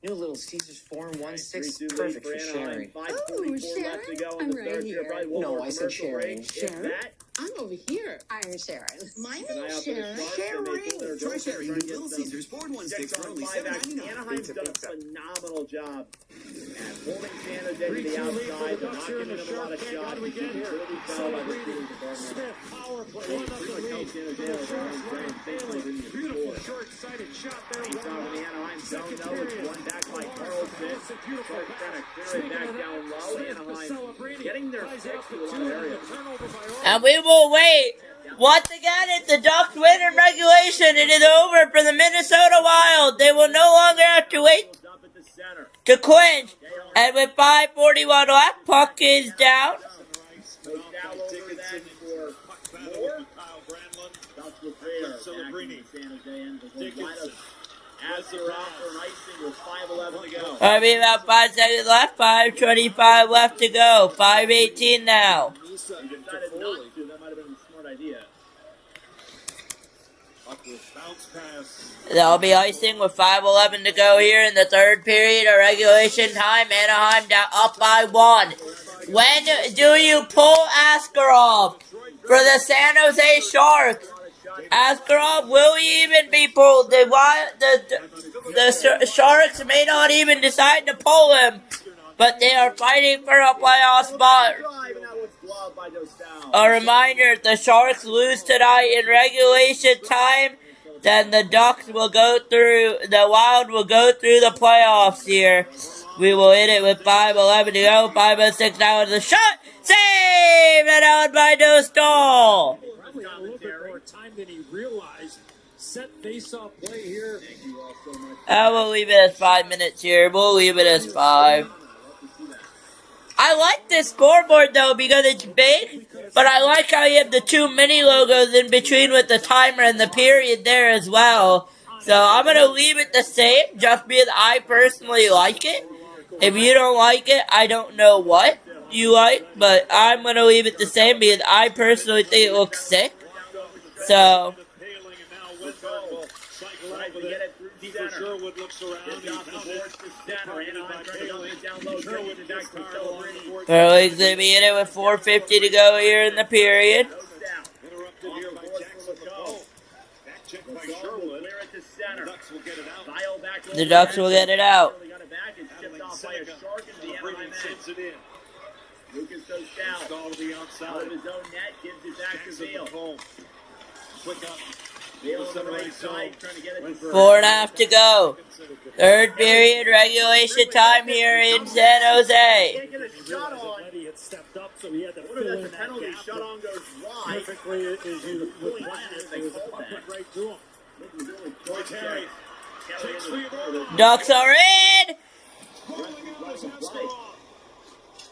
New Little Caesars 4-1-6, 3-2 perfect lead for Anaheim. sharing. 5:44 left to go in the third period. Probably one No, more I said commercial sharing. break. If Sharing? that, I'm over here. I'm Sharon. My keep an eye name's out for the Sharon. Sharks, and they pull their Try goal sharing difference with Little against them. Caesars 4-1-6 for only 6-on-5 action. $7.99. Anaheim's done a phenomenal job at holding San Jose to the outside. They're not giving them a lot of shots. You can really tell by the shooting department. Power play, They one up pretty the much held lead. San Jose over their own grand. They still didn't even Beautiful score. short-sighted shot there. He's out in the Anaheim zone, though. It's one back by Carlson. Sharks trying to clear it back down low. Anaheim getting their six to a lot of areas. And we will wait. Once again, if the Ducks win in regulation, it is over for the Minnesota Wild. They will no longer have to wait Up at the center. to clinch. And with 5:41 left, puck is down. So now over then for more. Ducks will create our Celebrini. San Jose ends the lineup. As they're off for icing with 5:11 to go. I mean, about 5 seconds left, 5:25 left to go, 5:18 now. You decided not to. That might have been a smart idea. Bounce pass. There'll be icing with 5:11 to go here in the third period of regulation time. Anaheim down up by 1. When do you pull Askarov for the San Jose Sharks? Askarov will he even be pulled? The Sharks may not even decide to pull him, but they are fighting for a playoff spot. A reminder, if the Sharks lose tonight in regulation time, then the Ducks will go through, the Wild will go through the playoffs here. We will hit it with 5:11 to go, 5:06 now is the shot, saved and out by Dostal. Probably a little bit more time than he realized. Set face-off play here. We'll leave it as 5 minutes here, we'll leave it as 5. I like this scoreboard though because it's big, but I like how you have the 2 mini logos in between with the timer and the period there as well. So I'm going to leave it the same just because I personally like it. If you don't like it, I don't know what you like, but I'm going to leave it the same because I personally think it looks sick. So Sherwood looks around. Curling's going to be in it with 4:50 to go here in the period. Interrupted here by Jack Ducks will get it out. The Ducks will get it out. Got it back and shipped off by a Shark into the Anaheim Sends it in. Lucas goes down. Install to the outside. Out of his own net, gives it back to Veal. Quick up. Veal on the right side, trying to get it to Bird. 4.5 to go. Third period regulation time here in San Jose. Can't get a shot on. He had stepped up, so he had to What fill if in that's a that penalty? gap. Shot on goes wide. Perfectly as you would Point plan is it. they It was a call puck that. went right to him. Terry. Ducks are in.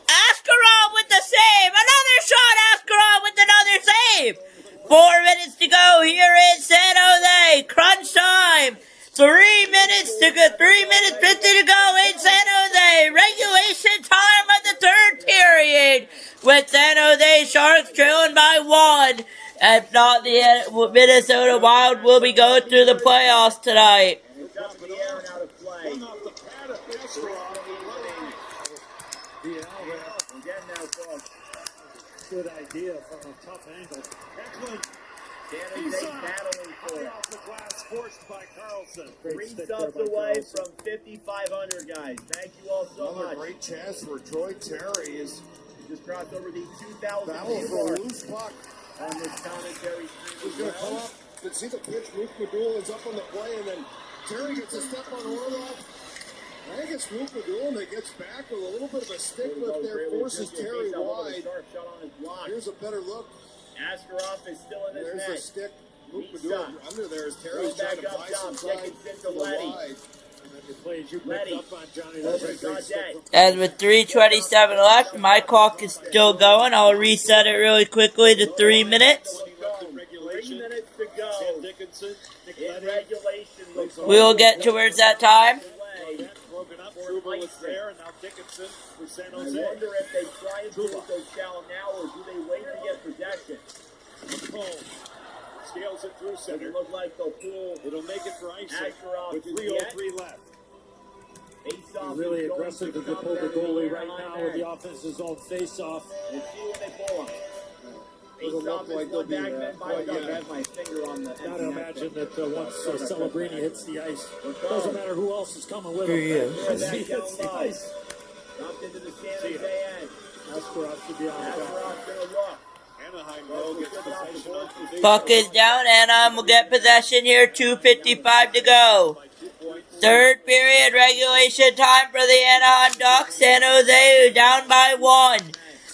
Askarov with the save. Another shot. Askarov with another save. 4 minutes to go here in San Jose. Crunch time. 3 minutes to go. 3 minutes 50 to go in San Jose. Regulation time of the third period. With San Jose Sharks trailing by 1. If not, the Minnesota Wild will be going through the playoffs tonight. It's up in the air and out of play. Good idea from a tough angle. San Jose battling for it. Off the glass, forced by Carlson. 3 subs away from 5,500, guys. Thank you all so Another much. great chance for Troy Terry. Is Just crossed over the 2,000 battle for a loose puck. on this commentary He's stream going as to come well. up. You see the pitch. Luke Madula is up on the play, and then Terry gets a step on Orlov. I think it's Luke Madula that gets back with a little bit of a stick lift there, forces Terry wide. Shot on his block. Here's a better look. Askarov is still in his There's net. a stick. Luke He's Madula done. under there as Throw Terry's back trying to up buy top, some second time fit to to the Letty. wide. The plays you picked Letty. up on, Johnny. That's a great stick. And with 3:27 left, my clock is still going. I'll reset it really quickly to 3 minutes. 3 minutes to go. Dickinson. In regulation. Looks We will get towards that time. away. Broken up. Truba was there, and now Dickinson for San I Jose. wonder if they try and do it those shallow now, or do they wait to get possession? Home. Scales it through Does it center. look like they'll pull It'll make it for icing Askarov with to 3:03 left. face-off? Really is going aggressive to if you come pull the down to goalie right Anaheim now with end. the offense's own face-off. We'll see when they pull him. Doesn't Face-off look like is they'll one be back there. then by Quite Duck. I yet. have my finger on the Gotta empty net. imagine that once Celebrini hits the ice, doesn't matter who else is coming with For him. you. As he hits the ice, Dropped into the San Jose end. Askarov should be on the back. Askarov gonna look. Anaheim, though, gets possession of the Puck is down. Anaheim will get possession here. 2:55 to go. Third period regulation time for the Anaheim Ducks. San Jose down by 1.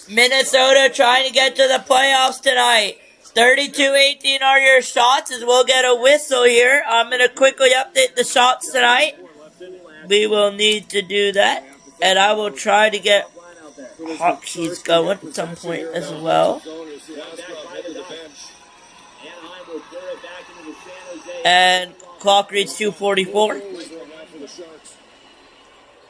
Minnesota trying to get to the playoffs tonight. 32-18 are your shots as we'll get a whistle here. I'm going to quickly update the shots tonight. We will need to do that. And I will try to get hot sheets going at some point as well. Anaheim will clear it back into the San Jose. And clock reads 2:44.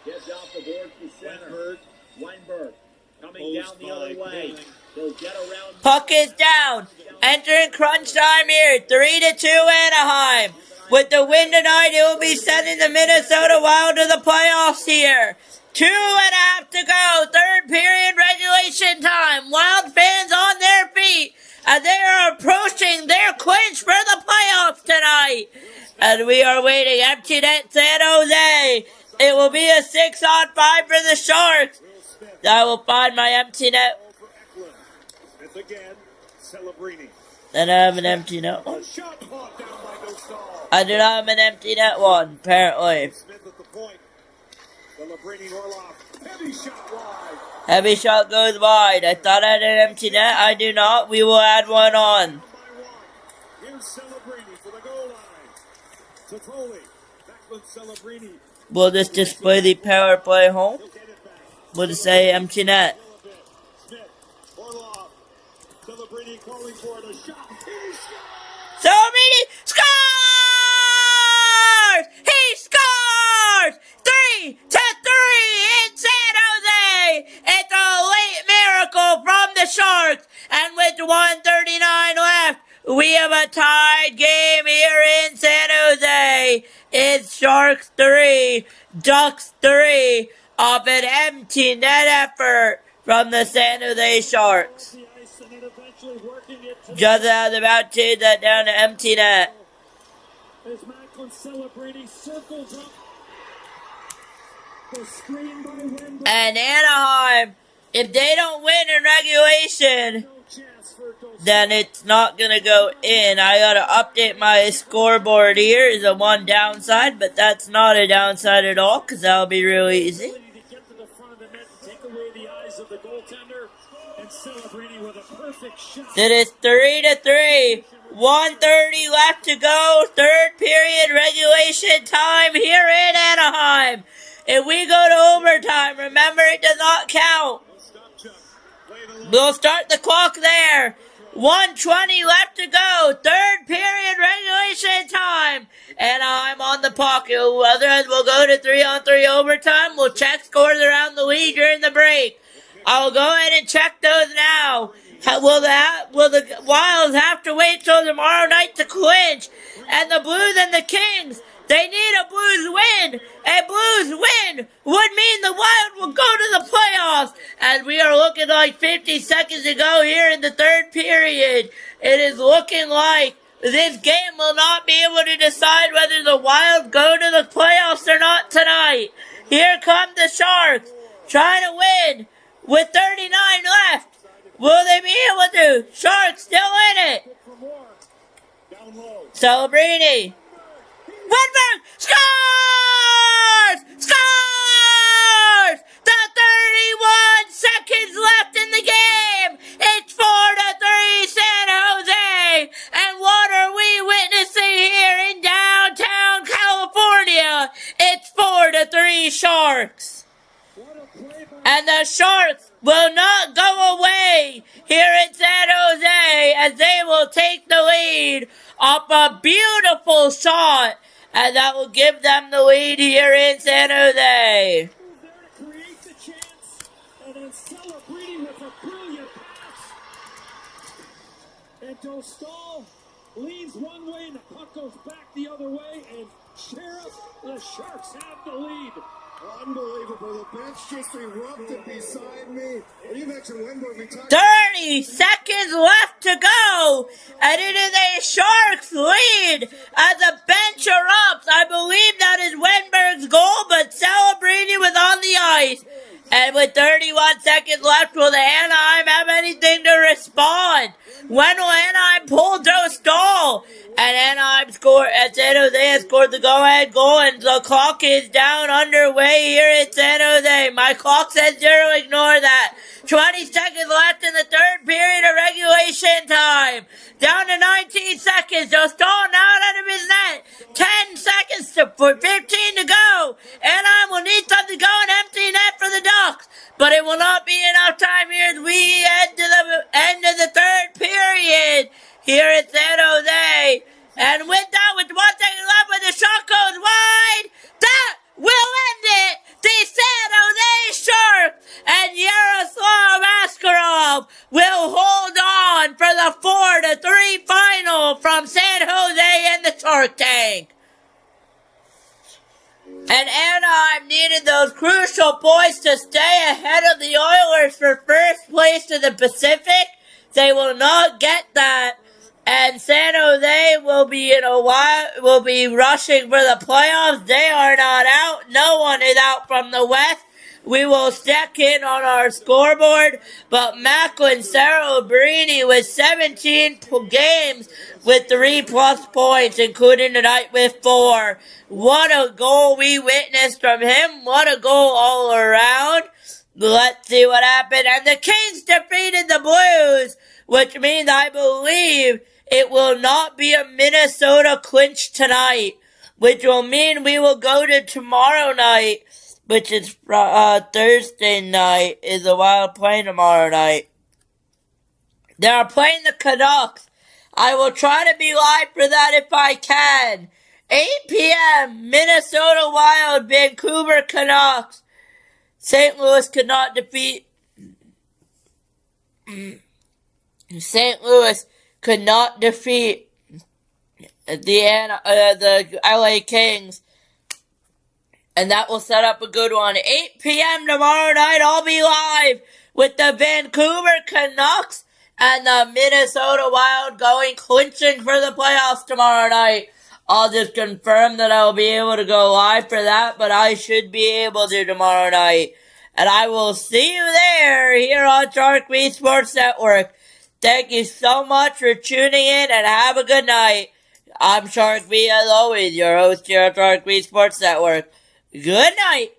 Gets off the board for center. Weinberg coming down the other way. He'll get around. Puck is down. Entering crunch time here. 3-2 Anaheim. With the win tonight, it will be sending the Minnesota Wild to the playoffs here. 2.5 to go. Third period regulation time. Wild fans on their feet. And they are approaching their clinch for the playoffs tonight. And we are waiting. Empty net San Jose. It will be a 6-on-5 for the Sharks. I will find my empty net. Smith again. Celebrini. Then I have an empty net one. Shot caught down by Dostal. I do not have an empty net one, apparently. Smith at the point. Celebrini Orlov. Heavy shot wide. Heavy shot goes wide. I thought I had an empty net. I do not. We will add one on. Here's Celebrini for the goal line. Toffoli. Backlund Celebrini. We'll just display the power play home. We'll just say empty net. Smith. Orlov. Celebrini calling for it. A shot. He scores! Celebrini scores! He scores! 3-3 in San Jose! It's a late miracle from the Sharks. And with 1:39 left, we have a tied game here in San Jose. It's Sharks 3, Ducks 3, off an empty net effort from the San Jose Sharks. Just about to that down to empty net. As Max Macklin celebrating, circles up. The screen by Wendell. And Anaheim, if they don't win in regulation, then it's not going to go in. I got to update my scoreboard here. Is a one downside, but that's not a downside at all because that'll be really easy. It is 3-3. 1:30 left to go. Third period regulation time here in Anaheim. If we go to overtime, remember it does not count. We'll start the clock there. 1:20 left to go. Third period regulation time. And I'm on the puck. Otherwise, we'll go to 3-on-3 overtime. We'll check scores around the league during the break. I'll go ahead and check those now. Will the Wilds have to wait till tomorrow night to clinch? And the Blues and the Kings, they need a Blues win. A Blues win would mean the Wild will go to the playoffs. And we are looking like 50 seconds to go here in the third period. It is looking like this game will not be able to decide whether the Wild go to the playoffs or not tonight. Here come the Sharks, trying to win with 39 left. Will they be able to? Sharks still in it. Celebrini. Wedberg scores! Scores! The 31 seconds left in the game. It's 4-3 San Jose. And what are we witnessing here in downtown California? It's 4-3 Sharks. And the Sharks will not go away here in San Jose as they will take the lead off a beautiful shot, and that will give them the lead here in San Jose. Create the chance, and then celebrating with a brilliant pass. And Dostal leans one way, and the puck goes back the other way, and Sheriff, the Sharks have the lead. Unbelievable. The bench just erupted beside me. You mentioned Wenberg. 30 seconds left to go. And it is a Sharks lead as the bench erupts. I believe that is Wenberg's goal, but Celebrini was on the ice. And with 31 seconds left, will the Anaheim have anything to respond? When will Anaheim pull Dostal? And Anaheim scored, as San Jose has scored the go-ahead goal, and the clock is down underway here in San Jose. My clock says 0, ignore that. 20 seconds left in the third period of regulation time. Down to 19 seconds. Dostal now out of his net. 10 seconds to 15 to go. Anaheim will need something to go and empty net for the Ducks. But it will not be enough time here as we head to the end of the third period here at San Jose. And with that, with 1 second left, when the shot goes wide, that will end it. The San Jose Sharks and Yaroslav Askarov will hold on for the 4-3 final from San Jose and the Shark Tank. And Anaheim needed those crucial points to stay ahead of the Oilers for first place to the Pacific. They will not get that. And San Jose will be rushing for the playoffs. They are not out. No one is out from the West. We will check in on our scoreboard. But Macklin Celebrini with 17 games with 3+ points, including tonight with 4. What a goal we witnessed from him. What a goal all around. Let's see what happened. And the Kings defeated the Blues, which means I believe it will not be a Minnesota clinch tonight, which will mean we will go to tomorrow night, which is Thursday night, is the Wild playing tomorrow night. They are playing the Canucks. I will try to be live for that if I can. 8 p.m., Minnesota Wild, Vancouver Canucks. St. Louis could not defeat... St. Louis could not defeat the LA Kings. And that will set up a good one. 8 p.m. tomorrow night, I'll be live with the Vancouver Canucks and the Minnesota Wild clinching for the playoffs tomorrow night. I'll just confirm that I will be able to go live for that, but I should be able to tomorrow night. And I will see you there here on Shark Beat Sports Network. Thank you so much for tuning in and have a good night. I'm Shark B, as always, your host here on Shark Beat Sports Network. Good night.